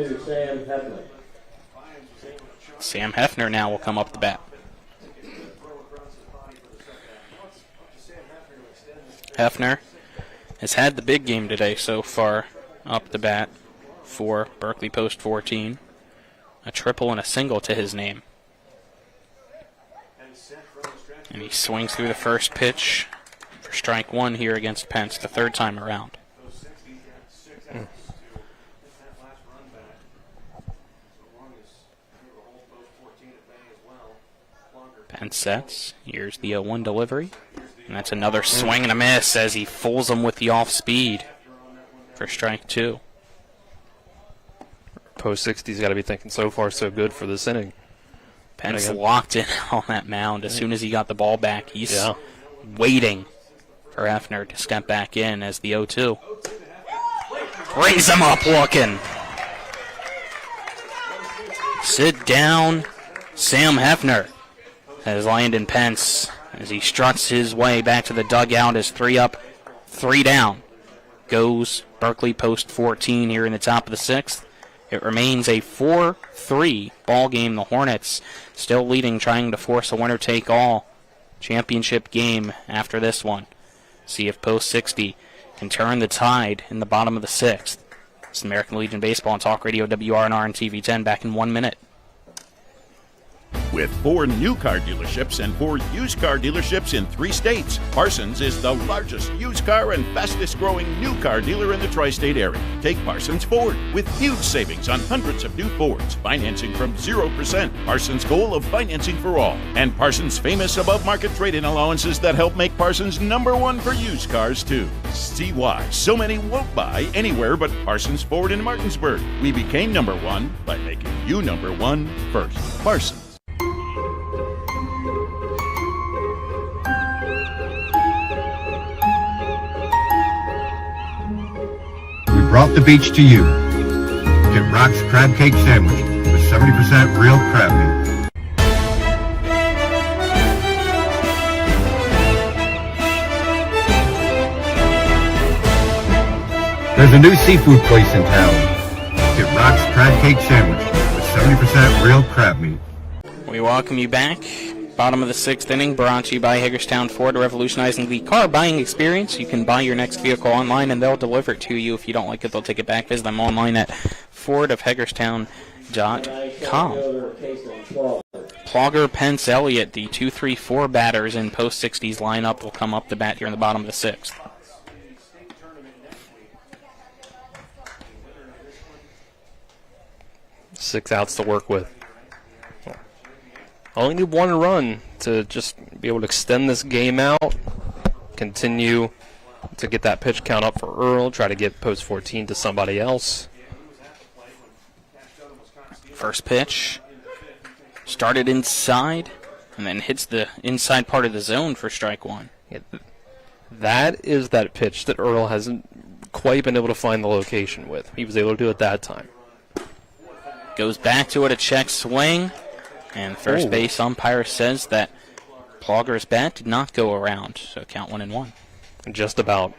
Sam Hefner now will come up the bat. Hefner has had the big game today so far up the bat for Berkeley Post 14. A triple and a single to his name. And he swings through the first pitch for strike 1 here against Pence, the 3rd time around. Pence sets. Here's the 0-1 delivery. And that's another swing and a miss as he fools him with the off speed for strike 2. Post 60's got to be thinking so far so good for this inning. Pence locked in on that mound as soon as he got the ball back. He's waiting for Hefner to step back in as the 0-2. Raise him up looking. Sit down, Sam Hefner, as Landon Pence, as he struts his way back to the dugout as 3 up, 3 down. Goes Berkeley Post 14 here in the top of the 6th. It remains a 4-3 ball game. The Hornets still leading, trying to force a winner-take-all championship game after this one. See if Post 60 can turn the tide in the bottom of the 6th. It's American Legion Baseball on Talk Radio WRNR and TV 10 back in 1 minute. With 4 new car dealerships and 4 used car dealerships in 3 states, Parsons is the largest used car and fastest growing new car dealer in the tri-state area. Take Parsons Ford with huge savings on hundreds of new Fords, financing from 0%. Parsons' goal of financing for all, and Parsons' famous above-market trade-in allowances that help make Parsons #1 for used cars too. See why so many won't buy anywhere but Parsons Ford in Martinsburg. We became #1 by making you #1 first. Parsons. Brought the beach to you. Get Rock's Crab Cake Sandwich with 70% real crab meat. There's a new seafood place in town. Get Rock's Crab Cake Sandwich with 70% real crab meat. We welcome you back. Bottom of the 6th inning, brought to you by Hagerstown Ford, revolutionizing the car buying experience. You can buy your next vehicle online, and they'll deliver it to you. If you don't like it, they'll take it back. Visit them online at fordofhagerstown.com. Plogger, Pence, Elliott, the 2, 3, 4 batters in post 60s lineup will come up the bat here in the bottom of the 6th. 6 outs to work with. Only need 1 run to just be able to extend this game out, continue to get that pitch count up for Earl, try to get post 14 to somebody else. First pitch started inside and then hits the inside part of the zone for strike 1. Yeah, that is that pitch that Earl hasn't quite been able to find the location with. He was able to do it that time. Goes back to it, a check swing, and first base umpire says that Plogger's bat did not go around, so count 1-1. Just about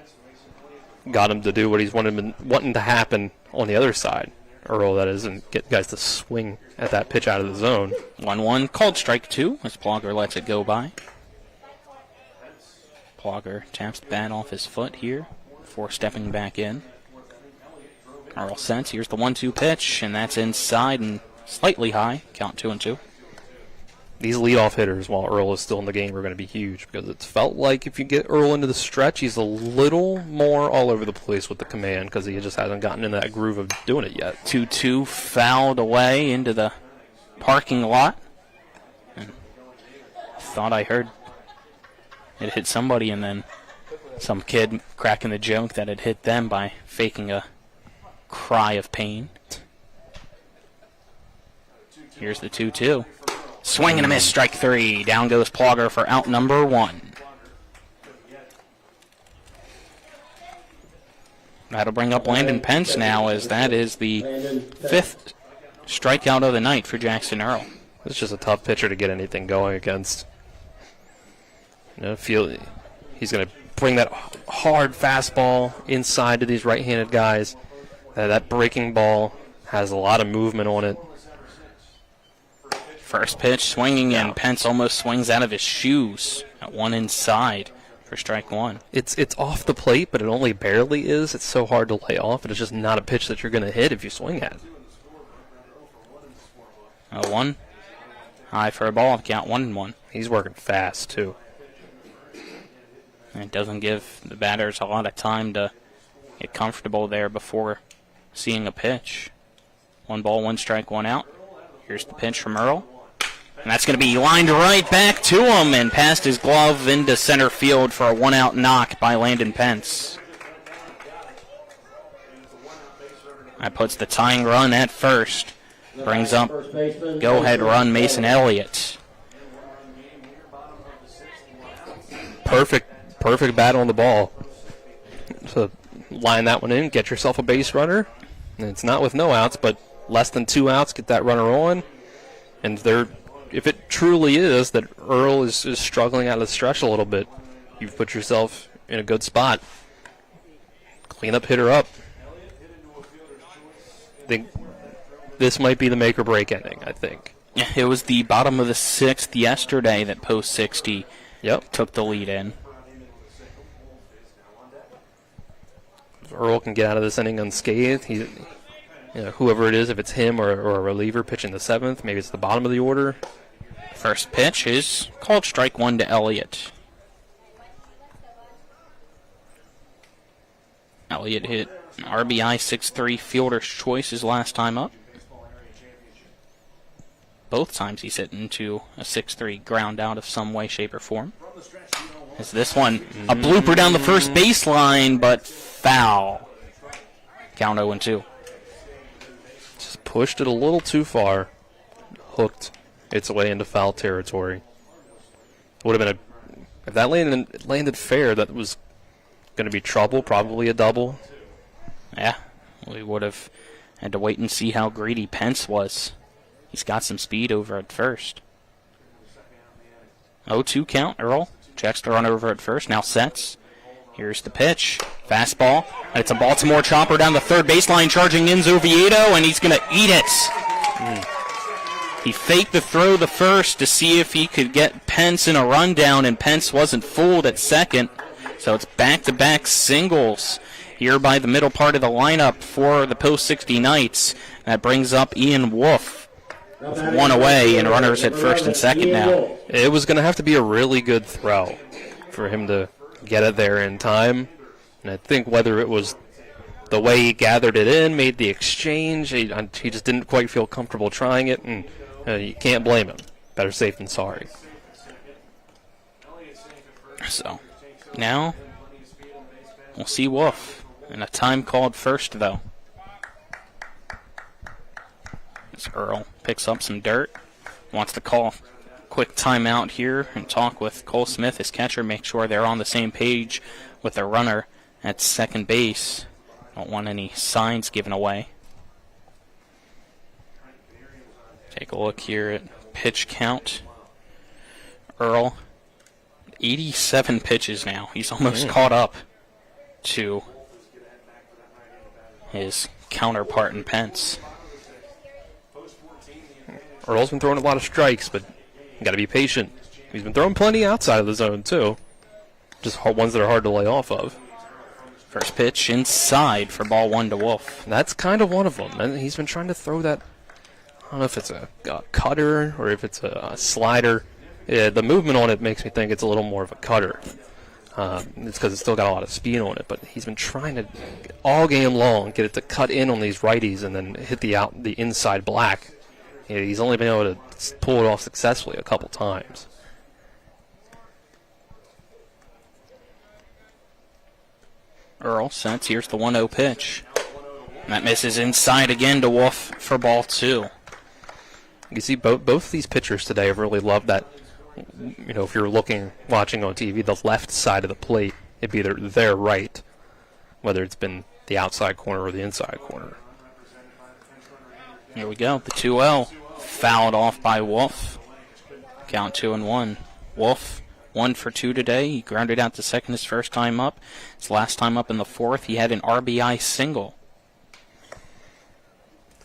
got him to do what he's wanting to happen on the other side. Earl, that is, and get guys to swing at that pitch out of the zone. 1-1, called strike 2 as Plogger lets it go by. Plogger taps the bat off his foot here before stepping back in. Earl sets. Here's the 1-2 pitch, and that's inside and slightly high. Count 2-2. These leadoff hitters, while Earl is still in the game, are going to be huge because it's felt like if you get Earl into the stretch, he's a little more all over the place with the command because he just hasn't gotten into that groove of doing it yet. 2-2 fouled away into the parking lot. And thought I heard it hit somebody, and then some kid cracking the joke that it hit them by faking a cry of pain. Here's the 2-2. Swing and a miss, strike 3. Down goes Plogger for out number 1. That'll bring up Landon Pence now, as that is the 5th strikeout of the night for Jackson Earl. It's just a tough pitcher to get anything going against. Feel he's going to bring that hard fastball inside to these right-handed guys. That breaking ball has a lot of movement on it. First pitch swinging, and Pence almost swings out of his shoes at 1 inside for strike 1. It's off the plate, but it only barely is. It's so hard to lay off, and it's just not a pitch that you're going to hit if you swing at. 1 high for a ball. Count 1-1. He's working fast too. And it doesn't give the batters a lot of time to get comfortable there before seeing a pitch. 1 ball, 1 strike, 1 out. Here's the pitch from Earl. And that's going to be lined right back to him and past his glove into center field for a 1-out knock by Landon Pence. That puts the tying run at first. Brings up go-ahead run Mason Elliott. Perfect bat on the ball. So line that one in, get yourself a base runner. And it's not with no outs, but less than 2 outs, get that runner on. And if it truly is that Earl is struggling out of the stretch a little bit, you've put yourself in a good spot. Cleanup hitter up. I think this might be the make or break inning, I think. Yeah, it was the bottom of the 6th yesterday that post 60 took the lead in. If Earl can get out of this inning unscathed, whoever it is, if it's him or a reliever pitching the 7th, maybe it's the bottom of the order. First pitch is called strike 1 to Elliott. Elliott hit an RBI 6-3 fielder's choice his last time up. Both times he's hit into a 6-3 ground out of some way, shape, or form. Is this one a blooper down the first baseline, but foul. Count 0-2. Just pushed it a little too far. Hooked its way into foul territory. Would have been if that landed fair, that was going to be trouble, probably a double. Yeah, we would have had to wait and see how greedy Pence was. He's got some speed over at first. 0-2 count. Earl checks the run over at first. Now sets. Here's the pitch. Fastball. And it's a Baltimore chopper down the third baseline, charging in Oviedo, and he's going to eat it. He faked the throw the first to see if he could get Pence in a rundown, and Pence wasn't fooled at second. So it's back-to-back singles here by the middle part of the lineup for the post 60 Knights. That brings up Ian Wolf with 1 away and runners at first and second now. It was going to have to be a really good throw for him to get it there in time. And I think whether it was the way he gathered it in, made the exchange, he just didn't quite feel comfortable trying it, and you can't blame him. Better safe than sorry. So, now, we'll see Wolf in a time called first, though. As Earl picks up some dirt, wants to call quick timeout here and talk with Cole Smith, his catcher, make sure they're on the same page with the runner at second base. Don't want any signs given away. Take a look here at pitch count. Earl, 87 pitches now. He's almost caught up to his counterpart in Pence. Earl's been throwing a lot of strikes, but you got to be patient. He's been throwing plenty outside of the zone, too. Just ones that are hard to lay off of. First pitch inside for ball 1 to Wolf. That's kind of one of them. And he's been trying to throw that, I don't know if it's a cutter or if it's a slider. Yeah, the movement on it makes me think it's a little more of a cutter. It's because it's still got a lot of speed on it, but he's been trying to, all game long, get it to cut in on these righties and then hit the inside black. Yeah, he's only been able to pull it off successfully a couple times. Earl sets. Here's the 1-0 pitch. And that misses inside again to Wolf for ball 2. You see, both these pitchers today have really loved that. You know, if you're watching on TV, the left side of the plate, it'd be their right, whether it's been the outside corner or the inside corner. Here we go. The 2-0 fouled off by Wolf. Count 2-1. Wolf 1 for 2 today. He grounded out to second his first time up. His last time up in the 4th, he had an RBI single. I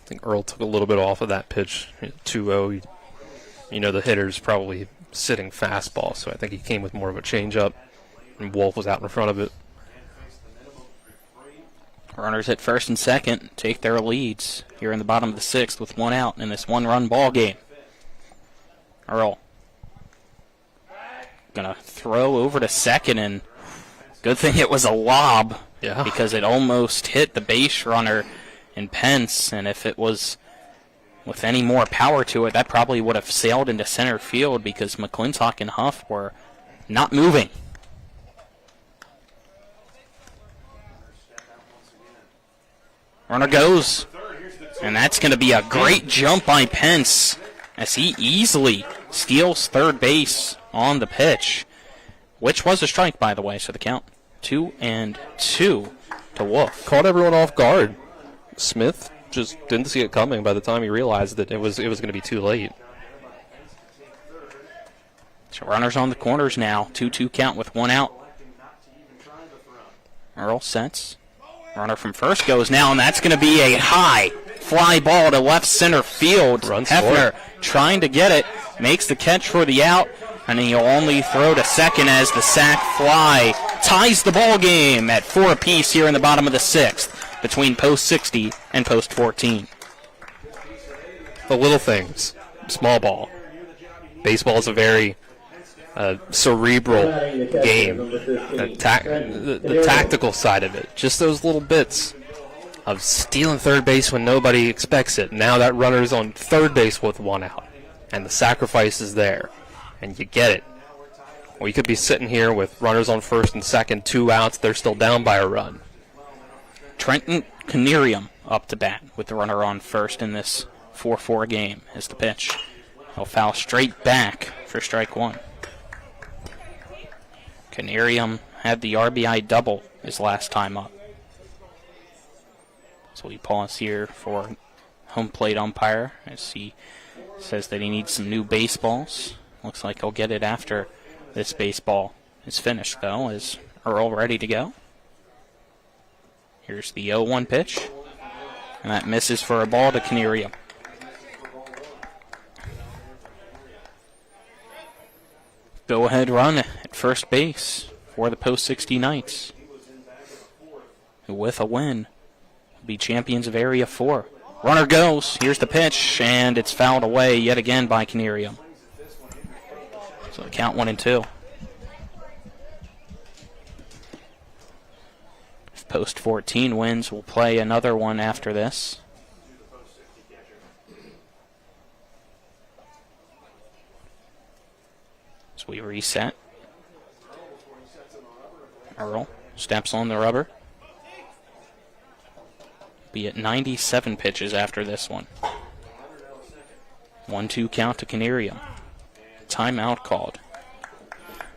think Earl took a little bit off of that pitch. 2-0. You know, the hitter's probably sitting fastball, so I think he came with more of a changeup, and Wolf was out in front of it. Runners at first and second take their leads here in the bottom of the 6th with 1 out in this 1-run ball game. Earl gonna throw over to second, and good thing it was a lob, because it almost hit the base runner in Pence, and if it was with any more power to it, that probably would have sailed into center field because McClintock and Huff were not moving. Runner goes, and that's going to be a great jump by Pence as he easily steals third base on the pitch, which was a strike, by the way, so the count 2-2 to Wolf. Caught everyone off guard. Smith just didn't see it coming by the time he realized that it was going to be too late. So runners on the corners now. 2-2 count with 1 out. Earl sets. Runner from first goes now, and that's going to be a high fly ball to left center field. Runs Hefner trying to get it. Makes the catch for the out, and he'll only throw to second as the sac fly ties the ball game at 4 apiece here in the bottom of the 6th. Between post 60 and post 14. The little things. Small ball. Baseball is a very cerebral game. The tactical side of it. Just those little bits of stealing third base when nobody expects it. Now that runner's on third base with 1 out. And the sacrifice is there. And you get it. Or you could be sitting here with runners on first and second, 2 outs. They're still down by a run. Trenton Canerium up to bat with the runner on first in this 4-4 game is the pitch. He'll foul straight back for strike 1. Canerium had the RBI double his last time up. So we pause here for home plate umpire as he says that he needs some new baseballs. Looks like he'll get it after this baseball is finished, though. Is Earl ready to go? Here's the 0-1 pitch, and that misses for a ball to Canerium. Go-ahead run at first base for the post 60 Knights, who with a win will be champions of Area 4. Runner goes, here's the pitch, and it's fouled away yet again by Canerium. So the count 1-2. Post 14 wins. We'll play another one after this. As we reset. Earl steps on the rubber. Be at 97 pitches after this one. 1-2 count to Canarium. Timeout called.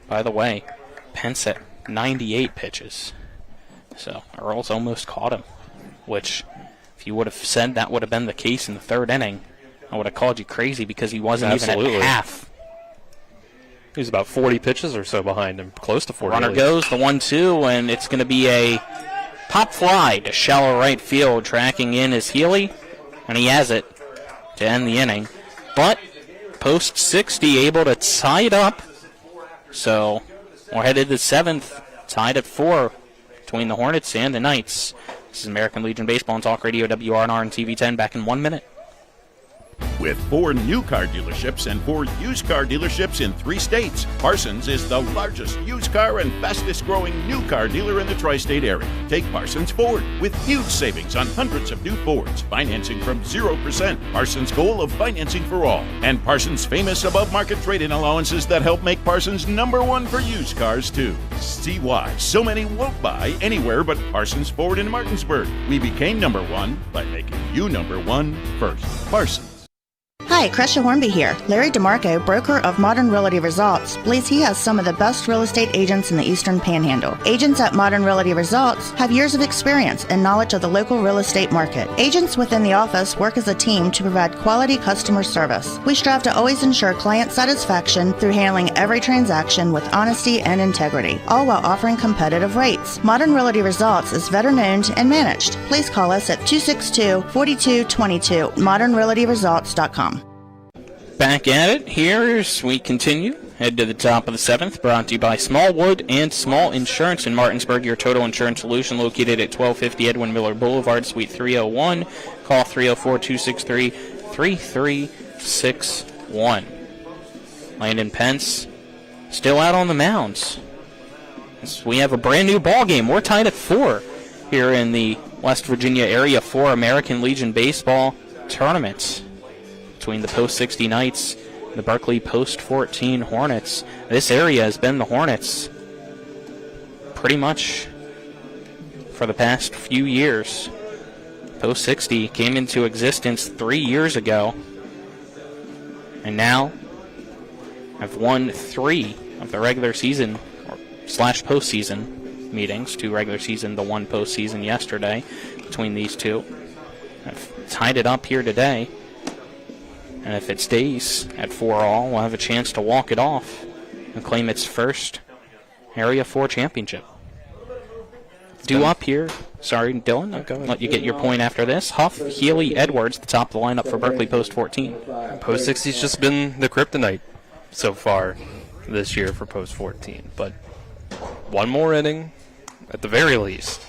By the way, Pence at 98 pitches. So Earl's almost caught him, which if you would have said that would have been the case in the third inning, I would have called you crazy because he wasn't even at half. He was about 40 pitches or so behind him, close to 40. Runner goes, the 1-2, and it's going to be a pop fly to shallow right field. Tracking in is Healy, and he has it to end the inning. But Post 60 able to tie it up. So we're headed to 7th, tied at 4 between the Hornets and the Knights. This is American Legion Baseball and Talk Radio, WRNR and TV10, back in 1 minute. With 4 new car dealerships and 4 used car dealerships in 3 states, Parsons is the largest used car and fastest growing new car dealer in the tri-state area. Take Parsons Ford with huge savings on hundreds of new Fords, financing from 0%. Parsons' goal of financing for all. And Parsons' famous above-market trade-in allowances that help make Parsons #1 for used cars, too. See why so many won't buy anywhere but Parsons Ford in Martinsburg. We became #1 by making you #1 first. Parsons. Hi, Crescia Hornby here. Larry DeMarco, broker of Modern Realty Results, believes he has some of the best real estate agents in the Eastern Panhandle. Agents at Modern Realty Results have years of experience and knowledge of the local real estate market. Agents within the office work as a team to provide quality customer service. We strive to always ensure client satisfaction through handling every transaction with honesty and integrity, all while offering competitive rates. Modern Realty Results is veteran-owned and managed. Please call us at 262-4222, modernrealtyresults.com. Back at it here as we continue. Head to the top of the 7th, brought to you by Smallwood and Small Insurance in Martinsburg, your total insurance solution, located at 1250 Edwin Miller Boulevard, Suite 301. Call 304-263-3361. Landon Pence still out on the mounds. As we have a brand new ball game. We're tied at 4 here in the West Virginia Area 4 American Legion Baseball tournament between the Post 60 Knights and the Berkeley Post 14 Hornets. This area has been the Hornets pretty much for the past few years. Post 60 came into existence 3 years ago, and now have won 3 of the regular season / postseason meetings. 2 regular season, the 1 postseason yesterday between these two. Have tied it up here today. And if it stays at 4-all, we'll have a chance to walk it off and claim its first Area 4 championship. Due up here, sorry, Dylan, I'll let you get your point after this. Huff, Healy, Edwards, the top of the lineup for Berkeley Post 14. Post 60's just been the kryptonite so far this year for Post 14. But one more inning, at the very least,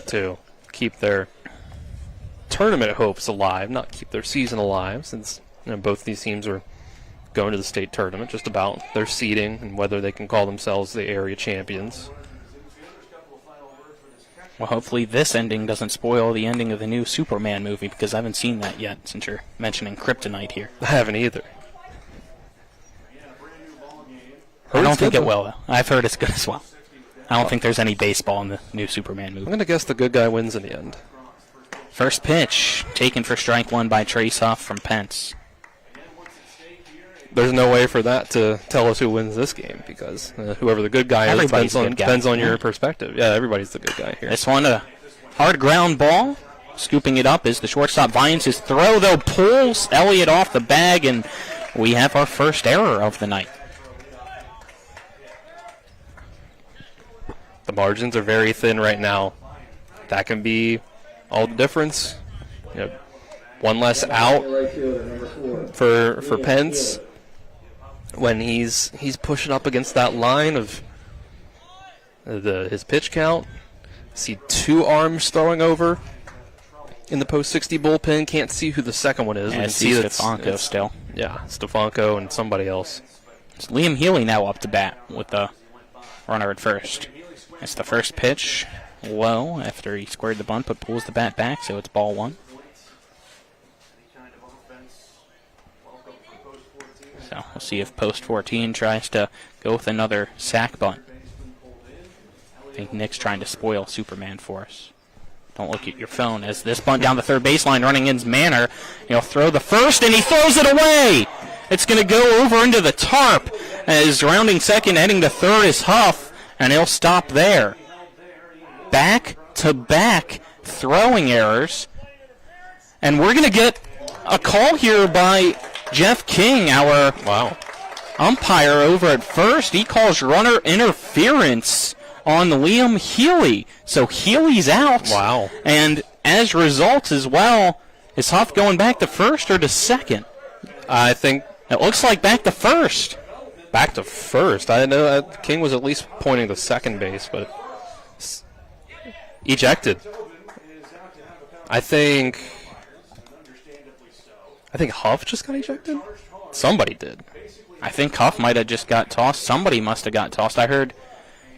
to keep their tournament hopes alive, not keep their season alive, since both these teams are going to the state tournament, just about their seeding and whether they can call themselves the area champions. Well, hopefully this ending doesn't spoil the ending of the new Superman movie, because I haven't seen that yet since you're mentioning kryptonite here. I haven't either. I don't think it will, though. I've heard it's good as well. I don't think there's any baseball in the new Superman movie. I'm going to guess the good guy wins in the end. First pitch, taken for strike 1 by Trace Huff from Pence. There's no way for that to tell us who wins this game, because whoever the good guy is depends on your perspective. Yeah, everybody's the good guy here. This one, a hard ground ball. Scooping it up is the shortstop. Vines. His throw, though, pulls Elliott off the bag, and we have our first error of the night. The margins are very thin right now. That can be all the difference. One less out for Pence when he's pushing up against that line of his pitch count. See 2 arms throwing over in the Post 60 bullpen. Can't see who the second one is. Yeah, see Stefanko still. Yeah, Stefanko and somebody else. It's Liam Healy now up to bat with the runner at first. It's the first pitch. low after he squared the bunt, but pulls the bat back, so it's ball 1. So we'll see if post 14 tries to go with another sack bunt. I think Nick's trying to spoil Superman for us. Don't look at your phone as this bunt down the third baseline, running in's Manor. He'll throw the first, and he throws it away. It's going to go over into the tarp as rounding second, heading to third is Huff, and he'll stop there. Back-to-back throwing errors. And we're going to get a call here by Jeff King, our umpire over at first. He calls runner interference on Liam Healy. So Healy's out. Wow. And as results as well, is Huff going back to first or to second? I think it looks like back to first. Back to first. I know King was at least pointing to second base, but ejected. I think Huff just got ejected. Somebody did. I think Huff might have just got tossed. Somebody must have got tossed. I heard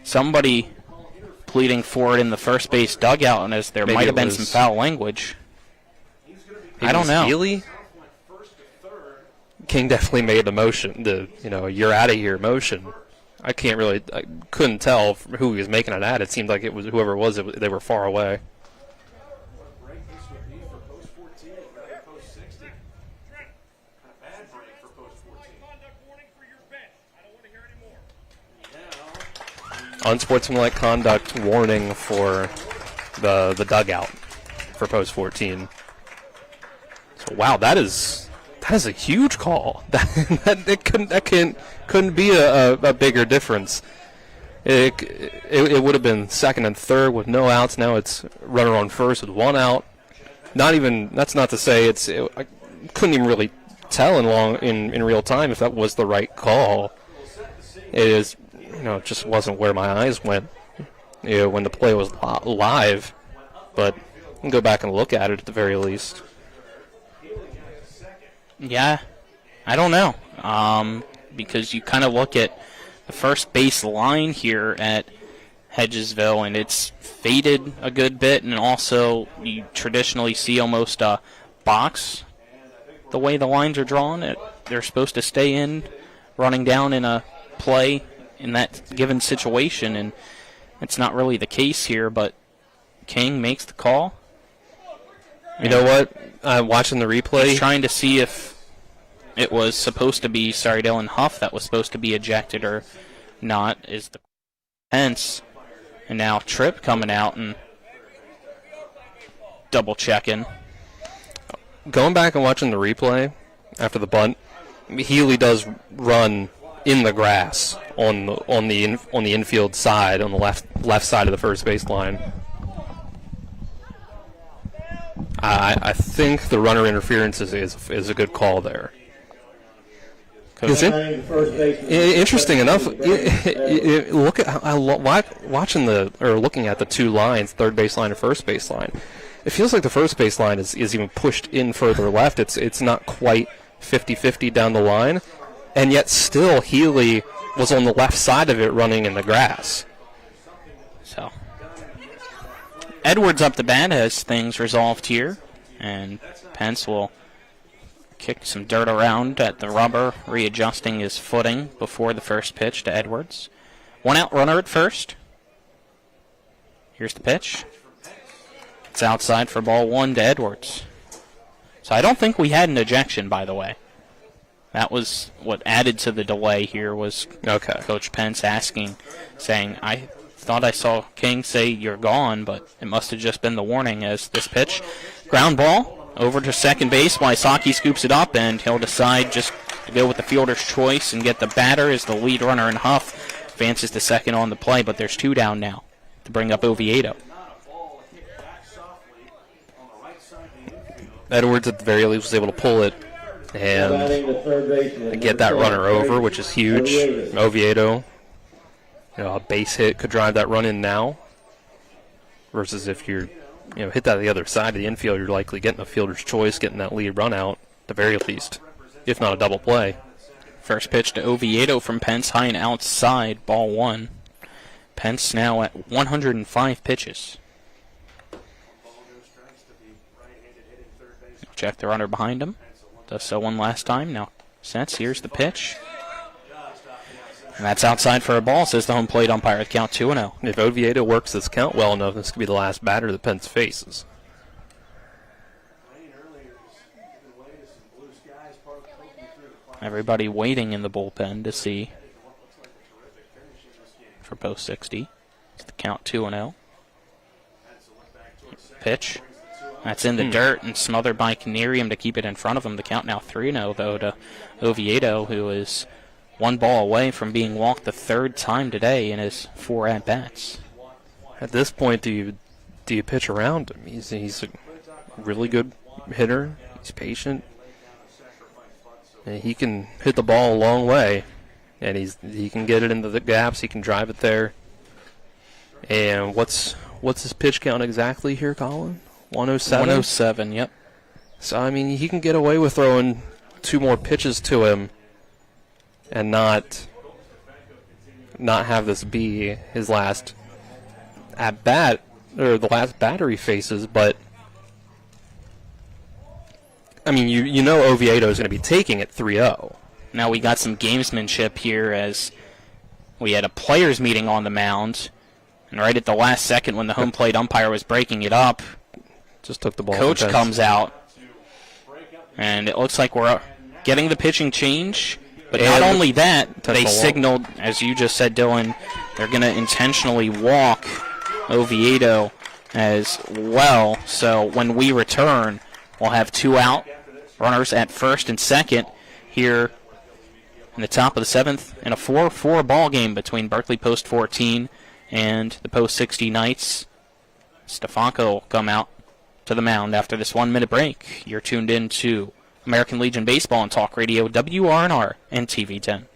somebody pleading for it in the first base dugout, and as there might have been some foul language. I don't know. Healy? King definitely made the motion, you're out of here motion. I couldn't tell who he was making it at. It seemed like it was whoever it was, they were far away. Unsportsmanlike conduct warning for the dugout for post 14. So wow, that is a huge call. That couldn't be a bigger difference. It would have been second and third with no outs. Now it's runner on first with 1 out. That's not to say I couldn't even really tell in real time if that was the right call. It is. It just wasn't where my eyes went when the play was live. But I'll go back and look at it at the very least. Yeah, I don't know. Because you kind of look at the first base line here at Hedgesville, and it's faded a good bit, and also you traditionally see almost a box the way the lines are drawn. They're supposed to stay in, running down in a play in that given situation, and it's not really the case here, but King makes the call. You know what? I'm watching the replay. He's trying to see if it was supposed to be Dylan Huff that was supposed to be ejected or not, is the Pence. And now Tripp coming out and double-checking. Going back and watching the replay after the bunt, Healy does run in the grass on the infield side, on the left side of the first base line. I think the runner interference is a good call there. Interesting enough, look at looking at the two lines, third base line and first base line. It feels like the first base line is even pushed in further left. It's not quite 50-50 down the line. And yet still Healy was on the left side of it running in the grass. So Edwards up the bat has things resolved here. And Pence will kick some dirt around at the rubber, readjusting his footing before the first pitch to Edwards. 1 out runner at first. Here's the pitch. It's outside for ball 1 to Edwards. So I don't think we had an ejection, by the way. That was what added to the delay here was Coach Pence saying, I thought I saw King say you're gone, but it must have just been the warning as this pitch. Ground ball over to second base. Wysocki scoops it up, and he'll decide just to go with the fielder's choice and get the batter as the lead runner in Huff advances to second on the play, but there's 2 down now to bring up Oviedo. Edwards at the very least was able to pull it and get that runner over, which is huge. Oviedo, a base hit could drive that run in now. Versus if you're, hit that the other side of the infield, you're likely getting a fielder's choice, getting that lead run out at the very least, if not a double play. First pitch to Oviedo from Pence, high and outside, ball 1. Pence now at 105 pitches. Check the runner behind him. Does so one last time. Now sets. Here's the pitch. And that's outside for a ball, says the home plate umpire. The count 2-0. If Oviedo works this count well enough, this could be the last batter that Pence faces. Everybody waiting in the bullpen to see for post 60. It's the count 2-0. Pitch. That's in the dirt and smothered by Canarium to keep it in front of him. The count now 3-0, though, to Oviedo, who is one ball away from being walked the third time today in his 4 at-bats. At this point, do you pitch around him? He's a really good hitter. He's patient. And he can hit the ball a long way. And he can get it into the gaps. He can drive it there. And what's his pitch count exactly here, Colin? 107? 107, yep. So, I mean, he can get away with throwing 2 more pitches to him and not have this be his last at-bat, or the last batter he faces. But, I mean, you know Oviedo is going to be taking it 3-0. Now we got some gamesmanship here as we had a players' meeting on the mound, and right at the last second when the home plate umpire was breaking it up, just took the ball. Coach comes out, and it looks like we're getting the pitching change. But not only that, they signaled, as you just said, Dylan, they're going to intentionally walk Oviedo as well. So when we return, we'll have 2 out, runners at first and second here in the top of the 7th, in a 4-4 ball game between Berkeley Post 14 and the Post 60 Knights. Stefanko will come out to the mound after this 1-minute break. You're tuned in to American Legion Baseball and Talk Radio, WRNR and TV 10.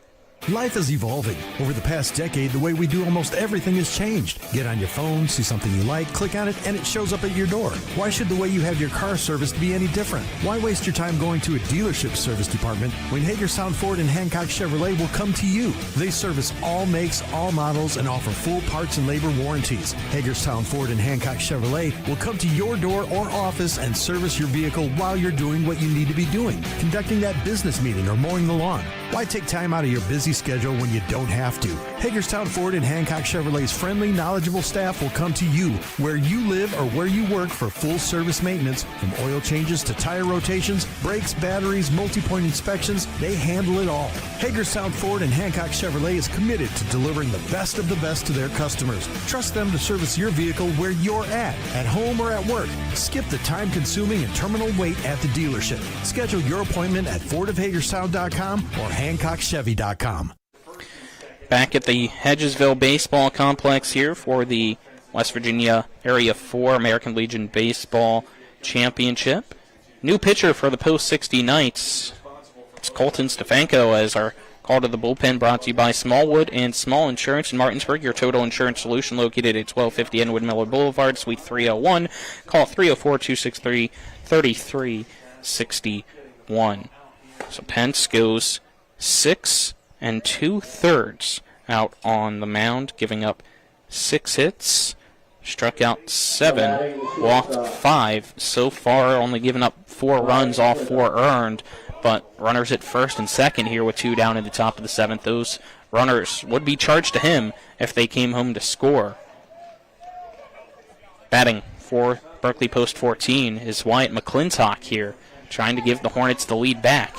Life is evolving. Over the past decade, the way we do almost everything has changed. Get on your phone, see something you like, click on it, and it shows up at your door. Why should the way you have your car serviced be any different? Why waste your time going to a dealership service department when Hagerstown Ford and Hancock Chevrolet will come to you? They service all makes, all models, and offer full parts and labor warranties. Hagerstown Ford and Hancock Chevrolet will come to your door or office and service your vehicle while you're doing what you need to be doing, conducting that business meeting or mowing the lawn. Why take time out of your busy schedule when you don't have to? Hagerstown Ford and Hancock Chevrolet's friendly, knowledgeable staff will come to you where you live or where you work for full service maintenance, from oil changes to tire rotations, brakes, batteries, multi-point inspections. They handle it all. Hagerstown Ford and Hancock Chevrolet is committed to delivering the best of the best to their customers. Trust them to service your vehicle where you're at home or at work. Skip the time-consuming and terminal wait at the dealership. Schedule your appointment at fordofhagerstown.com or HancockChevy.com. Back at the Hedgesville Baseball Complex here for the West Virginia Area 4 American Legion Baseball Championship. New pitcher for the Post 60 Knights. It's Colton Stefanko as our call to the bullpen, brought to you by Smallwood and Small Insurance in Martinsburg, your total insurance solution, located at 1250 Enwood Miller Boulevard, Suite 301. Call 304-263-3361. So Pence goes 6 2/3 out on the mound, giving up 6 hits, struck out 7, walked 5 so far, only giving up 4 runs, all 4 earned. But runners at first and second here with 2 down in the top of the 7th. Those runners would be charged to him if they came home to score. Batting for Berkeley Post 14 is Wyatt McClintock here, trying to give the Hornets the lead back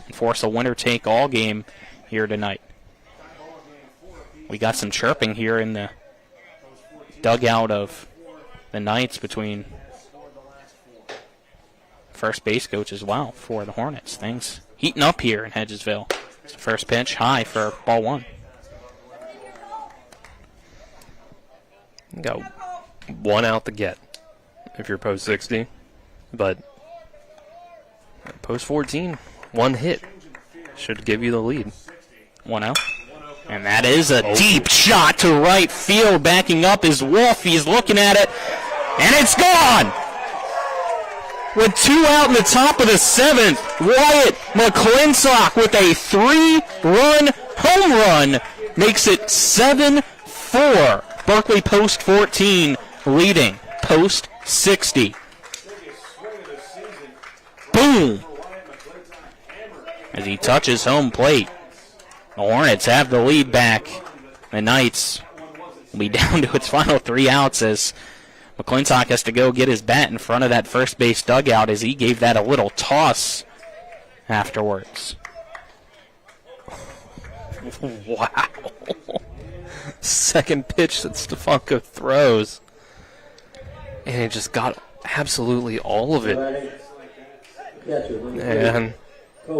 and force a winner-take-all game here tonight. We got some chirping here in the dugout of the Knights between first base coach as well for the Hornets. Things heating up here in Hedgesville. It's the first pitch, high for ball 1. You got 1 out to get if you're Post 60, but Post 14, 1 hit should give you the lead. 1-0. And that is a deep shot to right field. Backing up is Wolf. He's looking at it, and it's gone! With 2 out in the top of the 7th, Wyatt McClintock with a 3-run home run makes it 7-4. Berkeley Post 14 leading Post 60. Boom! As he touches home plate. The Hornets have the lead back. The Knights will be down to its final 3 outs as McClintock has to go get his bat in front of that first base dugout as he gave that a little toss afterwards. Wow. Second pitch that Stefanko throws. And he just got absolutely all of it. And a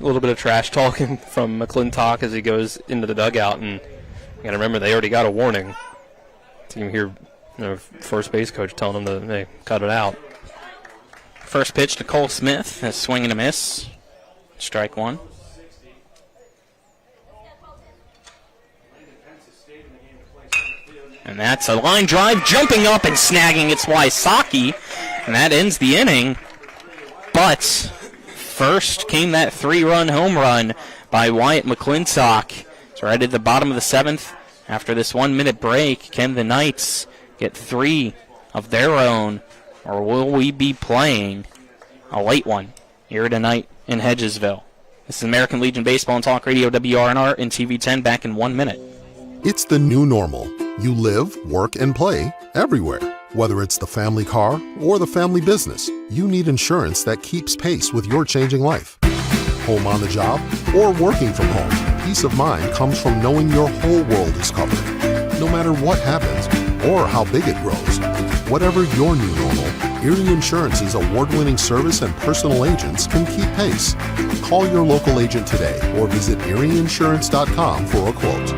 little bit of trash talking from McClintock as he goes into the dugout. And you got to remember, they already got a warning. You can hear first base coach telling them to hey, cut it out. First pitch to Cole Smith, a swing and a miss. Strike one. And that's a line drive, jumping up and snagging its Wysocki. And that ends the inning. But first came that 3-run home run by Wyatt McClintock. So right at the bottom of the 7th, after this 1-minute break, can the Knights get 3 of their own, or will we be playing a late one here tonight in Hedgesville? This is American Legion Baseball and Talk Radio, WRNR and TV10, back in 1 minute. It's the new normal. You live, work, and play everywhere. Whether it's the family car or the family business, you need insurance that keeps pace with your changing life. Home on the job or working from home, peace of mind comes from knowing your whole world is covered. No matter what happens or how big it grows, whatever your new normal, Erie Insurance's award-winning service and personal agents can keep pace. Call your local agent today or visit erieinsurance.com for a quote.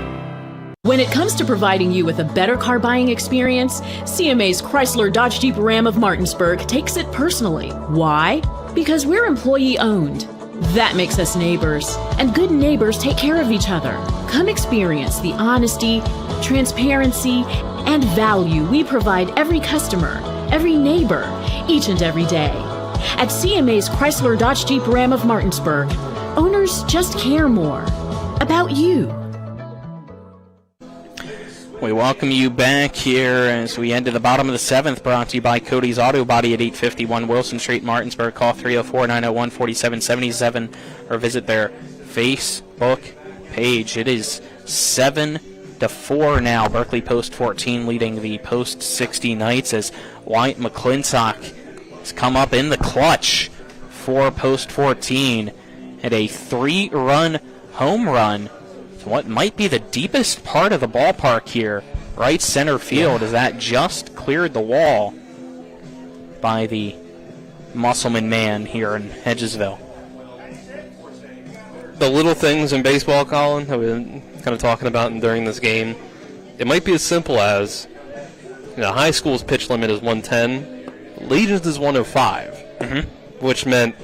When it comes to providing you with a better car buying experience, CMA's Chrysler Dodge Jeep Ram of Martinsburg takes it personally. Why? Because we're employee owned. That makes us neighbors, and good neighbors take care of each other. Come experience the honesty, transparency, and value we provide every customer, every neighbor, each and every day. At CMA's Chrysler Dodge Jeep Ram of Martinsburg, owners just care more about you. We welcome you back here as we head to the bottom of the 7th, brought to you by Cody's Auto Body at 851 Wilson Street, Martinsburg. Call 304-901-4777 or visit their Facebook page. It is 7-4 now. Berkeley Post 14 leading the Post 60 Knights as Wyatt McClintock has come up in the clutch for Post 14 at a 3-run home run. What might be the deepest part of the ballpark here, right center field, as that just cleared the wall by the Musselman man here in Hedgesville. The little things in baseball, Colin, that we've been kind of talking about during this game, it might be as simple as, high school's pitch limit is 110, Legion's is 105, which meant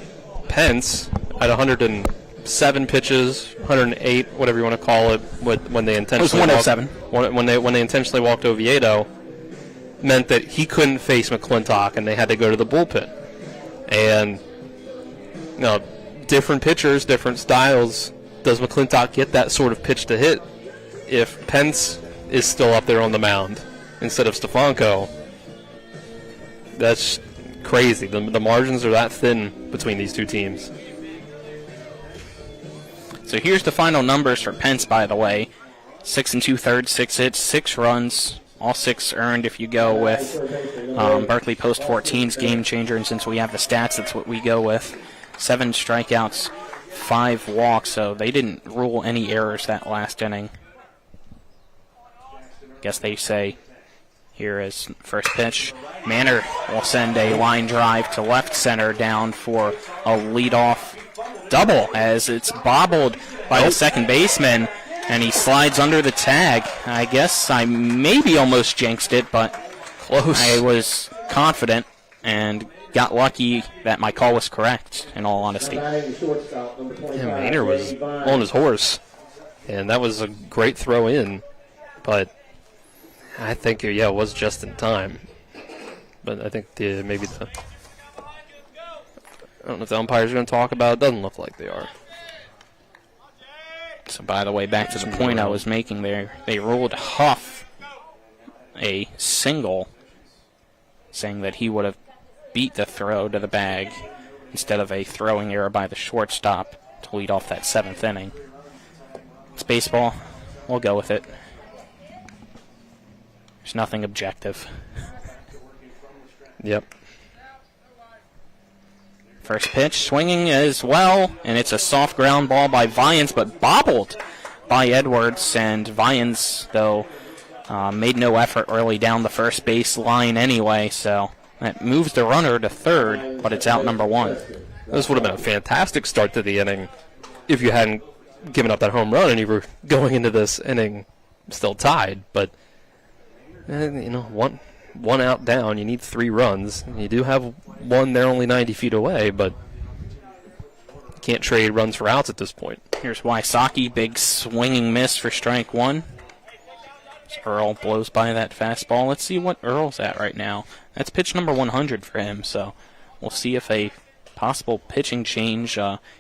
Pence at 107 pitches, 108, whatever you want to call it, when they intentionally it was 107. When they intentionally walked Oviedo, meant that he couldn't face McClintock, and they had to go to the bullpen. And different pitchers, different styles. Does McClintock get that sort of pitch to hit if Pence is still up there on the mound instead of Stefanko? That's crazy. The margins are that thin between these two teams. So here's the final numbers for Pence, by the way. 6 2/3, 6 hits, 6 runs, all 6 earned if you go with Berkeley Post 14's game changer, and since we have the stats, that's what we go with. 7 strikeouts, 5 walks, so they didn't rule any errors that last inning. Guess they say here is first pitch. Manor will send a line drive to left center down for a leadoff double as it's bobbled by the second baseman, and he slides under the tag. I guess I maybe almost jinxed it, but close. I was confident and got lucky that my call was correct, in all honesty. Maynard was on his horse, and that was a great throw in, but I think, it was just in time. But I think I don't know if the umpires are going to talk about it. Doesn't look like they are. So, by the way, back to the point I was making there. They ruled Huff a single, saying that he would have beat the throw to the bag instead of a throwing error by the shortstop to lead off that 7th inning. It's baseball. We'll go with it. There's nothing objective. Yep. First pitch, swinging as well, and it's a soft ground ball by Vians, but bobbled by Edwards, and Vians, though, made no effort early down the first base line anyway, so that moves the runner to third, but it's out number 1. This would have been a fantastic start to the inning if you hadn't given up that home run and you were going into this inning still tied, but one out down, you need 3 runs. You do have one there only 90 feet away, but you can't trade runs for outs at this point. Here's Wysocki, big swinging miss for strike 1. Earl blows by that fastball. Let's see what Earl's at right now. That's pitch number 100 for him, so we'll see if a possible pitching change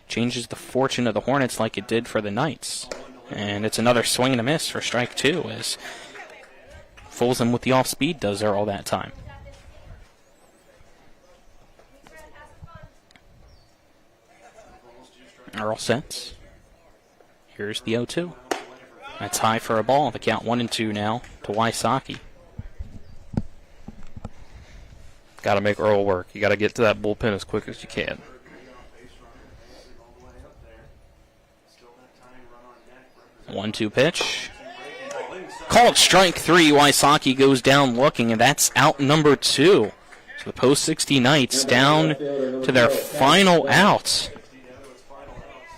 changes the fortune of the Hornets like it did for the Knights. And it's another swing and a miss for strike 2 as fools him with the off-speed does Earl that time. Earl sets. Here's the 0-2. That's high for a ball. The count 1-2 now to Wysocki. Got to make Earl work. You got to get to that bullpen as quick as you can. One-two pitch. Called strike 3. Wysocki goes down looking, and that's out number 2. So the Post 60 Knights down to their final out.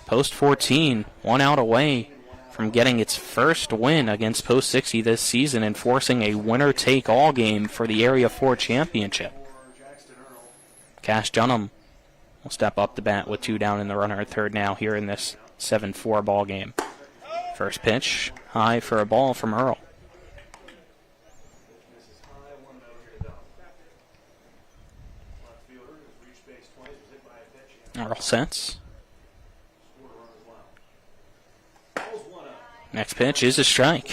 Post 14, 1 out away from getting its first win against Post 60 this season and forcing a winner-take-all game for the Area 4 championship. Cash Dunham will step up to bat with 2 down in the runner at third now here in this 7-4 ball game. First pitch, high for a ball from Earl. Earl sets. Next pitch is a strike.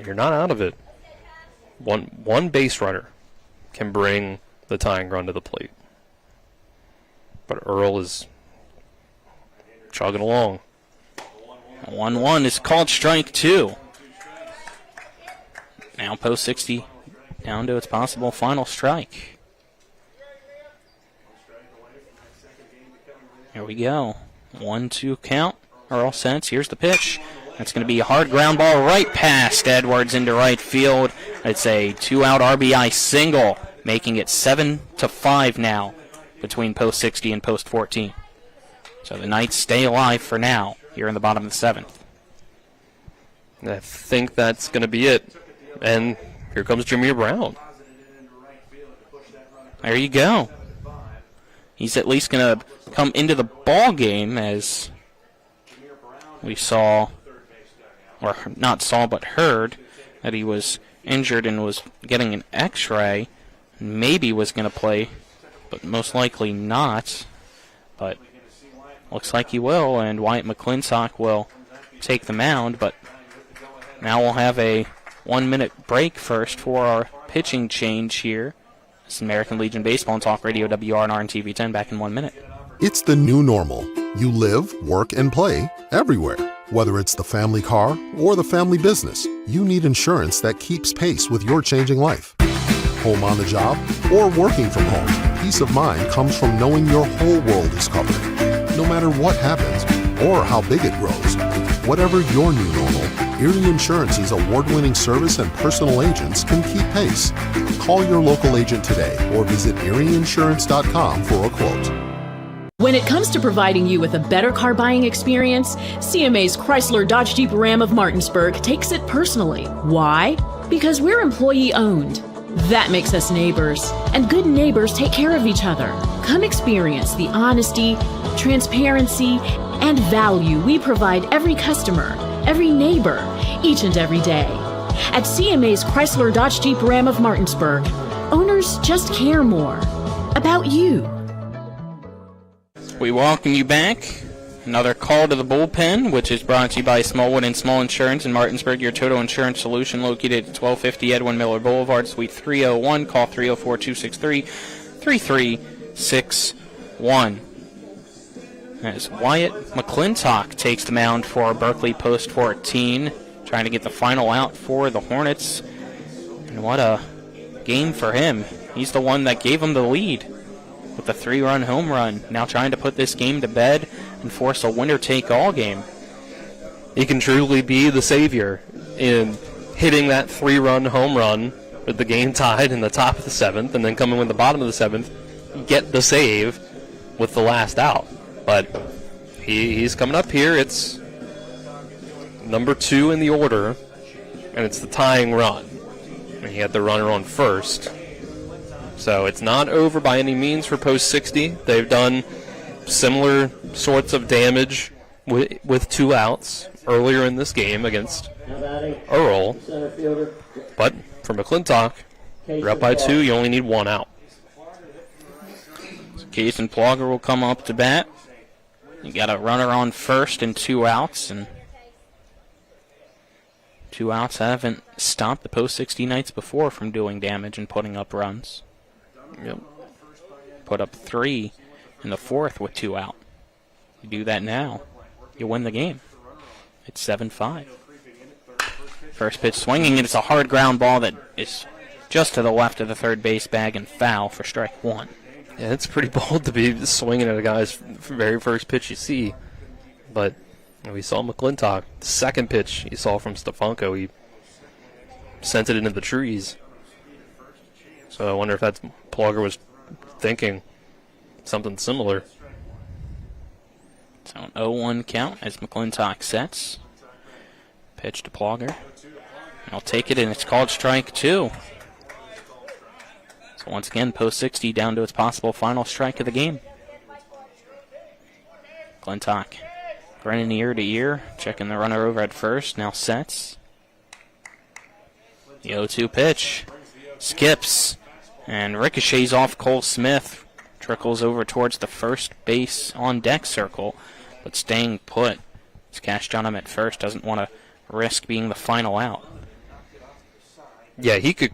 You're not out of it. One base runner can bring the tying run to the plate. But Earl is chugging along. 1-1 is called strike 2. Now Post 60 down to its possible final strike. Here we go. 1-2 count. Earl sets. Here's the pitch. That's going to be a hard ground ball right past Edwards into right field. It's a 2-out RBI single, making it 7-5 now between Post 60 and Post 14. So the Knights stay alive for now here in the bottom of the 7th. I think that's going to be it. And here comes Jameer Brown. There you go. He's at least going to come into the ball game, as we saw, or not saw but heard, that he was injured and was getting an x-ray. Maybe was going to play, but most likely not. But looks like he will, and Wyatt McClintock will take the mound. But now we'll have a 1-minute break first for our pitching change here. This is American Legion Baseball and Talk Radio, WRNR and TV10, back in 1 minute. It's the new normal. You live, work, and play everywhere. Whether it's the family car or the family business, you need insurance that keeps pace with your changing life. Home on the job or working from home, peace of mind comes from knowing your whole world is covered. No matter what happens or how big it grows, whatever your new normal, Erie Insurance's award-winning service and personal agents can keep pace. Call your local agent today or visit erieinsurance.com for a quote. When it comes to providing you with a better car buying experience, CMA's Chrysler Dodge Jeep Ram of Martinsburg takes it personally. Why? Because we're employee owned. That makes us neighbors, and good neighbors take care of each other. Come experience the honesty, transparency, and value we provide every customer, every neighbor, each and every day. At CMA's Chrysler Dodge Jeep Ram of Martinsburg, owners just care more about you. We welcome you back Another call to the bullpen, which is brought to you by Smallwood and Small Insurance in Martinsburg, your total insurance solution, located at 1250 Edwin Miller Boulevard, Suite 301. Call 304-263-3361. As Wyatt McClintock takes the mound for Berkeley Post 14, trying to get the final out for the Hornets. And what a game for him. He's the one that gave him the lead with a 3-run home run. Now trying to put this game to bed and force a winner-take-all game. He can truly be the savior in hitting that 3-run home run with the game tied in the top of the 7th, and then coming in the bottom of the 7th, get the save with the last out. But he's coming up here. It's number 2 in the order, and it's the tying run. And he had the runner on first. So it's not over by any means for Post 60. They've done similar sorts of damage with 2 outs earlier in this game against Earl. But for McClintock, you're up by 2. You only need 1 out. So Case and Plogger will come up to bat. You got a runner on first and 2 outs, and 2 outs haven't stopped the Post 60 Knights before from doing damage and putting up runs. Yep. Put up 3 in the 4th with 2 out. You do that now, you win the game. It's 7-5. First pitch swinging, and it's a hard ground ball that is just to the left of the third base bag and foul for strike 1. Yeah, it's pretty bold to be swinging at a guy's very first pitch you see. But we saw McClintock. The second pitch you saw from Stefanko, he sent it into the trees. So I wonder if that's Plogger was thinking something similar. So an 0-1 count as McClintock sets. Pitch to Plogger. I'll take it, and it's called strike 2. So once again, Post 60 down to its possible final strike of the game. McClintock grinning ear to ear, checking the runner over at first, now sets. The 0-2 pitch skips and ricochets off Cole Smith, trickles over towards the first base on deck circle, but staying put. It's cashed on him at first, doesn't want to risk being the final out. Yeah, he could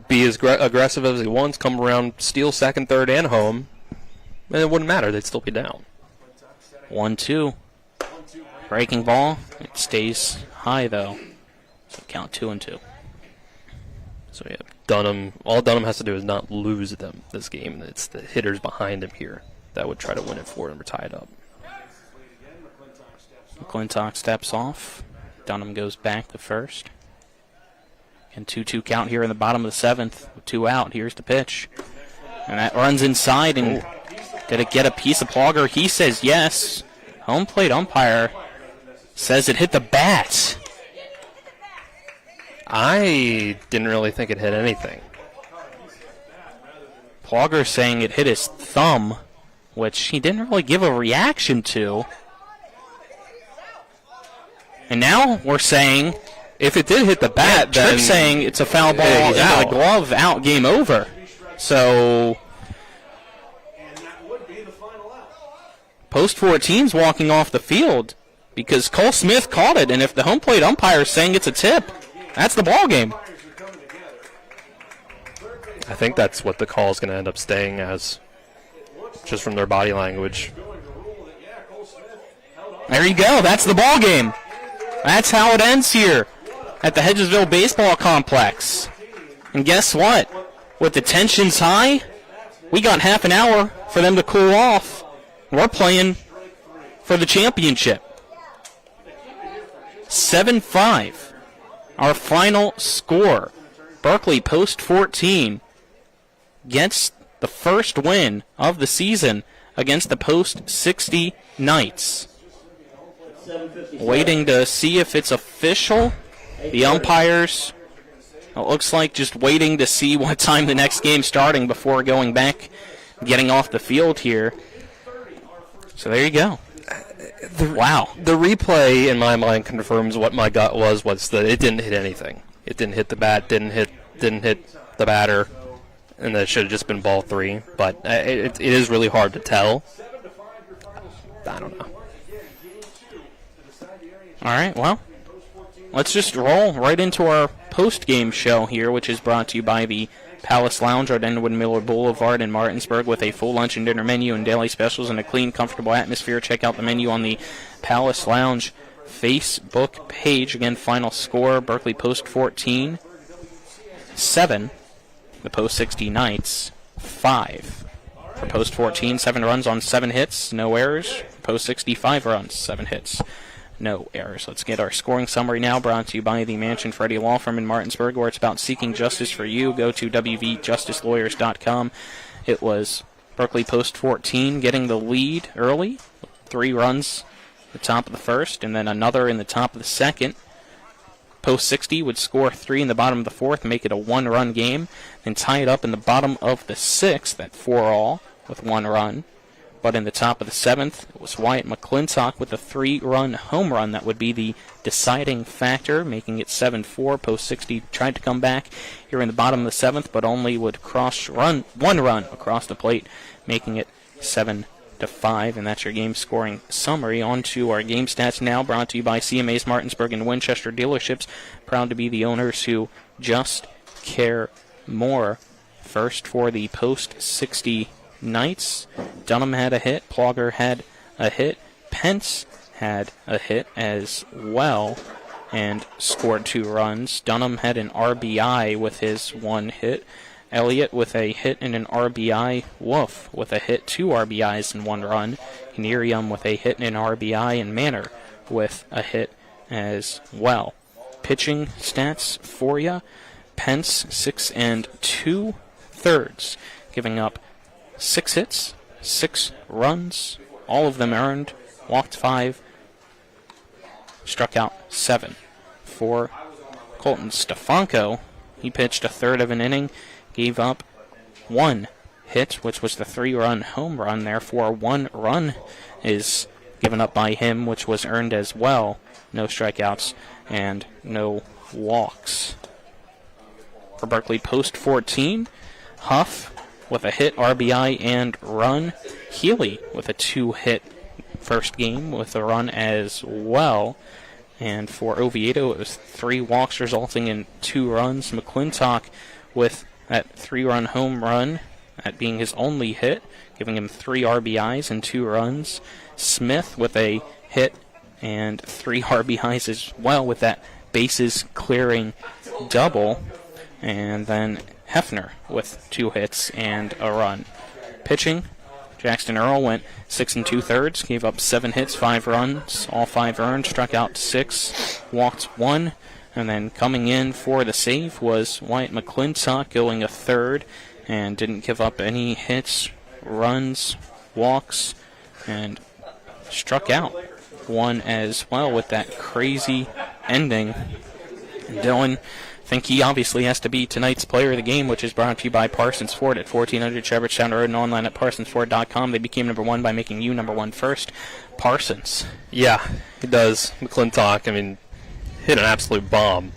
be as aggressive as he wants, come around, steal second, third, and home, and it wouldn't matter. They'd still be down. 1-2. Breaking ball. It stays high, though. So count 2-2. So, yeah, Dunham, all Dunham has to do is not lose them this game. It's the hitters behind him here that would try to win it for him or tie it up. McClintock steps off. Dunham goes back to first. And 2-2 count here in the bottom of the 7th with 2 out. Here's the pitch. And that runs inside. And did it get a piece of Plogger? He says yes. Home plate umpire says it hit the bat. I didn't really think it hit anything. Plogger saying it hit his thumb, which he didn't really give a reaction to. And now we're saying, if it did hit the bat, then Tripp's saying it's a foul ball into the glove, out, game over. So Post 14's walking off the field because Cole Smith caught it, and if the home plate umpire is saying it's a tip, that's the ball game. I think that's what the call is going to end up staying as, just from their body language. There you go. That's the ball game. That's how it ends here at the Hedgesville Baseball Complex. And guess what? With the tensions high, we got half an hour for them to cool off. We're playing for the championship. 7-5. Our final score. Berkeley Post 14 gets the first win of the season against the Post 60 Knights. Waiting to see if it's official. The umpires, it looks like just waiting to see what time the next game's starting before going back, getting off the field here. So there you go. Wow. The replay, in my mind, confirms what my gut was that it didn't hit anything. It didn't hit the bat, didn't hit the batter, and that it should have just been ball 3. But it is really hard to tell. I don't know. All right, well, let's just roll right into our post-game show here, which is brought to you by the Palace Lounge at Enwood Miller Boulevard in Martinsburg with a full lunch and dinner menu and daily specials and a clean, comfortable atmosphere. Check out the menu on the Palace Lounge Facebook page. Again, final score, Berkeley Post 14, 7. The Post 60 Knights, 5. For Post 14, 7 runs on 7 hits, no errors. Post 60, 5 runs, 7 hits, no errors. Let's get our scoring summary now, brought to you by the Mansion Freddie Law Firm in Martinsburg, where it's about seeking justice for you. Go to wvjusticelawyers.com. It was Berkeley Post 14 getting the lead early, 3 runs at the top of the first, and then another in the top of the second. Post 60 would score 3 in the bottom of the fourth, make it a 1-run game, then tie it up in the bottom of the sixth at 4-all with 1 run. But in the top of the 7th, it was Wyatt McClintock with a 3-run home run that would be the deciding factor, making it 7-4. Post 60 tried to come back here in the bottom of the 7th, but only would run 1 run across the plate, making it 7-5. And that's your game scoring summary. On to our game stats now, brought to you by CMA's Martinsburg and Winchester dealerships. Proud to be the owners who just care more. First for the Post 60 Knights, Dunham had a hit, Plogger had a hit, Pence had a hit as well and scored 2 runs. Dunham had an RBI with his 1 hit. Elliott with a hit and an RBI. Wolf with a hit, 2 RBIs and 1 run. Nerium with a hit and an RBI, and Manor with a hit as well. Pitching stats for you. Pence 6 2/3, giving up 6 hits, 6 runs, all of them earned, walked 5, struck out 7. For Colton Stefanko, he pitched a third of an inning, gave up 1 hit, which was the 3-run home run. Therefore, 1 run is given up by him, which was earned as well. No strikeouts and no walks. For Berkeley Post 14, Huff with a hit, RBI, and run. Healy with a 2-hit first game with a run as well. And for Oviedo, it was 3 walks resulting in 2 runs. McClintock with that 3-run home run, that being his only hit, giving him 3 RBIs and 2 runs. Smith with a hit and 3 RBIs as well with that bases clearing double. And then Hefner with 2 hits and a run. Pitching, Jackson Earl went 6 2/3, gave up 7 hits, 5 runs, all 5 earned, struck out 6, walked 1, and then coming in for the save was Wyatt McClintock, going a third, and didn't give up any hits, runs, walks, and struck out 1 as well with that crazy ending. Dylan, I think he obviously has to be tonight's player of the game, which is brought to you by Parsons Ford at 1400 Shepherdstown Road and online at parsonsford.com. They became number 1 by making you number 1 first. Parsons. Yeah, he does. McClintock, I mean, hit an absolute bomb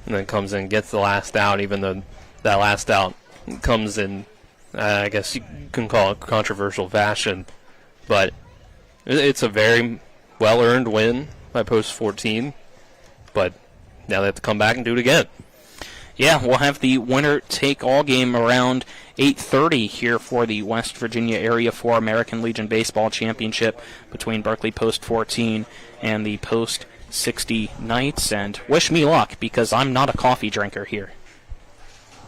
and then comes in, gets the last out, even though that last out comes in, I guess you can call it controversial fashion. But it's a very well-earned win by Post 14, but now they have to come back and do it again. Yeah, we'll have the winner-take-all game around 8:30 here for the West Virginia Area 4 American Legion Baseball Championship between Berkeley Post 14 and the Post 60 Knights. And wish me luck, because I'm not a coffee drinker here.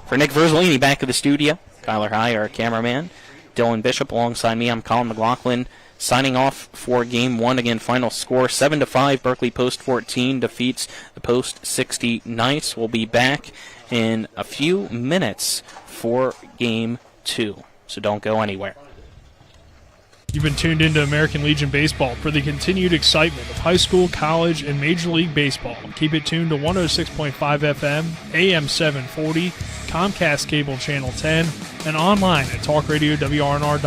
For Nick Verzolini back at the studio, Kyler High, our cameraman, Dylan Bishop alongside me, I'm Colin McLaughlin. Signing off for Game 1, again, final score 7-5. Berkeley Post 14 defeats the Post 60 Knights. We'll be back in a few minutes for Game 2, so don't go anywhere. You've been tuned into American Legion Baseball for the continued excitement of high school, college, and Major League Baseball. Keep it tuned to 106.5 FM, AM 740, Comcast Cable Channel 10, and online at talkradiowrnr.com.